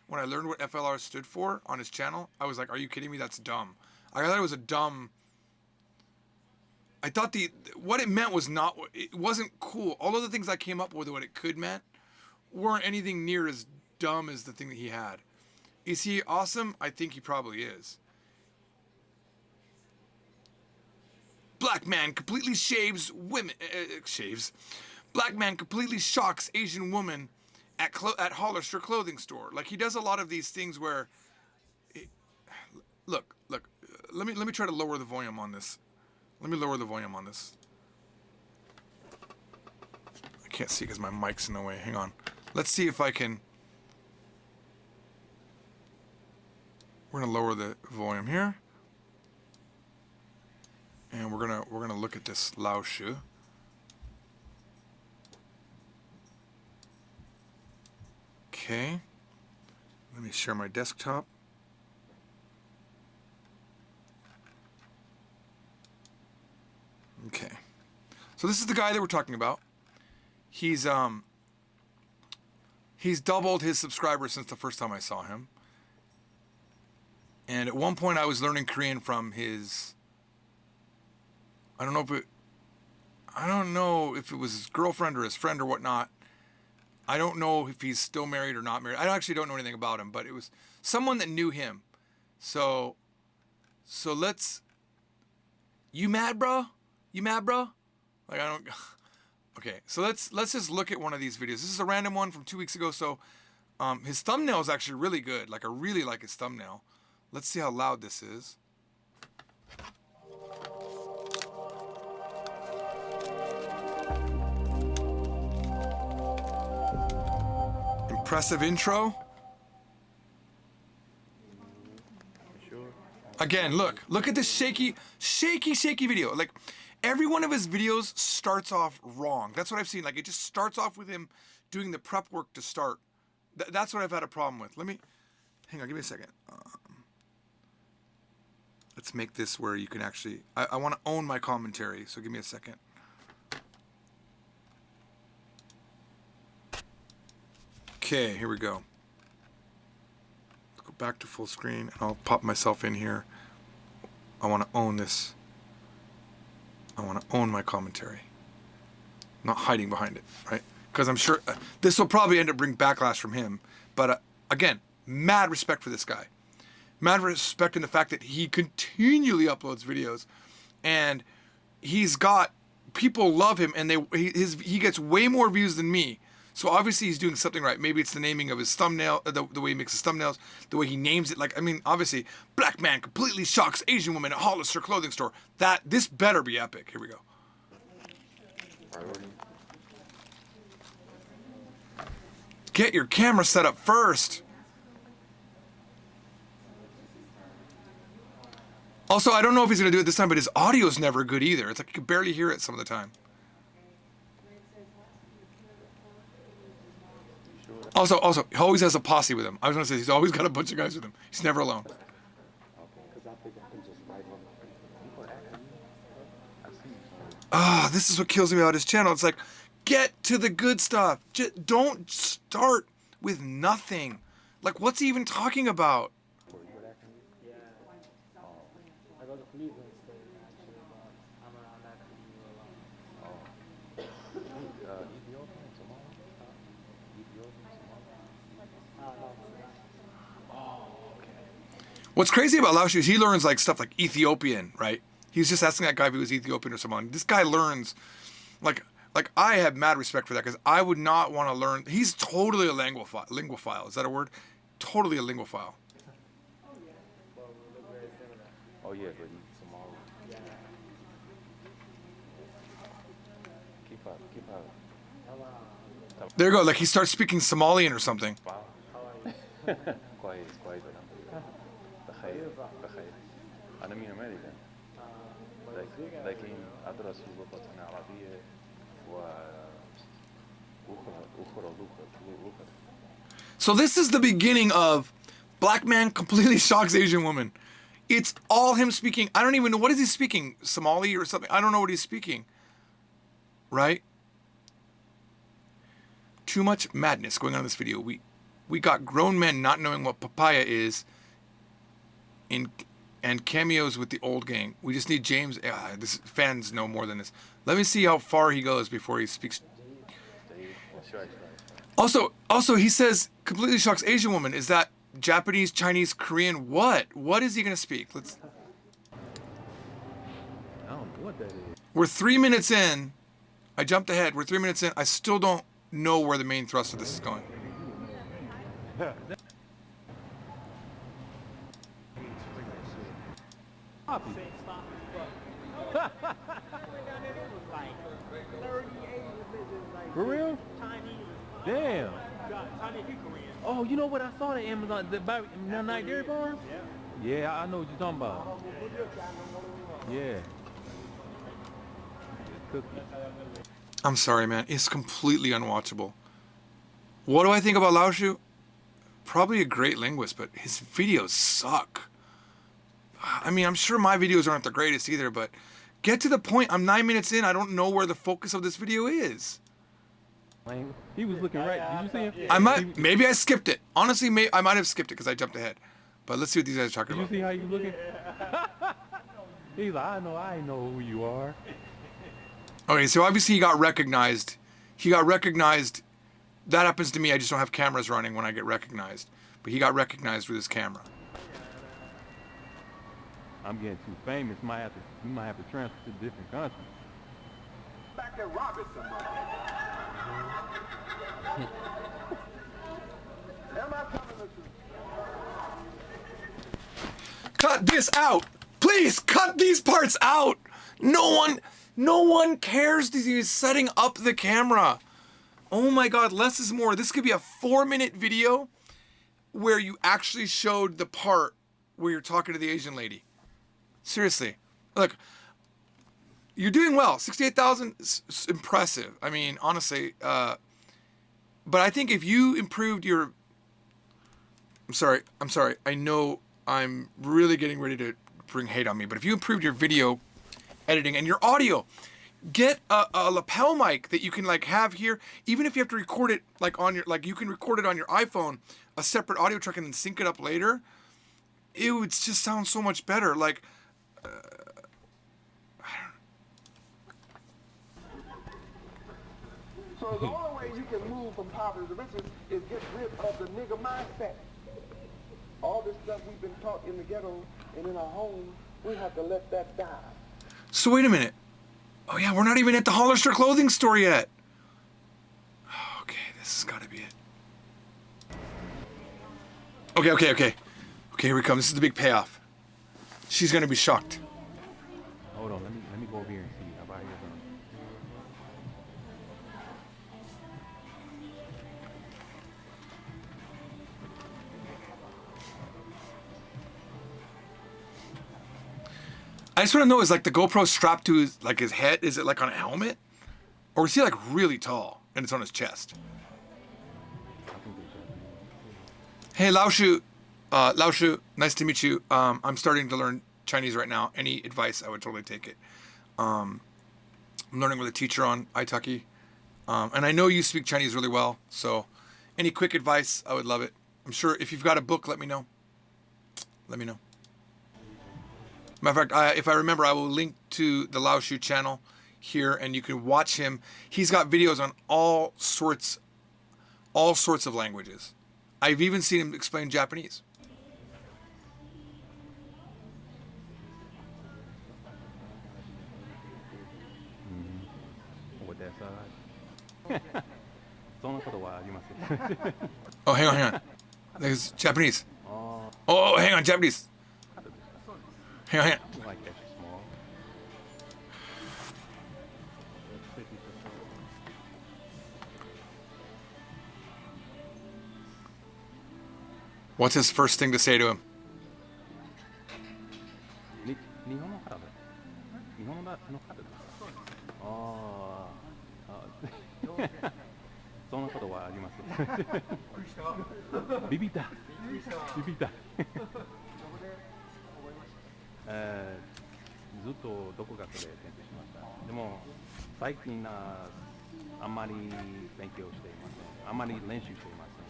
[SPEAKER 1] what FLR stood for on his channel, I was like, are you kidding me? That's dumb. I thought it was a dumb... I thought what it meant was not... It wasn't cool. All of the things I came up with what it could meant weren't anything near as dumb as the thing that he had. Is he awesome? I think he probably is. Black man completely shaves women... Black man completely shocks Asian woman at Hollister clothing store. Like, he does a lot of these things where... Look. Let me try to lower the volume on this. Let me lower the volume on this. I can't see because my mic's in the way. Hang on. Let's see if I can... We're gonna lower the volume here. And we're gonna look at this Laoshu. Okay. Let me share my desktop. Okay. So this is the guy that we're talking about. He's doubled his subscribers since the first time I saw him. And at one point I was learning Korean from his... I don't know if it was his girlfriend or his friend or whatnot. I don't know if he's still married or not married. I actually don't know anything about him, but it was someone that knew him. So let's... You mad, bro? You mad, bro? Like, I don't... Okay, so let's just look at one of these videos. This is a random one from 2 weeks ago, so his thumbnail is actually really good. Like, I really like his thumbnail. Let's see how loud this is. Impressive intro. Again, look at this shaky video. Like, every one of his videos starts off wrong. That's what I've seen. Like, it just starts off with him doing the prep work to start. That's what I've had a problem with. Hang on, give me a second. Let's make this where you can actually... I want to own my commentary, so give me a second. Okay, here we go. Let's go back to full screen, and I'll pop myself in here. I want to own this. I want to own my commentary. I'm not hiding behind it, right? Because I'm sure this will probably end up bringing backlash from him. But again, mad respect for this guy. Mad respect in the fact that he continually uploads videos, and he's got people love him, and he gets way more views than me. So obviously he's doing something right. Maybe it's the naming of his thumbnail, the way he makes his thumbnails, the way he names it. Like, I mean, obviously, black man completely shocks Asian woman at Hollister clothing store. This better be epic. Here we go. Get your camera set up first. Also, I don't know if he's going to do it this time, but his audio's never good either. It's like you can barely hear it some of the time. Also, he always has a posse with him. I was going to say, he's always got a bunch of guys with him. He's never alone. This is what kills me about his channel. It's like, get to the good stuff. Just don't start with nothing. Like, what's he even talking about? What's crazy about Lao Shu is he learns like stuff like Ethiopian, right? He was just asking that guy if he was Ethiopian or someone. This guy learns, like I have mad respect for that because I would not want to learn. He's totally a linguophile. Is that a word? Totally a linguophile.
[SPEAKER 5] Oh yeah, but he's Somali. Keep up.
[SPEAKER 1] There you go. Like he starts speaking Somalian or something.
[SPEAKER 5] Wow. كويس تخيل أنا من أمريكا لكن أدرس لغة عربية وأخرى لغة.
[SPEAKER 1] So this is the beginning of black man completely shocks Asian woman. It's all him speaking. I don't even know, what is he speaking? Somali or something? I don't know what he's speaking. Right? Too much madness going on in this video. We got grown men not knowing what papaya is and cameos with the old gang. We just need James. This fans know more than this. Let me see how far he goes before he speaks. Also, he says completely shocks Asian woman. Is that Japanese, Chinese, Korean? What? What is he gonna speak? I
[SPEAKER 5] don't know what that is.
[SPEAKER 1] We're 3 minutes in. I jumped ahead. We're 3 minutes in. I still don't know where the main thrust of this is going.
[SPEAKER 5] For real? Damn. Oh, you know what I saw at Amazon, the Night Dairy Farm? Yeah, I know what you're talking about. Yeah.
[SPEAKER 1] I'm sorry, man. It's completely unwatchable. What do I think about Lao Shu? Probably a great linguist, but his videos suck. I mean, I'm sure my videos aren't the greatest either, but get to the point. I'm 9 minutes in. I don't know where the focus of this video is.
[SPEAKER 5] He was looking right. Did you see him?
[SPEAKER 1] Maybe I skipped it. Honestly, I might have skipped it because I jumped ahead. But let's see what these guys are talking about.
[SPEAKER 5] Did you see how you looking? He's like, I know who you are.
[SPEAKER 1] Okay, so obviously he got recognized. That happens to me. I just don't have cameras running when I get recognized. But he got recognized with his camera.
[SPEAKER 5] I'm getting too famous. We might have to transfer to a different country.
[SPEAKER 6] Back there robbing somebody. Am I telling the truth?
[SPEAKER 1] Cut this out! Please cut these parts out! No one cares that he's setting up the camera. Oh my god, less is more. This could be a 4-minute video where you actually showed the part where you're talking to the Asian lady. Seriously. Look, you're doing well. 68,000 is impressive. I mean, honestly, but I think if you improved your... I'm sorry. I know I'm really getting ready to bring hate on me, but if you improved your video editing and your audio, get a lapel mic that you can like have here, even if you have to record it like on your, like you can record it on your iPhone, a separate audio track, and then sync it up later. It would just sound so much better. Like,
[SPEAKER 6] So the only way you can move from poverty to riches is get rid of the nigga mindset. All this stuff we've been taught in the ghetto and in our homes, we have to let that die.
[SPEAKER 1] so wait a minute. Oh yeah, we're not even at the Hollister clothing store yet. Okay, this has got to be it. Okay, here we come. This is the big payoff. She's gonna be shocked.
[SPEAKER 5] Hold on, let me go over here and see about here.
[SPEAKER 1] I just want to know, is like the GoPro strapped to his, like his head? Is it like on a helmet? Or is he like really tall and it's on his chest? Hey, Laoshu. Laoshu, nice to meet you. I'm starting to learn Chinese right now. Any advice, I would totally take it. I'm learning with a teacher on Italki. And I know you speak Chinese really well, so any quick advice, I would love it. I'm sure if you've got a book, let me know. Let me know. Matter of fact, if I remember, I will link to the Laoshu channel here, and you can watch him. He's got videos on all sorts of languages. I've even seen him explain Japanese.
[SPEAKER 5] With that side.
[SPEAKER 1] Oh, hang on. There's Japanese. Oh, hang on, Japanese. Hang on.
[SPEAKER 5] Like extra small.
[SPEAKER 1] What's his first thing to say to him?
[SPEAKER 5] 日本のカード。日本のカード。ああ。そんなことはあります。ビビった。ずっと独学で勉強しました。でも最近あんまり勉強していません。あんまり練習していません。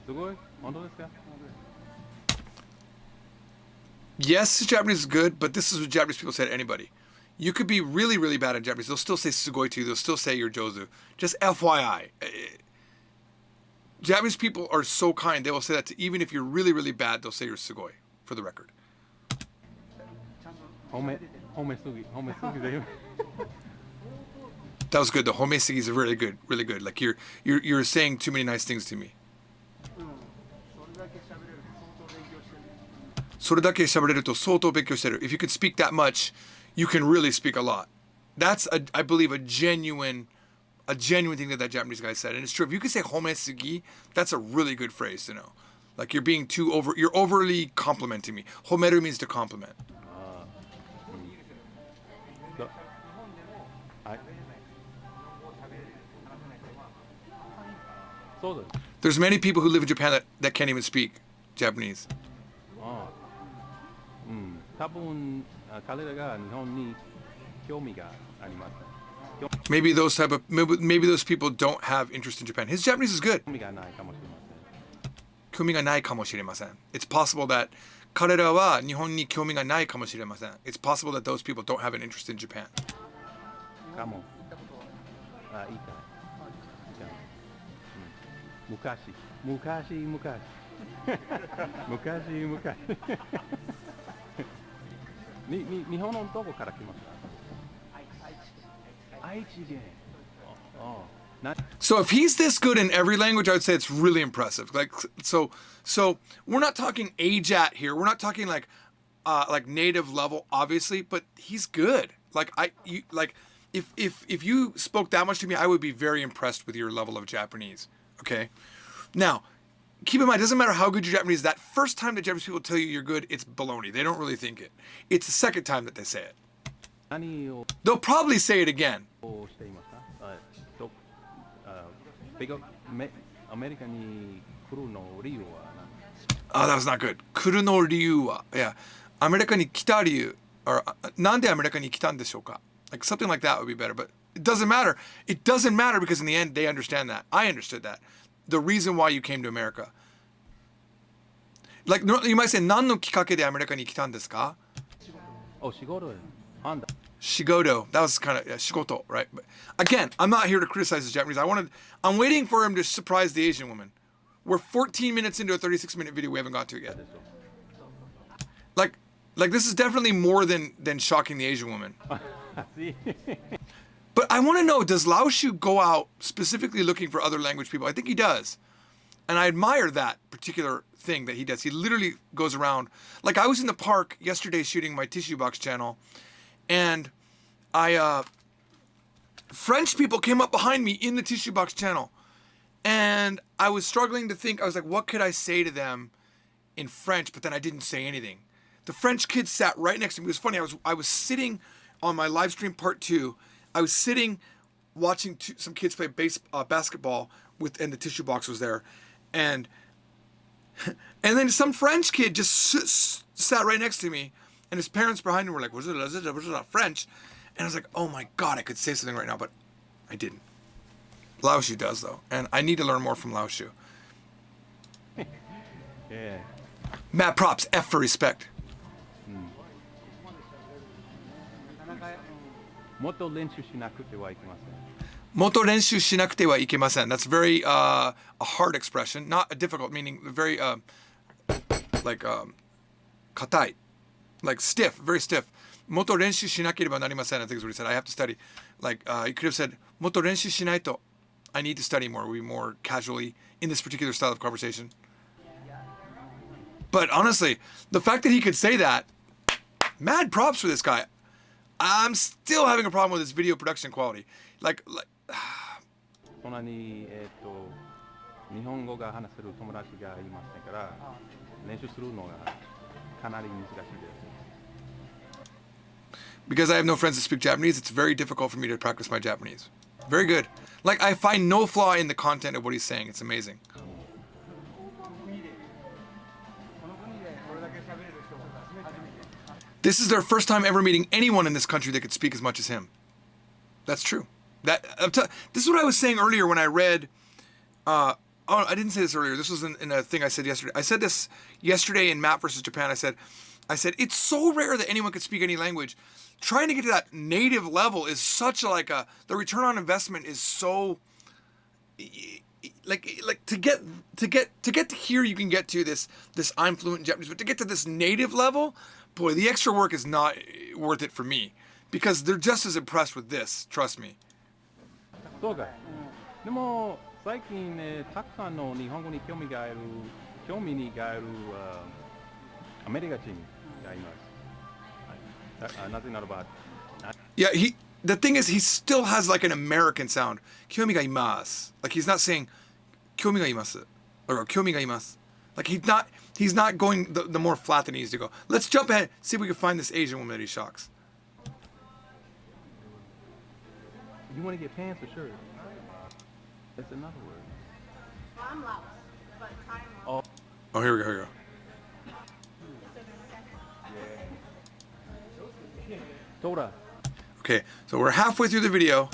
[SPEAKER 5] すごい？本当ですか？
[SPEAKER 1] Yes, Japanese is good, but this is what Japanese people say to anybody. You could be really, really bad at Japanese. They'll still say sugoi to you. They'll still say you're Jozu. Just FYI. Japanese people are so kind. They will say that to, even if you're really, really bad, they'll say you're sugoi, for the record. That was good. The homesigi is really good, really good. Like you're saying too many nice things to me. それだけ喋れると相当勉強してる. If you could speak that much, you can really speak a lot. That's, I believe, a genuine thing that Japanese guy said. And it's true. If you could say homesugi, that's a really good phrase to know. Like you're overly complimenting me. Homeru means to compliment. There's many people who live in Japan that can't even speak Japanese. Maybe those people don't have interest in Japan. His Japanese is good. It's possible that it's possible that those people don't have an interest in Japan. So if he's this good in every language, I would say it's really impressive. Like so we're not talking AJAT here. We're not talking like native level, obviously, but he's good. If you spoke that much to me, I would be very impressed with your level of Japanese. Okay? Now, keep in mind, it doesn't matter how good your Japanese is. That first time that Japanese people tell you you're good, it's baloney. They don't really think it. It's the second time that they say it. They'll probably say it again. Oh, that was not good. Kuru no ryu wa. Yeah. アメリカに来た理由. or なんでアメリカに来たんでしょうか? Like something like that would be better, but it doesn't matter. It doesn't matter because in the end they understand that. I understood that. The reason why you came to America. Like you might say 何のきっかけでアメリカに来たんですか?
[SPEAKER 5] Oh, Shigoto. Honda.
[SPEAKER 1] Shigoto. That was kind of shigoto, right? But again, I'm not here to criticize the Japanese. I'm waiting for him to surprise the Asian woman. We're 14 minutes into a 36-minute video. We haven't got to it yet. Like this is definitely more than shocking the Asian woman. But I want to know, does Lao Shu go out specifically looking for other language people? I think he does. And I admire that particular thing that he does. He literally goes around. Like I was in the park yesterday shooting my Tissue Box channel, and French people came up behind me in the Tissue Box channel. And I was struggling to think, I was like, what could I say to them in French? But then I didn't say anything. The French kid sat right next to me. It was funny. I was sitting on my live stream part 2. I was sitting watching some kids play basketball and the Tissue Box was there. And then some French kid just sat right next to me, and his parents behind him were like, was it French? And I was like, oh my God, I could say something right now, but I didn't. Lao Shu does though, and I need to learn more from Lao Shu.
[SPEAKER 5] Yeah.
[SPEAKER 1] Mad props, F for respect.
[SPEAKER 5] もっと練習しなくてはいけません。
[SPEAKER 1] もっと練習しなくてはいけません. That's very a hard expression, not a difficult, meaning very like 硬い, like stiff, very stiff. もっと練習しなければなりません. I think is what he said. I have to study. Like he could have said もっと練習しないと. I need to study more. We more casually in this particular style of conversation. But honestly, the fact that he could say that, mad props for this guy. I'm still having a problem with his video production quality. Like
[SPEAKER 5] そんなに日本語が話せる友達がいませんから練習するのがかなり難しいです。
[SPEAKER 1] Because I have no friends that speak Japanese, it's very difficult for me to practice my Japanese. Very good. Like I find no flaw in the content of what he's saying. It's amazing. This is their first time ever meeting anyone in this country that could speak as much as him. That's true. This is what I was saying earlier when I read. I didn't say this earlier. This was in a thing I said yesterday. I said this yesterday in Matt versus Japan. I said it's so rare that anyone could speak any language. Trying to get to that native level is such the return on investment is so like to get to here you can get to this I'm fluent in Japanese, but to get to this native level, boy, the extra work is not worth it for me because they're just as impressed with this. Trust me.
[SPEAKER 5] そうか。でも最近ね、たくさんの日本語に興味があるアメリカ人がいます。Nothing not about.
[SPEAKER 1] Yeah, the thing is, he still has like an American sound. 興味がいます. Like he's not saying 興味がいます or 興味がいます. Like he's not going the more flat than he needs to go. Let's jump ahead, see if we can find this Asian woman that he shocks.
[SPEAKER 5] You want to get pants or shirt? That's another word.
[SPEAKER 2] Well, I'm Laos, but I'm
[SPEAKER 1] Oh, here we go.
[SPEAKER 5] Tora.
[SPEAKER 1] Okay, so we're halfway through the video.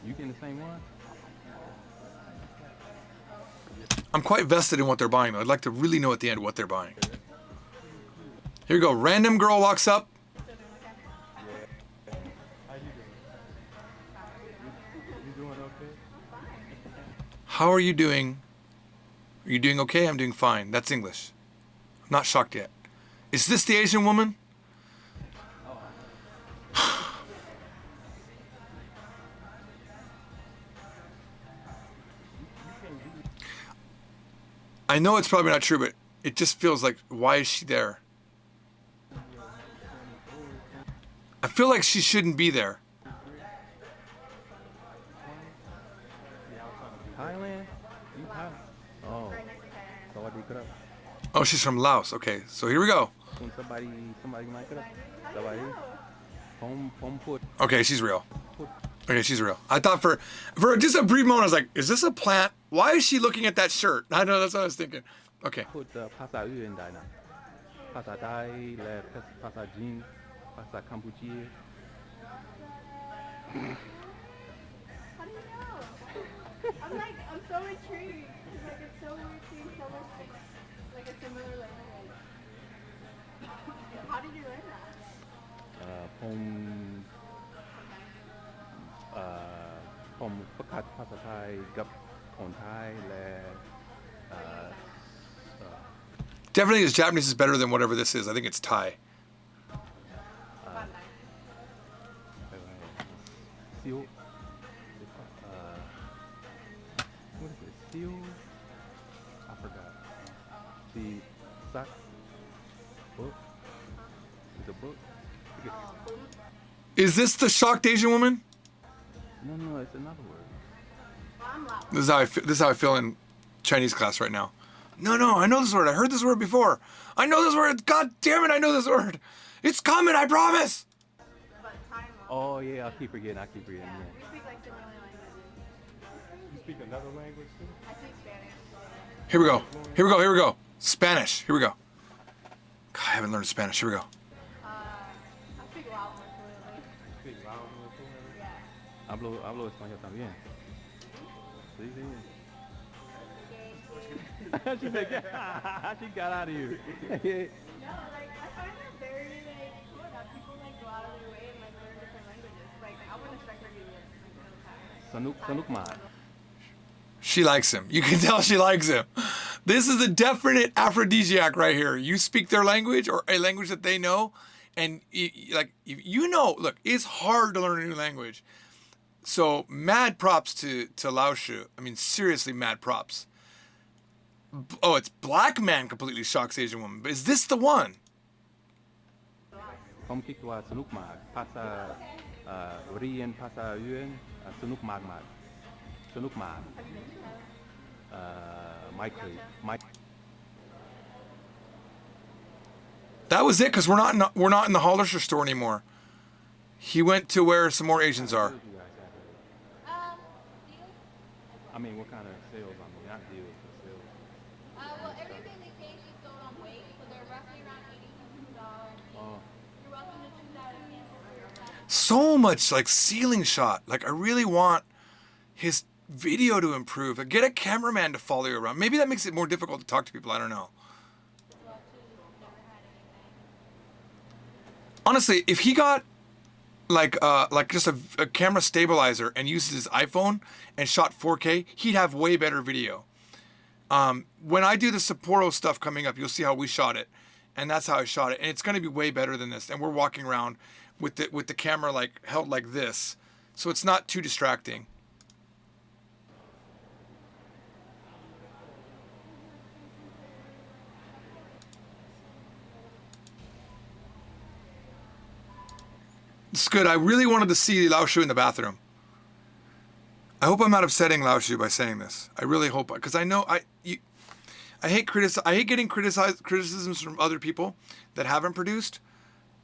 [SPEAKER 5] You getting the same one?
[SPEAKER 1] I'm quite vested in what they're buying, though. I'd like to really know at the end what they're buying. Here we go. Random girl walks up. How are you doing? Are you doing okay? I'm doing fine. That's English. I'm not shocked yet. Is this the Asian woman? I know it's probably not true, but it just feels like, why is she there? I feel like she shouldn't be there.
[SPEAKER 5] Thailand? Oh.
[SPEAKER 1] Oh, she's from Laos. Okay, so here we go. Okay, she's real. Okay, she's real. I thought for just a brief moment, I was like, is this a plant? Why is she looking at that shirt? I know, that's what I was thinking. Okay.
[SPEAKER 5] พูดภาษาอื่นได้นะภาษาไทยและภาษาจีนภาษากัมพูชี
[SPEAKER 2] How do you know? I'm so intrigued. Like, it's so weird seeing someone speak like a similar language. How did you learn that?
[SPEAKER 5] ผมผมประกาศภาษาไทยกับคนไทยและ
[SPEAKER 1] Definitely his Japanese is better than whatever this is. I think it's Thai.
[SPEAKER 5] ซิล what is it ซิล I forgot the sack book is a book
[SPEAKER 1] Is this the shocked Asian woman?
[SPEAKER 5] no it's another word
[SPEAKER 2] I'm loud.
[SPEAKER 1] This is how I feel in Chinese class right now. No, I know this word. I heard this word before. I know this word. God damn it, I know this word. It's coming, I promise.
[SPEAKER 2] But time
[SPEAKER 5] oh yeah I keep forgetting
[SPEAKER 2] we speak like similar languages.
[SPEAKER 5] you speak another language too
[SPEAKER 2] I speak Spanish.
[SPEAKER 1] Here we go. Spanish. Here we go. God, I haven't learned Spanish. Here we go.
[SPEAKER 2] I speak Lao more fluently.
[SPEAKER 5] speak loud
[SPEAKER 2] Yeah.
[SPEAKER 5] hablo español también sí she said, she got out of here.
[SPEAKER 2] No, like, I find that very, like, cool that people, like, go out of their way and, like, learn different languages. Like, I want to start learning it.
[SPEAKER 5] Sanuk mat.
[SPEAKER 1] She likes him. You can tell she likes him. This is a definite aphrodisiac right here. You speak their language or a language that they know, and look, it's hard to learn a new language. So mad props to Lao Shu. I mean, seriously, mad props. Oh, it's black man completely shocks Asian woman. But is this the one?
[SPEAKER 5] ผมคิดว่าสนุกมากภาษาเรียนภาษาอื่นสนุกมากสนุกมากไม่เคย
[SPEAKER 1] That was it, because we're not in the Hollister store anymore. He went to where some more Asians are.
[SPEAKER 5] I mean, what kind of sales? I mean, not deals, but sales.
[SPEAKER 2] Well, everything they pay is sold on weight, so they're roughly around $82.
[SPEAKER 5] Oh.
[SPEAKER 2] You're welcome to choose out a sample for yourself.
[SPEAKER 1] So much like ceiling shot. Like, I really want his video to improve. Like, get a cameraman to follow you around. Maybe that makes it more difficult to talk to people. I don't know. Honestly, if he got like just a camera stabilizer and uses his iPhone and shot 4K, he'd have way better video. When I do the Sapporo stuff coming up, you'll see how we shot it, and that's how I shot it, and it's going to be way better than this. And we're walking around with the camera like held like this, so it's not too distracting. It's good. I really wanted to see Lao Shu in the bathroom. I hope I'm not upsetting Lao Shu by saying this. I really hope, because I know I hate getting criticisms from other people that haven't produced.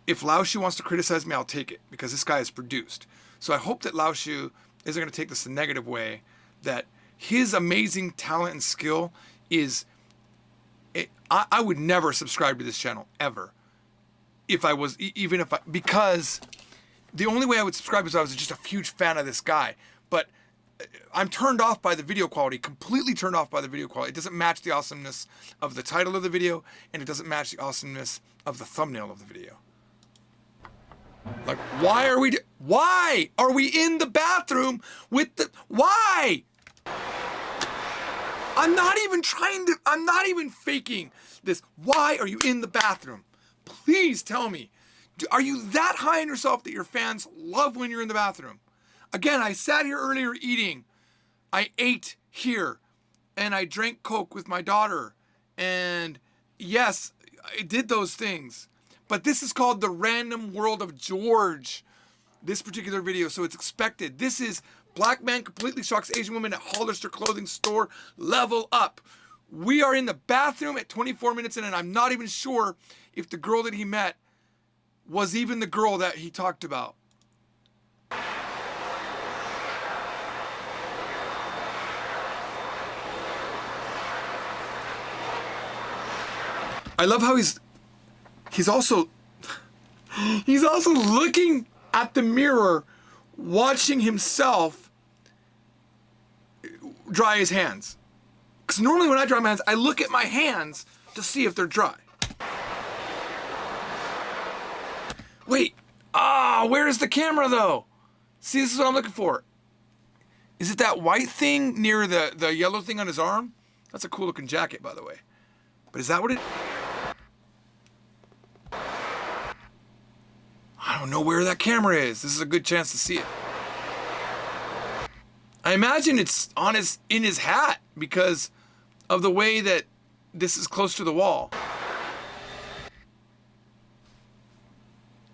[SPEAKER 1] If Lao Shu wants to criticize me, I'll take it, because this guy has produced. So I hope that Lao Shu isn't going to take this the negative way, that his amazing talent and skill is... I would never subscribe to this channel, ever. Because the only way I would subscribe is if I was just a huge fan of this guy. But I'm turned off by the video quality, completely turned off by the video quality. It doesn't match the awesomeness of the title of the video, and it doesn't match the awesomeness of the thumbnail of the video. Like, why are we in the bathroom with the... Why? I'm not even faking this. Why are you in the bathroom? Please tell me. Are you that high on yourself that your fans love when you're in the bathroom? Again, I sat here earlier eating. I ate here. And I drank Coke with my daughter. And yes, I did those things. But this is called The Random World of George. This particular video, so it's expected. This is Black Man Completely Shocks Asian Woman at Hollister Clothing Store. Level up. We are in the bathroom at 24 minutes in, and I'm not even sure if the girl that he met was even the girl that he talked about. I love how he's also looking at the mirror, watching himself dry his hands. Because normally when I dry my hands, I look at my hands to see if they're dry. Wait, where is the camera though? See, this is what I'm looking for. Is it that white thing near the yellow thing on his arm? That's a cool looking jacket, by the way. But is that what it... I don't know where that camera is. This is a good chance to see it. I imagine it's in his hat because of the way that this is close to the wall.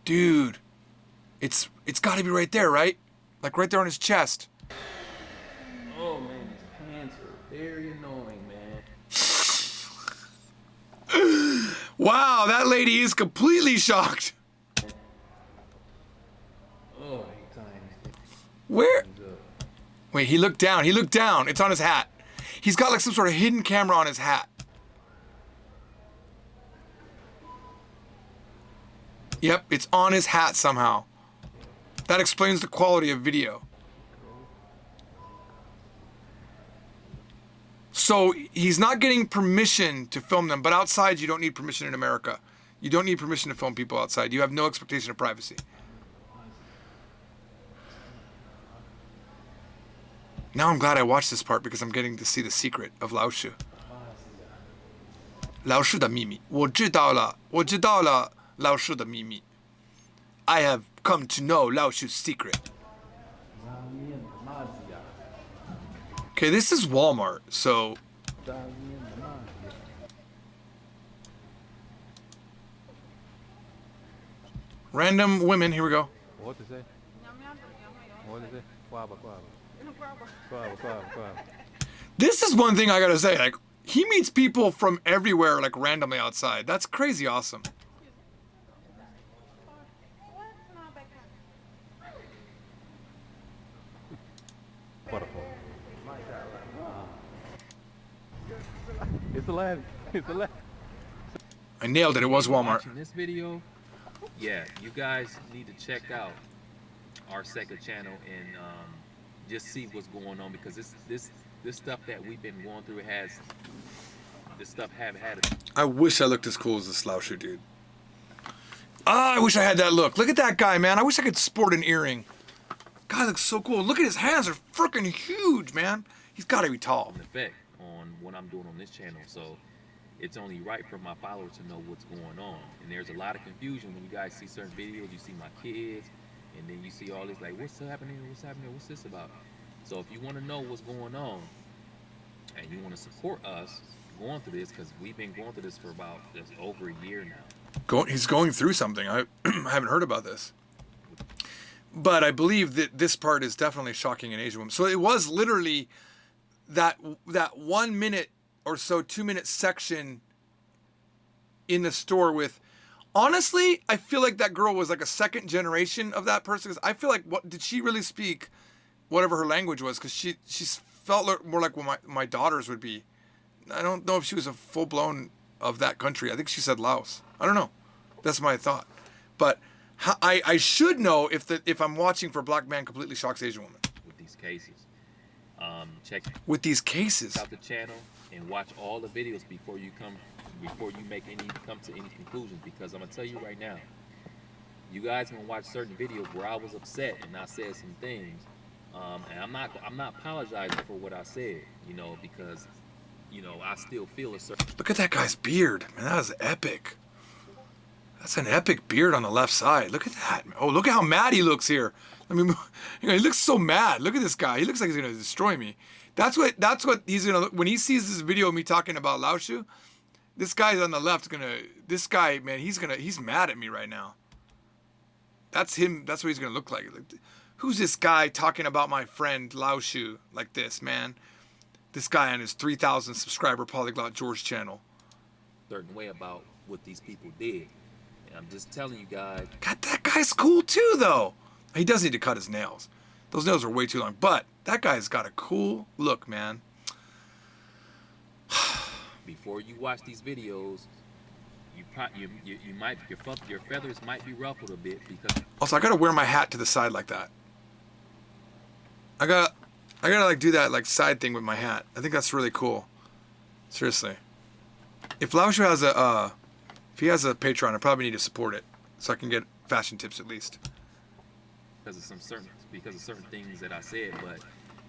[SPEAKER 1] Dude, it's got to be right there, right? Like right there on his chest.
[SPEAKER 5] Oh man, these pants are very annoying, man.
[SPEAKER 1] Wow, that lady is completely shocked.
[SPEAKER 5] Oh, tiny.
[SPEAKER 1] Where? Wait, he looked down. He looked down. It's on his hat. He's got like some sort of hidden camera on his hat. Yep, it's on his hat somehow. That explains the quality of video. So he's not getting permission to film them, but outside you don't need permission in America. You don't need permission to film people outside. You have no expectation of privacy. Now I'm glad I watched this part because I'm getting to see the secret of Lao Shu. Lao Shu 的秘密，我知道了，我知道了老师的秘密。I have come to know Lao Shu's secret. Okay, this is Walmart, so... Random women, here we go.
[SPEAKER 5] What to say? What to say?
[SPEAKER 1] This is one thing I gotta say, like, he meets people from everywhere, like, randomly outside. That's crazy awesome.
[SPEAKER 5] It's the last. It's the last.
[SPEAKER 1] I nailed it. It was Walmart.
[SPEAKER 7] Watching this video, yeah, you guys need to check out our second channel and just see what's going on, because this stuff that we've been going through haven't had.
[SPEAKER 1] I wish I looked as cool as this Lao Shu dude. I wish I had that look. Look at that guy, man. I wish I could sport an earring. Guy looks so cool. Look at his hands. They're freaking huge, man. He's got to be tall.
[SPEAKER 7] An effect on what I'm doing on this channel, so it's only right for my followers to know what's going on. And there's a lot of confusion when you guys see certain videos. You see my kids, and then you see all this like, what's happening? What's happening? What's this about? So if you want to know what's going on, and you want to support us going through this, because we've been going through this for about just over a year now.
[SPEAKER 1] He's going through something. I haven't heard about this. But I believe that this part is definitely shocking an Asian woman. So it was literally that 1 minute or so, 2 minute section in the store with, honestly, I feel like that girl was like a second generation of that person. Cause I feel like, what did she really speak whatever her language was? Because she felt more like what my daughters would be. I don't know if she was a full blown of that country. I think she said Laos. I don't know. That's my thought. But I should know if I'm watching for Black Man Completely Shocks Asian Woman.
[SPEAKER 7] With these cases. Check
[SPEAKER 1] with these cases
[SPEAKER 7] out the channel and watch all the videos before you come to any conclusions, because I'm gonna tell you right now, you guys can watch certain videos where I was upset and I said some things, and I'm not apologizing for what I said, because I still feel a certain.
[SPEAKER 1] Look at that guy's beard, man. That was epic. That's an epic beard on the left side. Look at that. Oh, look at how mad he looks here. I mean, he looks so mad. Look at this guy. He looks like he's gonna destroy me. That's what he's gonna look when he sees this video of me talking about Lao Shu. This guy's on the left this guy, man, he's mad at me right now. That's him. That's what he's gonna look like. Who's this guy talking about my friend Lao Shu like this, man? This guy on his 3,000 subscriber Polyglot George channel.
[SPEAKER 7] Certain way about what these people did. And I'm just telling you guys.
[SPEAKER 1] God, that guy's cool too, though. He does need to cut his nails. Those nails are way too long. But that guy's got a cool look, man.
[SPEAKER 7] Before you watch these videos, you might your feathers might be ruffled a bit because.
[SPEAKER 1] Also, I gotta wear my hat to the side like that. I gotta like do that like side thing with my hat. I think that's really cool. Seriously. If Laoshu has if he has a Patreon, I probably need to support it so I can get fashion tips at least.
[SPEAKER 7] Because of certain things that I said, but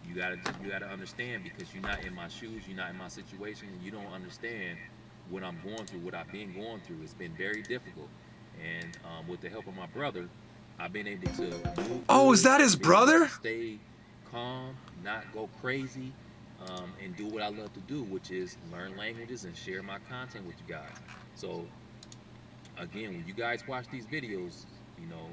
[SPEAKER 7] you gotta understand, because you're not in my shoes, you're not in my situation, and you don't understand what I'm going through, what I've been going through. It's been very difficult, and with the help of my brother, I've been able to move.
[SPEAKER 1] Oh, is that his brother?
[SPEAKER 7] Stay calm, not go crazy, and do what I love to do, which is learn languages and share my content with you guys. So again, when you guys watch these videos, you know,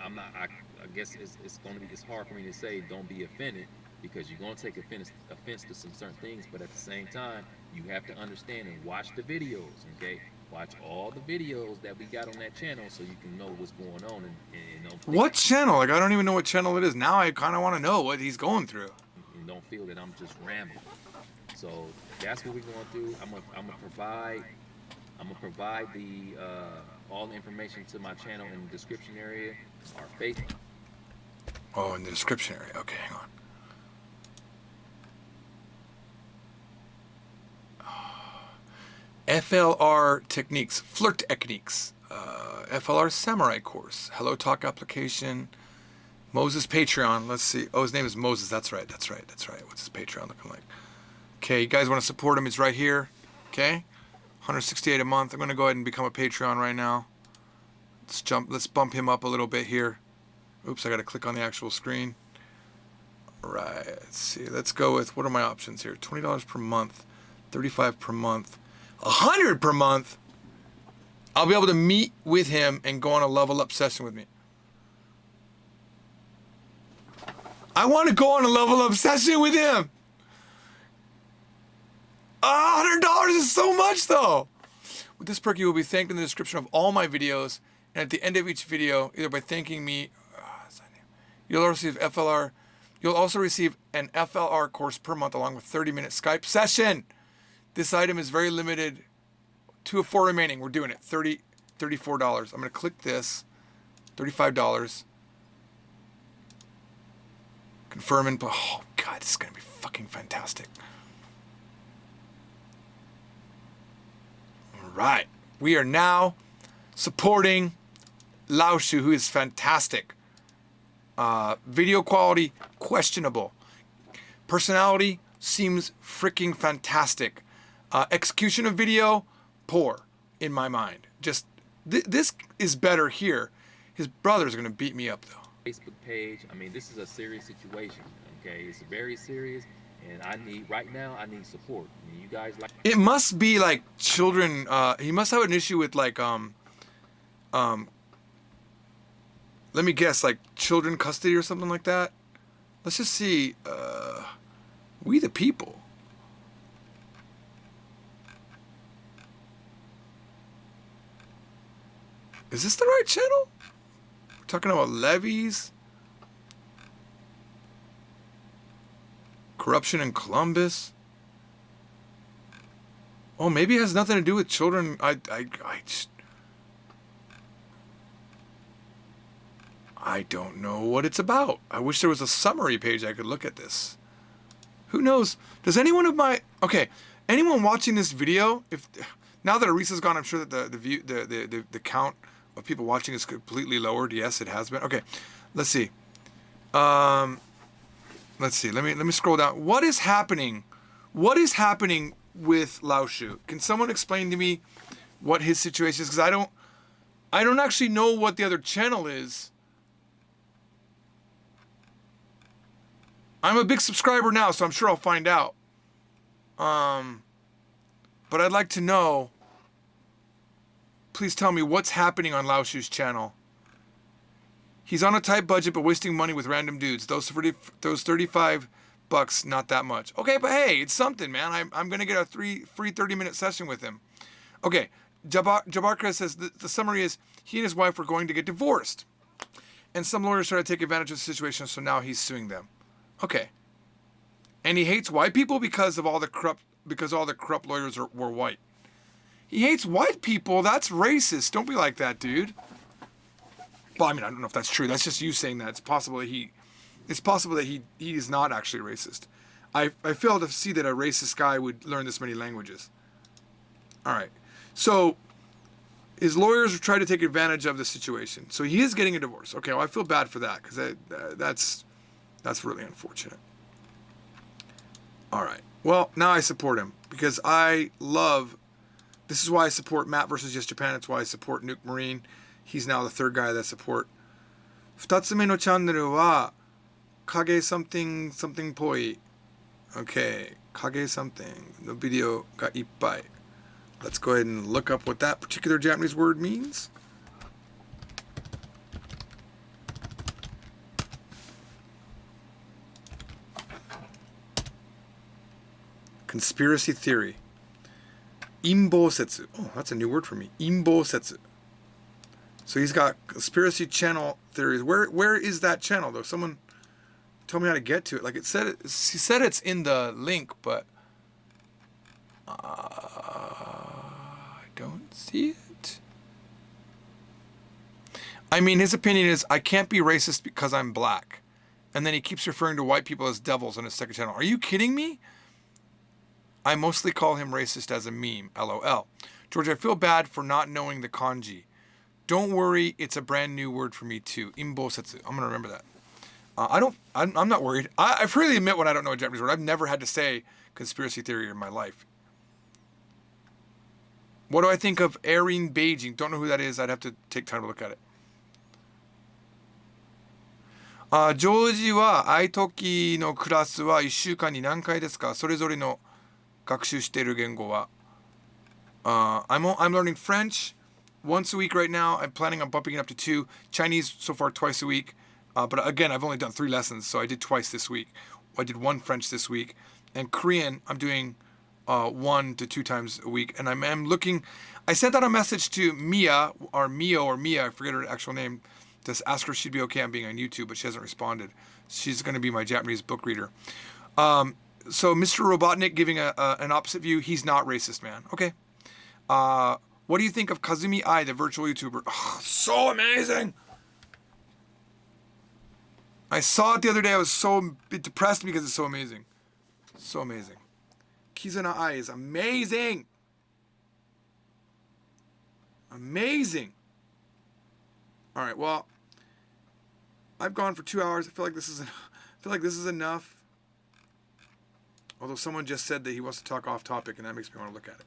[SPEAKER 7] I guess it's hard for me to say don't be offended, because you're gonna take offense to some certain things, but at the same time, you have to understand and watch the videos, okay? Watch all the videos that we got on that channel so you can know what's going on and don't.
[SPEAKER 1] What channel? Like, I don't even know what channel it is. Now I kind of want to know what he's going through.
[SPEAKER 7] And don't feel that I'm just rambling. So that's what we're going through. I'm gonna provide the all the information to my channel in the description area. Our Facebook.
[SPEAKER 1] Oh, in the description area. Okay, hang on. FLR techniques, flirt techniques, FLR samurai course, Hello Talk application, Moses Patreon. Let's see. Oh, his name is Moses. That's right. What's his Patreon looking like? Okay, you guys want to support him? It's right here. Okay, 168 a month. I'm gonna go ahead and become a Patreon right now. Let's bump him up a little bit here. Oops, I gotta click on the actual screen. Right. Let's see. Let's go with, what are my options here? $20 per month, $35 per month. $100 per month. I'll be able to meet with him and go on a level up session with me. I want to go on a level up session with him. $100 is so much though. With this perk, you will be thanked in the description of all my videos, and at the end of each video, either by thanking me, you'll also receive an FLR course per month along with 30-minute Skype session. This item is very limited. 2 of 4 remaining. We're doing it. $34. I'm going to click this. $35. Confirm and... Oh, God. This is going to be fucking fantastic. All right. We are now supporting Laoshu, who is fantastic. Video quality, questionable. Personality seems freaking fantastic. Execution of video, poor in my mind. Just this is better here. His brother's gonna beat me up though.
[SPEAKER 7] Facebook page. I mean, this is a serious situation. Okay, it's very serious, and I need support. I mean, you guys like.
[SPEAKER 1] It must be like children. He must have an issue with like let me guess, like children custody or something like that. Let's just see. We the People. Is this the right channel? We're talking about levies. Corruption in Columbus. Oh, maybe it has nothing to do with children. I don't know what it's about. I wish there was a summary page I could look at this. Who knows? Does anyone of my... Okay, anyone watching this video, if now that Arisa's gone, I'm sure that the count of people watching is completely lowered. Yes, it has been. Okay, let's see. Let's see. Let me scroll down. What is happening? What is happening with Laoshu? Can someone explain to me what his situation is? Because I don't actually know what the other channel is. I'm a big subscriber now, so I'm sure I'll find out. But I'd like to know. Please tell me what's happening on Laoshu's channel. He's on a tight budget, but wasting money with random dudes. Those $35, not that much. Okay, but hey, it's something, man. I'm gonna get a free 30-minute session with him. Okay, Jabarka says the summary is he and his wife were going to get divorced, and some lawyers tried to take advantage of the situation, so now he's suing them. Okay. And he hates white people because all the corrupt lawyers were white. He hates white people. That's racist. Don't be like that, dude. Well, I mean, I don't know if that's true. That's just you saying that. It's possible that he is not actually racist. I fail to see that a racist guy would learn this many languages. All right. So his lawyers try to take advantage of the situation. So he is getting a divorce. Okay, well, I feel bad for that because that's really unfortunate. All right. Well, now I support him because this is why I support Matt versus Yes Japan. It's why I support Nuke Marine. He's now the third guy that I support. 2つ目のチャンネルは影 something something っぽい Okay, 影 something のビデオがいっぱい Let's go ahead and look up what that particular Japanese word means. Conspiracy theory. Inbosetsu. Oh, that's a new word for me. Inbosetsu. So he's got conspiracy channel theories. Where is that channel though? Someone tell me how to get to it. Like he said it's in the link, but I don't see it. I mean, his opinion is I can't be racist because I'm black. And then he keeps referring to white people as devils on his second channel. Are you kidding me? I mostly call him racist as a meme. LOL. George, I feel bad for not knowing the kanji. Don't worry, it's a brand new word for me too. Inbosetsu. I'm going to remember that. I'm not worried. I freely admit when I don't know a Japanese word. I've never had to say conspiracy theory in my life. What do I think of Erin Beijing? Don't know who that is. I'd have to take time to look at it. ジョージは愛時のクラスは1週間に何回ですかそれぞれの学習している言語は I'm learning French once a week right now. I'm planning on bumping it up to 2. Chinese so far twice a week. But again, I've only done 3 lessons, so I did twice this week. I did 1 French this week. And Korean, I'm doing 1 to 2 times a week. And I'm looking... I sent out a message to Mia, or Mia, I forget her actual name, to ask her if she'd be okay on being on YouTube, but she hasn't responded. She's going to be my Japanese book reader. So Mr. Robotnik giving an opposite view, he's not racist, man. Okay. What do you think of Kazumi Ai, the virtual YouTuber? Oh, so amazing! I saw it the other day. I was so depressed because it's so amazing. So amazing. Kizuna Ai is amazing. Amazing. All right. Well, I've gone for 2 hours. I feel like this is enough. Although someone just said that he wants to talk off topic, and that makes me want to look at it.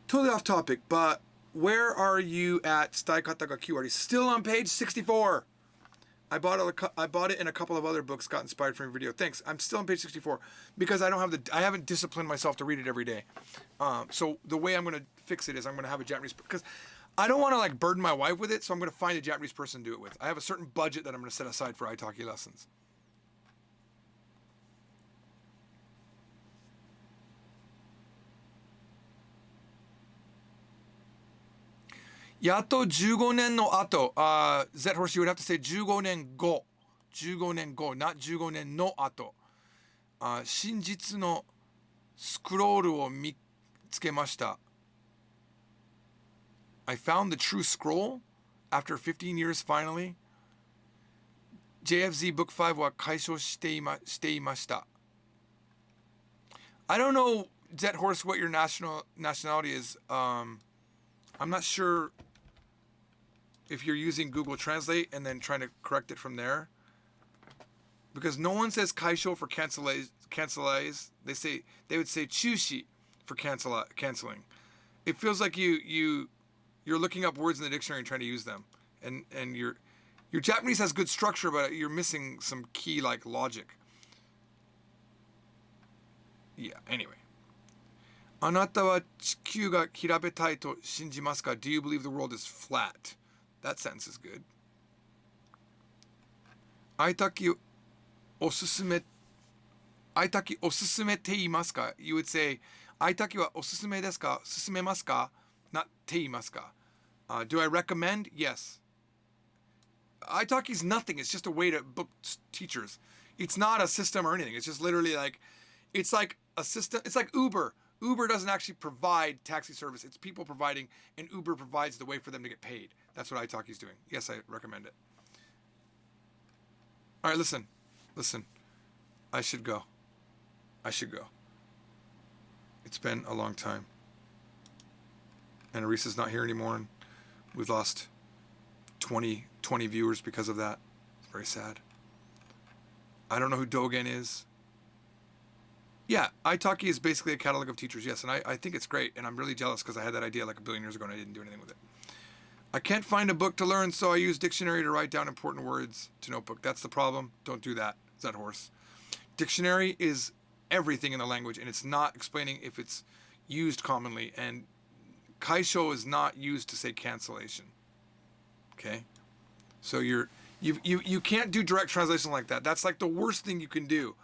[SPEAKER 1] Totally off topic, but where are you at Staikata ga Kyuari? Still on page 64. I bought it in a couple of other books, got inspired from your video. Thanks. I'm still on page 64 because I haven't disciplined myself to read it every day. So the way I'm going to fix it is I'm going to have a Japanese, because I don't want to like burden my wife with it. So I'm going to find a Japanese person to do it with. I have a certain budget that I'm going to set aside for Italki lessons. Yato 15年の後. Z-Horse, you would have to say 15年後. 15年後, not 15年の後. 真実のスクロールを見つけました. I found the true scroll after 15 years finally. JFZ Book 5は解消していました. I don't know, Z-Horse, what your nationality is. I'm not sure if you're using Google Translate and then trying to correct it from there. Because no one says kaisho for cancelize. They would say chushi for canceling. It feels like you're looking up words in the dictionary and trying to use them. And your Japanese has good structure, but you're missing some key like logic. Yeah, anyway. あなたは地球が平べたいと信じますか? Do you believe the world is flat? That sentence is good. 愛takiおすすめていますか? You would say 愛takiはおすすめですか? 勧めますか? Not ていますか? Do I recommend? Yes. Italki is nothing. It's just a way to book teachers. It's not a system or anything. It's just literally like, it's like a system. It's like Uber. Uber doesn't actually provide taxi service. It's people providing, and Uber provides the way for them to get paid. That's what Itali's doing. Yes, I recommend it. All right, listen. I should go. It's been a long time. And Arisa's not here anymore, and we've lost 20 viewers because of that. It's very sad. I don't know who Dogen is. Yeah, Italki is basically a catalog of teachers, yes, and I think it's great, and I'm really jealous because I had that idea like a billion years ago and I didn't do anything with it. I can't find a book to learn, so I use dictionary to write down important words to notebook. That's the problem. Don't do that. Is that horse? Dictionary is everything in the language, and it's not explaining if it's used commonly, and kaisho is not used to say cancellation. Okay? So you can't do direct translation like that. That's like the worst thing you can do.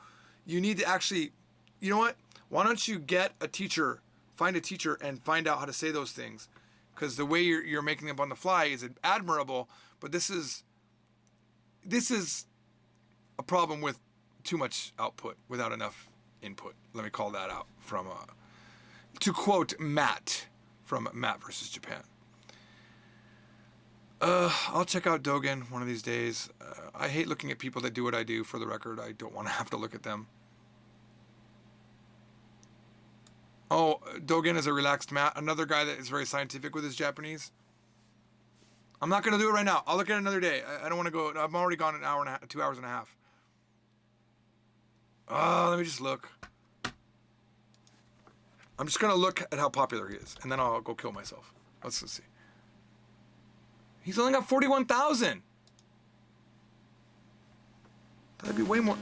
[SPEAKER 1] You need to actually, you know what? Why don't you get a teacher, find a teacher and find out how to say those things? Because the way you're making them on the fly is admirable, but this is a problem with too much output without enough input. Let me call that out from, to quote Matt from Matt versus Japan. I'll check out Dogen one of these days. I hate looking at people that do what I do, for the record. I don't want to have to look at them. Oh, Dogen is a relaxed Matt. Another guy that is very scientific with his Japanese. I'm not going to do it right now. I'll look at it another day. I don't want to go. I'm already gone an hour and a half, 2 hours and a half. Let me just look. I'm just going to look at how popular he is, and then I'll go kill myself. Let's see. He's only got 41,000. That'd be way more.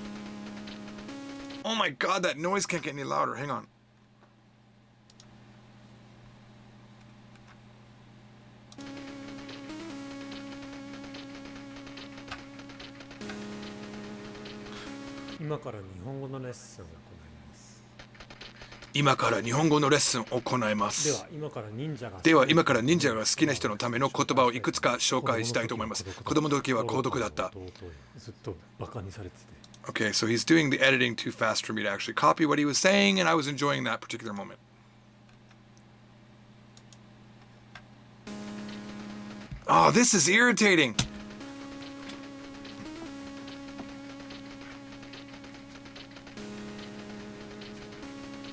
[SPEAKER 1] Oh my God, that noise can't get any louder. Hang on.
[SPEAKER 8] 今から日本語のレッスンを行います。
[SPEAKER 1] 今から日本語のレッスンを行います。
[SPEAKER 8] では今から忍者が
[SPEAKER 1] 好きな人のための言葉をいくつか紹介したいと思います。子供の時は孤独だった。
[SPEAKER 8] ずっとバカにされてて。
[SPEAKER 1] Okay, so he's doing the editing too fast for me to actually copy what he was saying, and I was enjoying that particular moment. Oh, this is irritating.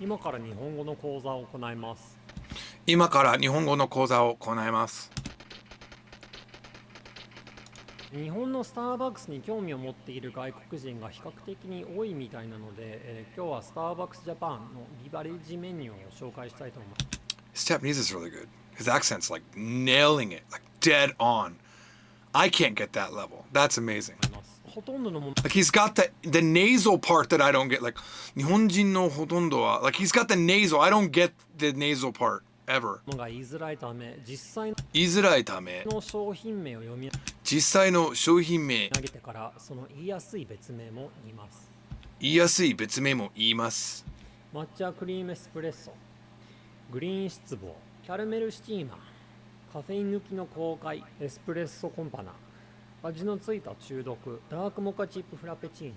[SPEAKER 8] 今から日本語の講座を行います。
[SPEAKER 1] 今から日本語の講座を行います。
[SPEAKER 8] 日本のスターバックスに興味を持っている外国人が比較的に多いみたいなので、今日はスターバックスジャパンのビバレッジメニューを紹介したいと思います。
[SPEAKER 1] His Japanese is really good. His accent's like nailing it, like dead on. I can't get that level. That's amazing.
[SPEAKER 8] ほとんどのもの
[SPEAKER 1] Like he's got the nasal part that I don't get. Like 日本人のほとんどは like he's got the nasal. I don't get the nasal part ever.
[SPEAKER 8] が言いづらいため、実際の商品名を読み上げてからその言いやすい別名も言います。抹茶クリームエスプレッソ、グリーン失望、キャラメルスチーマー、カフェイン抜きの公開、エスプレッソコンパナ、味のついた中毒、ダークモカチップフラペチーノ。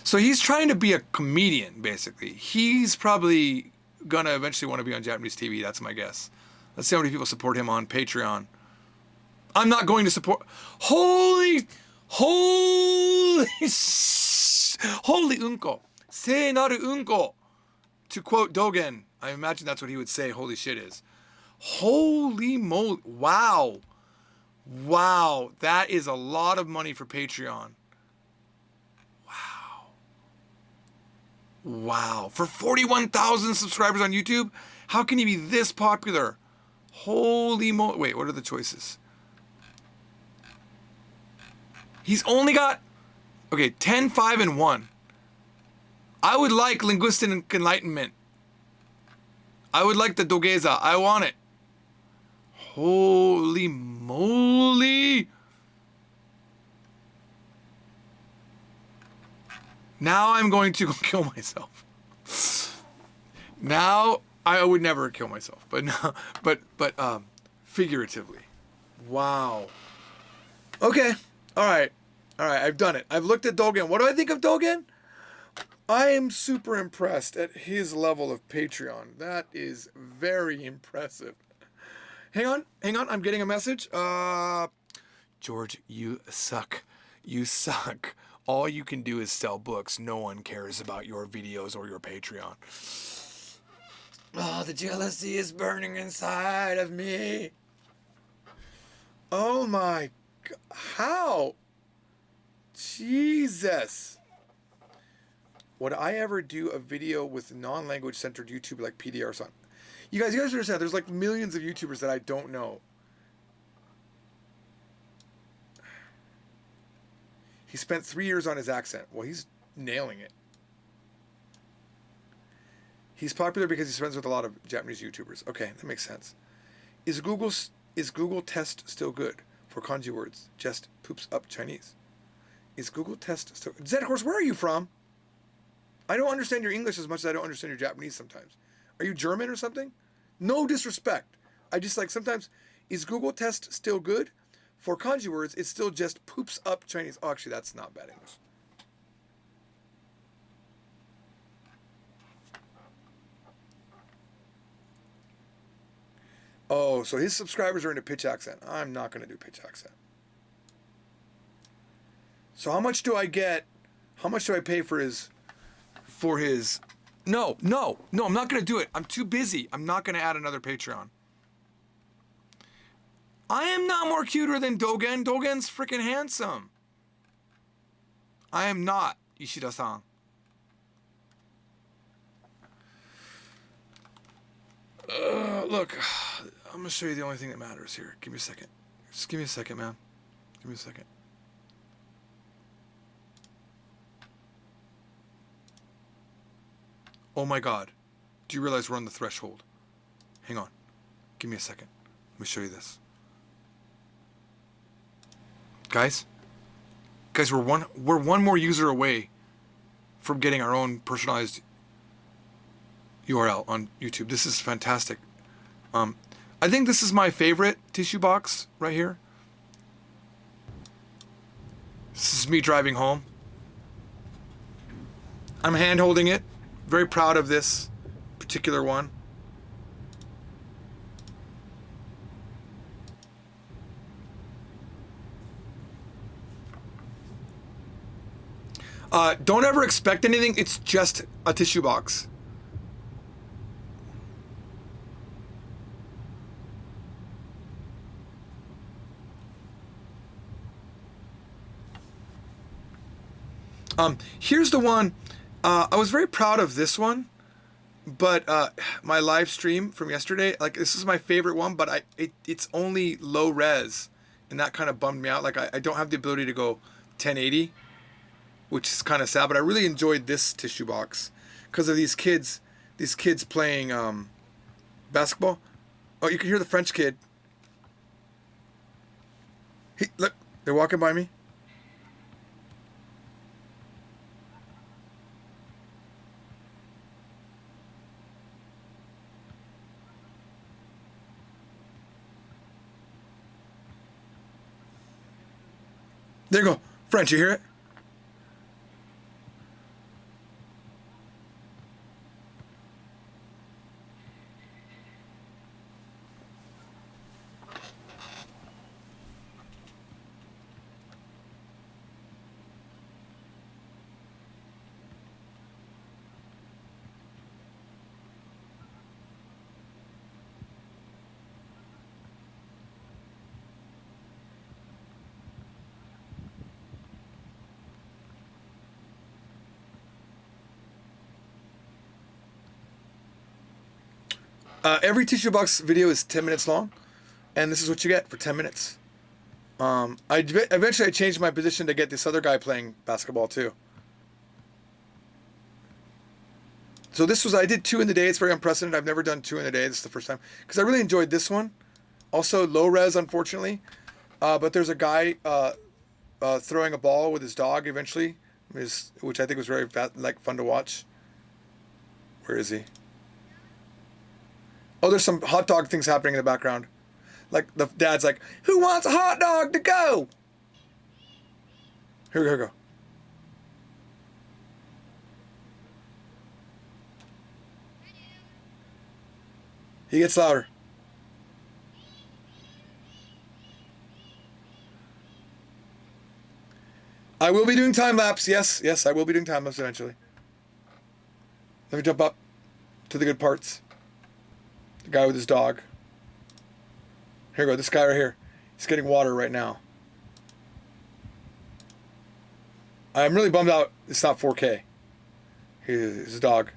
[SPEAKER 1] So he's trying to be a comedian, basically. He's probably gonna eventually want to be on Japanese TV. That's my guess. Let's see how many people support him on Patreon. I'm not going to support. Holy unko. Seinaru unko. To quote Dogen, I imagine that's what he would say holy shit is. Holy moly. Wow. Wow. That is a lot of money for Patreon. Wow. For 41,000 subscribers on YouTube? How can he be this popular? Holy moly. Wait, what are the choices? He's only got, okay, 10, 5, and 1. I would like linguistic enlightenment. I would like the Dogeza. I want it. Holy moly. Now I'm going to go kill myself. Now I would never kill myself, but no, but figuratively. Wow. Okay. All right. I've done it. I've looked at Dogen. What do I think of Dogen? I am super impressed at his level of Patreon. That is very impressive. Hang on. I'm getting a message. George, you suck. You suck. All you can do is sell books. No one cares about your videos or your Patreon. Oh, the jealousy is burning inside of me. Oh my God. How? Jesus. Would I ever do a video with non-language centered YouTube like PDR or something? You guys understand, there's like millions of YouTubers that I don't know. He spent 3 years on his accent. Well, he's nailing it. He's popular because he's friends with a lot of Japanese YouTubers. Okay, that makes sense. Is Google Test still good for kanji words? Just poops up Chinese. Is Google Test still... Zed Horse, where are you from? I don't understand your English as much as I don't understand your Japanese sometimes. Are you German or something? No disrespect. I just like sometimes... Is Google Test still good? For kanji words, it still just poops up Chinese. Oh, actually, that's not bad English. Oh, so his subscribers are into pitch accent. I'm not going to do pitch accent. So how much do I get? How much do I pay for his... No, I'm not going to do it. I'm too busy. I'm not going to add another Patreon. I am not more cuter than Dogen. Dogen's freaking handsome. I am not, Ishida-san. Look, I'm going to show you the only thing that matters here. Give me a second. Just give me a second, man. Give me a second. Oh my God. Do you realize we're on the threshold? Hang on. Give me a second. Let me show you this. Guys, we're one more user away from getting our own personalized URL on YouTube. This is fantastic. I think this is my favorite tissue box right here. This is me driving home. I'm hand holding it. Very proud of this particular one. Don't ever expect anything. It's just a tissue box. Here's the one. I was very proud of this one, but my live stream from yesterday, like this is my favorite one, but it's only low res, and that kind of bummed me out. Like I don't have the ability to go 1080. Which is kind of sad, but I really enjoyed this tissue box because of these kids playing basketball. Oh, you can hear the French kid. Look, they're walking by me. There you go. French, you hear it? Every tissue box video is 10 minutes long, and this is what you get for 10 minutes. Eventually I changed my position to get this other guy playing basketball too. So I did 2 in the day. It's very unprecedented. I've never done 2 in a day. This is the first time. Because I really enjoyed this one. Also low res, unfortunately. But there's a guy throwing a ball with his dog eventually, which I think was very fun to watch. Where is he? Oh, there's some hot dog things happening in the background. Like the dad's like, "Who wants a hot dog to go?" Here we go. He gets louder. I will be doing time lapse. Yes, yes, I will be doing time lapse eventually. Let me jump up to the good parts. The guy with his dog. Here we go. This guy right here. He's getting water right now. I'm really bummed out it's not 4K. Here's his dog.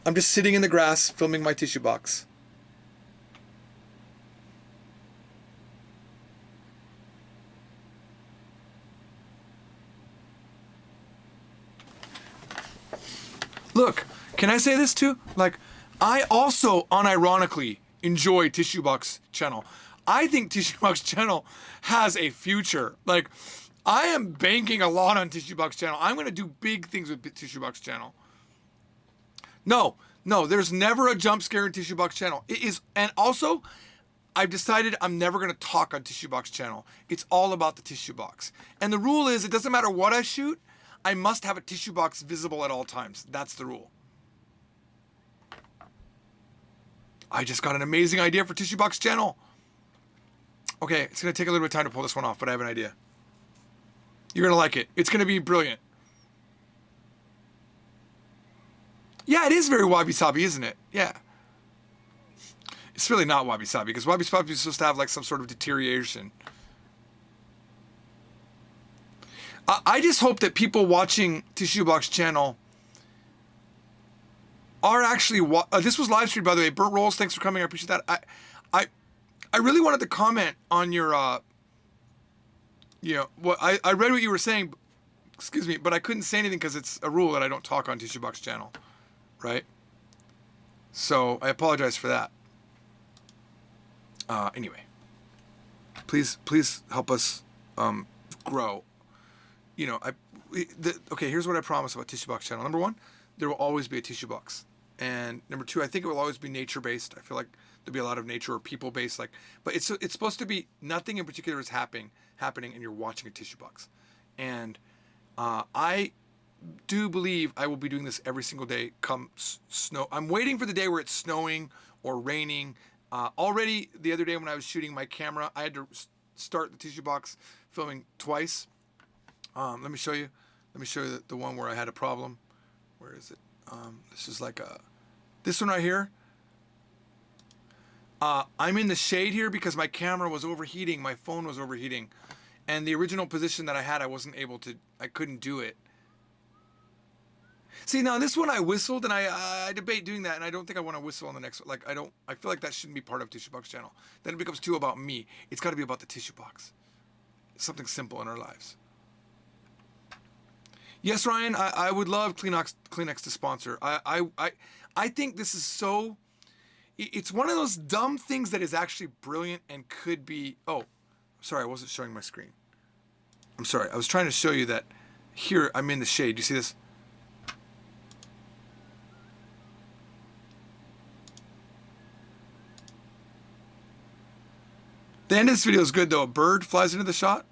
[SPEAKER 1] I'm just sitting in the grass filming my tissue box. Look, can I say this too? Like, I also unironically enjoy Tissue Box channel. I think Tissue Box channel has a future. Like, I am banking a lot on Tissue Box channel. I'm gonna do big things with Tissue Box channel. No, there's never a jump scare in Tissue Box channel. It is, and also, I've decided I'm never gonna talk on Tissue Box channel. It's all about the tissue box. And the rule is, it doesn't matter what I shoot, I must have a tissue box visible at all times. That's the rule. I just got an amazing idea for Tissue Box channel. Okay, it's gonna take a little bit of time to pull this one off, but I have an idea. You're gonna like it. It's gonna be brilliant. Yeah, it is very wabi-sabi, isn't it? Yeah. It's really not wabi-sabi, because wabi-sabi is supposed to have like some sort of deterioration. I just hope that people watching Tissue Box channel are actually this was live streamed, by the way. Burnt Rolls, thanks for coming. I appreciate that. I really wanted to comment on your what I read what you were saying, excuse me, but I couldn't say anything because it's a rule that I don't talk on Tissue Box channel, right? So I apologize for that. Anyway, please help us grow. Okay, here's what I promise about Tissue Box channel. Number one, there will always be a tissue box. And number two, I think it will always be nature-based. I feel like there'll be a lot of nature or people-based, but it's supposed to be nothing in particular is happening and you're watching a tissue box. And I do believe I will be doing this every single day come snow. I'm waiting for the day where it's snowing or raining. Already the other day when I was shooting my camera, I had to start the tissue box filming twice. Let me show you the one where I had a problem. Where is it? This is like this one right here. I'm in the shade here because my camera was overheating, my phone was overheating, and the original position that I had, I couldn't do it. See, now this one I whistled, and I debate doing that, and I don't think I want to whistle on the next one. I feel like that shouldn't be part of Tissue Box channel. Then it becomes too about me. It's got to be about the tissue box. It's something simple in our lives. Yes, Ryan, I would love Kleenex to sponsor. I think this is so... It's one of those dumb things that is actually brilliant and could be... Oh, sorry, I wasn't showing my screen. I'm sorry. I was trying to show you that here I'm in the shade. You see this? The end of this video is good, though. A bird flies into the shot.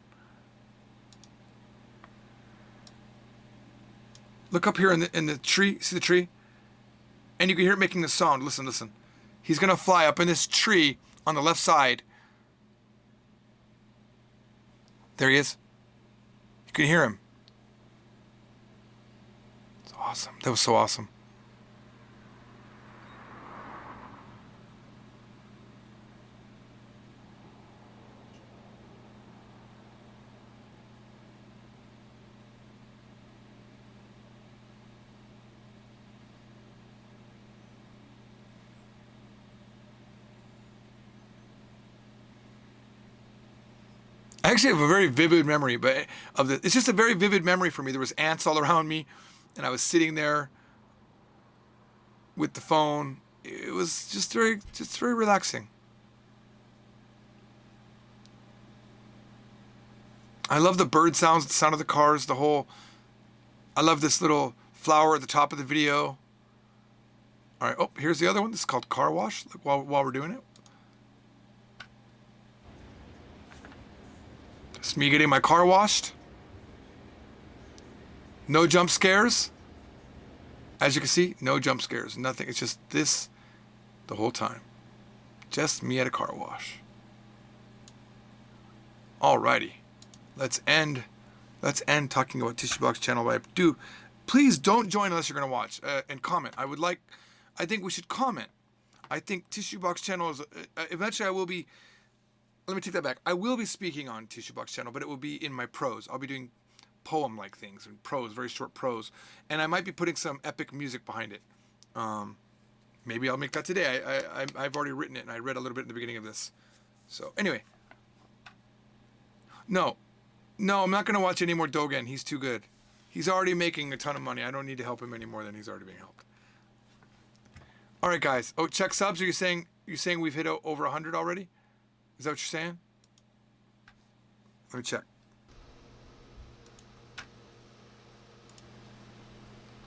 [SPEAKER 1] Look up here in the tree. See the tree? And you can hear it making the sound. Listen, listen. He's going to fly up in this tree on the left side. There he is. You can hear him. It's awesome. That was so awesome. I actually have a very vivid memory, it's just a very vivid memory for me. There was ants all around me, and I was sitting there with the phone. It was just very relaxing. I love the bird sounds, the sound of the cars, I love this little flower at the top of the video. All right, oh, here's the other one. This is called Car Wash. Look, while we're doing it. It's me getting my car washed. No jump scares. As you can see, no jump scares, nothing. It's just this the whole time. Just me at a car wash. Alrighty. Let's end talking about Tissue Box channel. But please don't join unless you're going to watch and comment. I think we should comment. I think Tissue Box channel is, eventually I will be, let me take that back. I will be speaking on Tissue Box channel, but it will be in my prose. I'll be doing poem-like things and prose, very short prose. And I might be putting some epic music behind it. Maybe I'll make that today. I've already written it, and I read a little bit in the beginning of this. So anyway. No, I'm not going to watch any more Dogen. He's too good. He's already making a ton of money. I don't need to help him any more than he's already being helped. All right, guys. Oh, check subs. Are you saying we've hit over 100 already? Is that what you're saying? Let me check.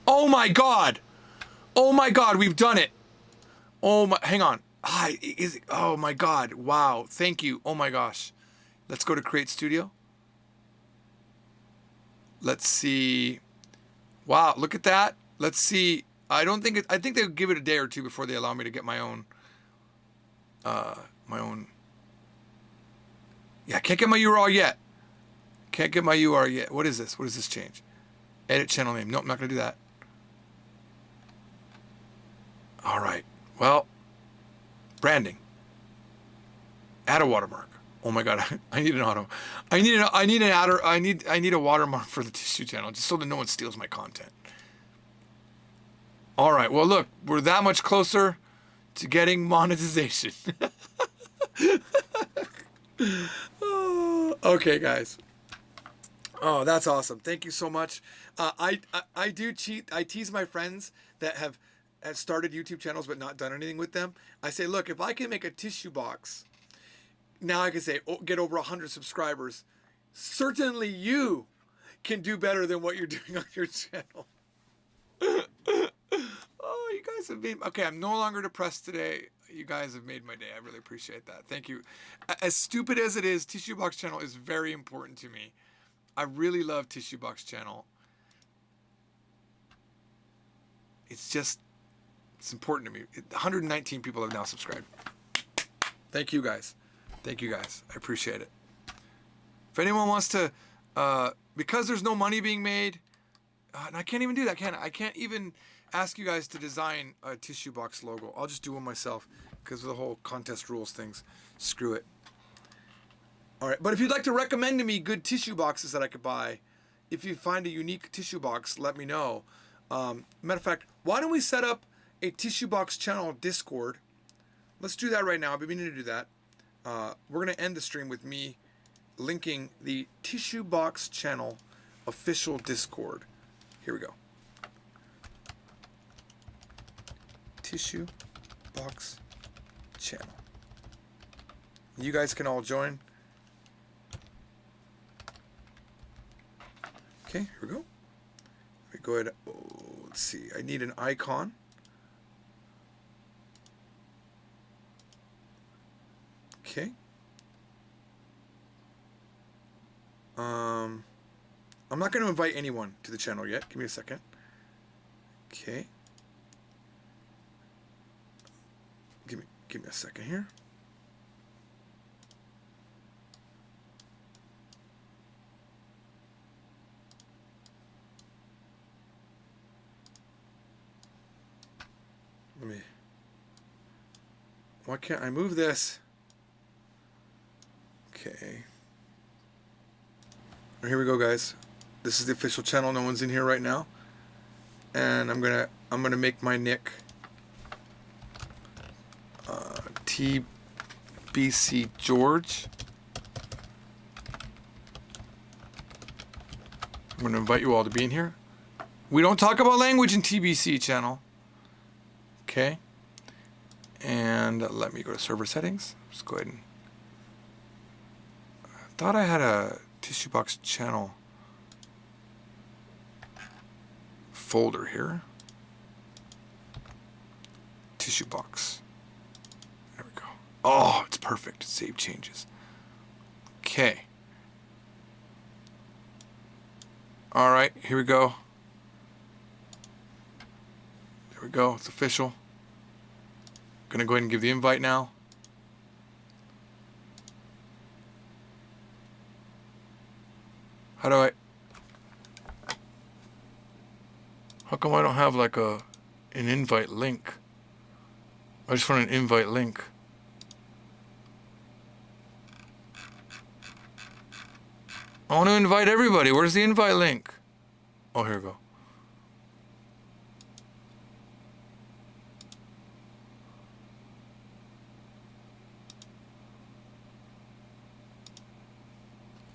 [SPEAKER 1] Oh my God! Oh my God! We've done it. Oh my! Hang on. Oh my God! Wow! Thank you. Oh my gosh. Let's go to Create Studio. Let's see. Wow, look at that. Let's see. I think they'll give it a day or two before they allow me to get my own. Yeah, I can't get my URL yet. Can't get my URL yet. What is this? What does this change? Edit channel name. Nope, I'm not going to do that. All right. Well, branding. Add a watermark. Oh my God, I need an auto. I need a watermark for the Tissue channel just so that no one steals my content. All right, well look, we're that much closer to getting monetization. Okay, guys. Oh, that's awesome. Thank you so much. I tease my friends that have started YouTube channels but not done anything with them. I say, look, if I can make a Tissue Box, now I can say, get over 100 subscribers. Certainly you can do better than what you're doing on your channel. Oh, you guys have made... Okay, I'm no longer depressed today. You guys have made my day. I really appreciate that. Thank you. As stupid as it is, Tissue Box channel is very important to me. I really love Tissue Box channel. It's important to me. 119 people have now subscribed. Thank you, guys. Thank you, guys. I appreciate it. If anyone wants to, because there's no money being made, and I can't even do that, can I? I can't even ask you guys to design a Tissue Box logo. I'll just do one myself because of the whole contest rules things. Screw it. All right, but if you'd like to recommend to me good tissue boxes that I could buy, if you find a unique tissue box, let me know. Matter of fact, why don't we set up a Tissue Box channel Discord? Let's do that right now. I've been meaning to do that. We're going to end the stream with me linking the Tissue Box channel official Discord. Here we go. Tissue Box channel. You guys can all join. Okay, here we go. Let me go ahead. Oh, let's see. I need an icon. Okay. I'm not going to invite anyone to the channel yet. Give me a second. Okay. Give me a second here. Why can't I move this? Okay. Here we go, guys. This is the official channel. No one's in here right now. And I'm gonna make my nick TBC George. I'm gonna invite you all to be in here. We don't talk about language in TBC channel. Okay. And let me go to server settings. Just go ahead and... I thought I had a Tissue Box channel folder here. Tissue Box. There we go. Oh, it's perfect. Save changes. Okay. All right, here we go. we go. It's official. Gonna go ahead and give the invite now. How do I... How come I don't have like an invite link? I just want an invite link. I want to invite everybody. Where's the invite link? Oh, here we go.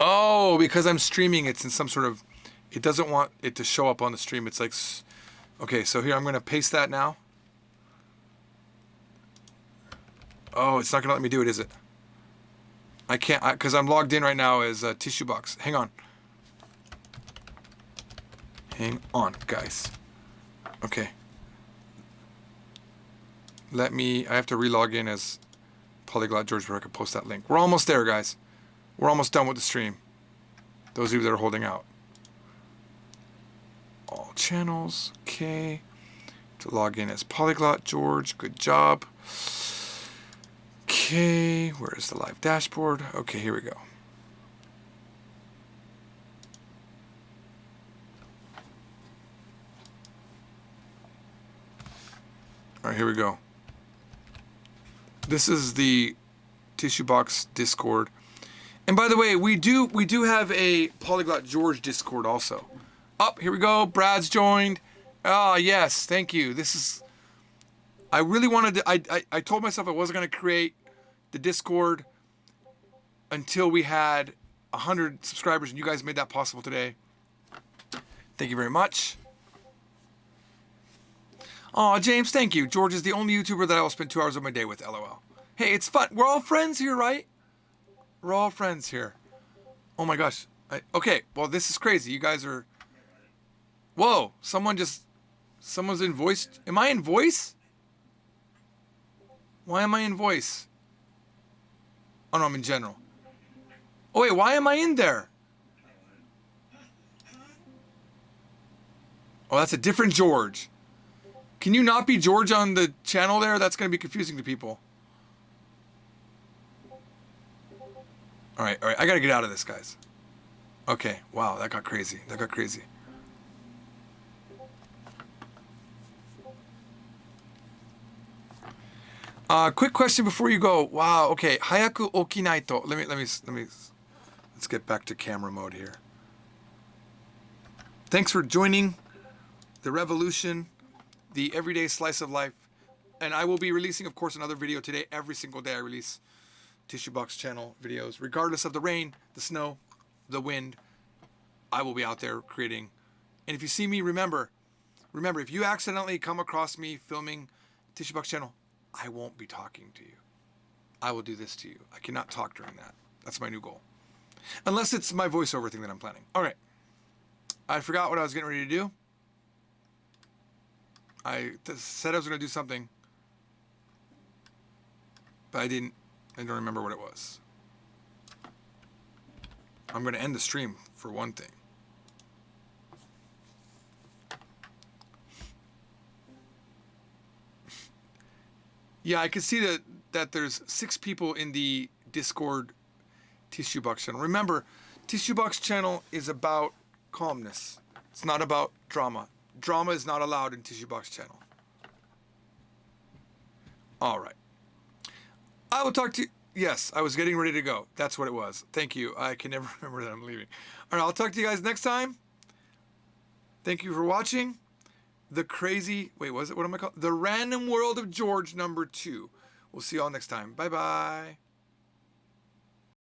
[SPEAKER 1] Oh, because I'm streaming, it's in some sort of... It doesn't want it to show up on the stream. It's like... Okay, so here I'm going to paste that now. Oh, it's not going to let me do it, is it? I can't, because I'm logged in right now as Tissue Box. Hang on. Hang on, guys. Okay. Let me... I have to relog in as Polyglot George where I can post that link. We're almost there, guys. We're almost done with the stream. Those of you that are holding out. All channels. Okay. To log in as Polyglot George. Good job. Okay. Where is the live dashboard? Okay, here we go. All right, here we go. This is the Tissue Box Discord. And by the way, we do have a Polyglot George Discord also. Up, here we go. Brad's joined. Ah, yes, thank you. This is... I really wanted to... I told myself I wasn't going to create the Discord until we had 100 subscribers, and you guys made that possible today. Thank you very much. Oh, James, thank you. George is the only YouTuber that I will spend 2 hours of my day with, LOL. Hey, it's fun. We're all friends here, right? We're all friends here. Oh my gosh. Okay, well, this is crazy. You guys are... Whoa, someone's in voice. Am I in voice? Why am I in voice? Oh no, I'm in general. Oh wait, why am I in there? Oh, that's a different George. Can you not be George on the channel there? That's going to be confusing to people. All right. I got to get out of this, guys. Okay. Wow, that got crazy. That got crazy. Quick question before you go. Wow. Okay. Hayaku okinai to. Let's get back to camera mode here. Thanks for joining the revolution, the everyday slice of life. And I will be releasing, of course, another video today. Every single day I release Tissue Box channel videos. Regardless of the rain, the snow, the wind, I will be out there creating. And if you see me, remember, if you accidentally come across me filming Tissue Box channel, I won't be talking to you. I will do this to you. I cannot talk during that. That's my new goal. Unless it's my voiceover thing that I'm planning. All right. I forgot what I was getting ready to do. I said I was going to do something, but I don't remember what it was. I'm going to end the stream for one thing. Yeah, I can see that there's 6 people in the Discord Tissue Box channel. Remember, Tissue Box channel is about calmness. It's not about drama. Drama is not allowed in Tissue Box channel. All right. I will talk to you. Yes, I was getting ready to go. That's what it was. Thank you. I can never remember that I'm leaving. All right, I'll talk to you guys next time. Thank you for watching. The crazy... Wait, was it? What am I called? The Random World of George #2. We'll see you all next time. Bye-bye.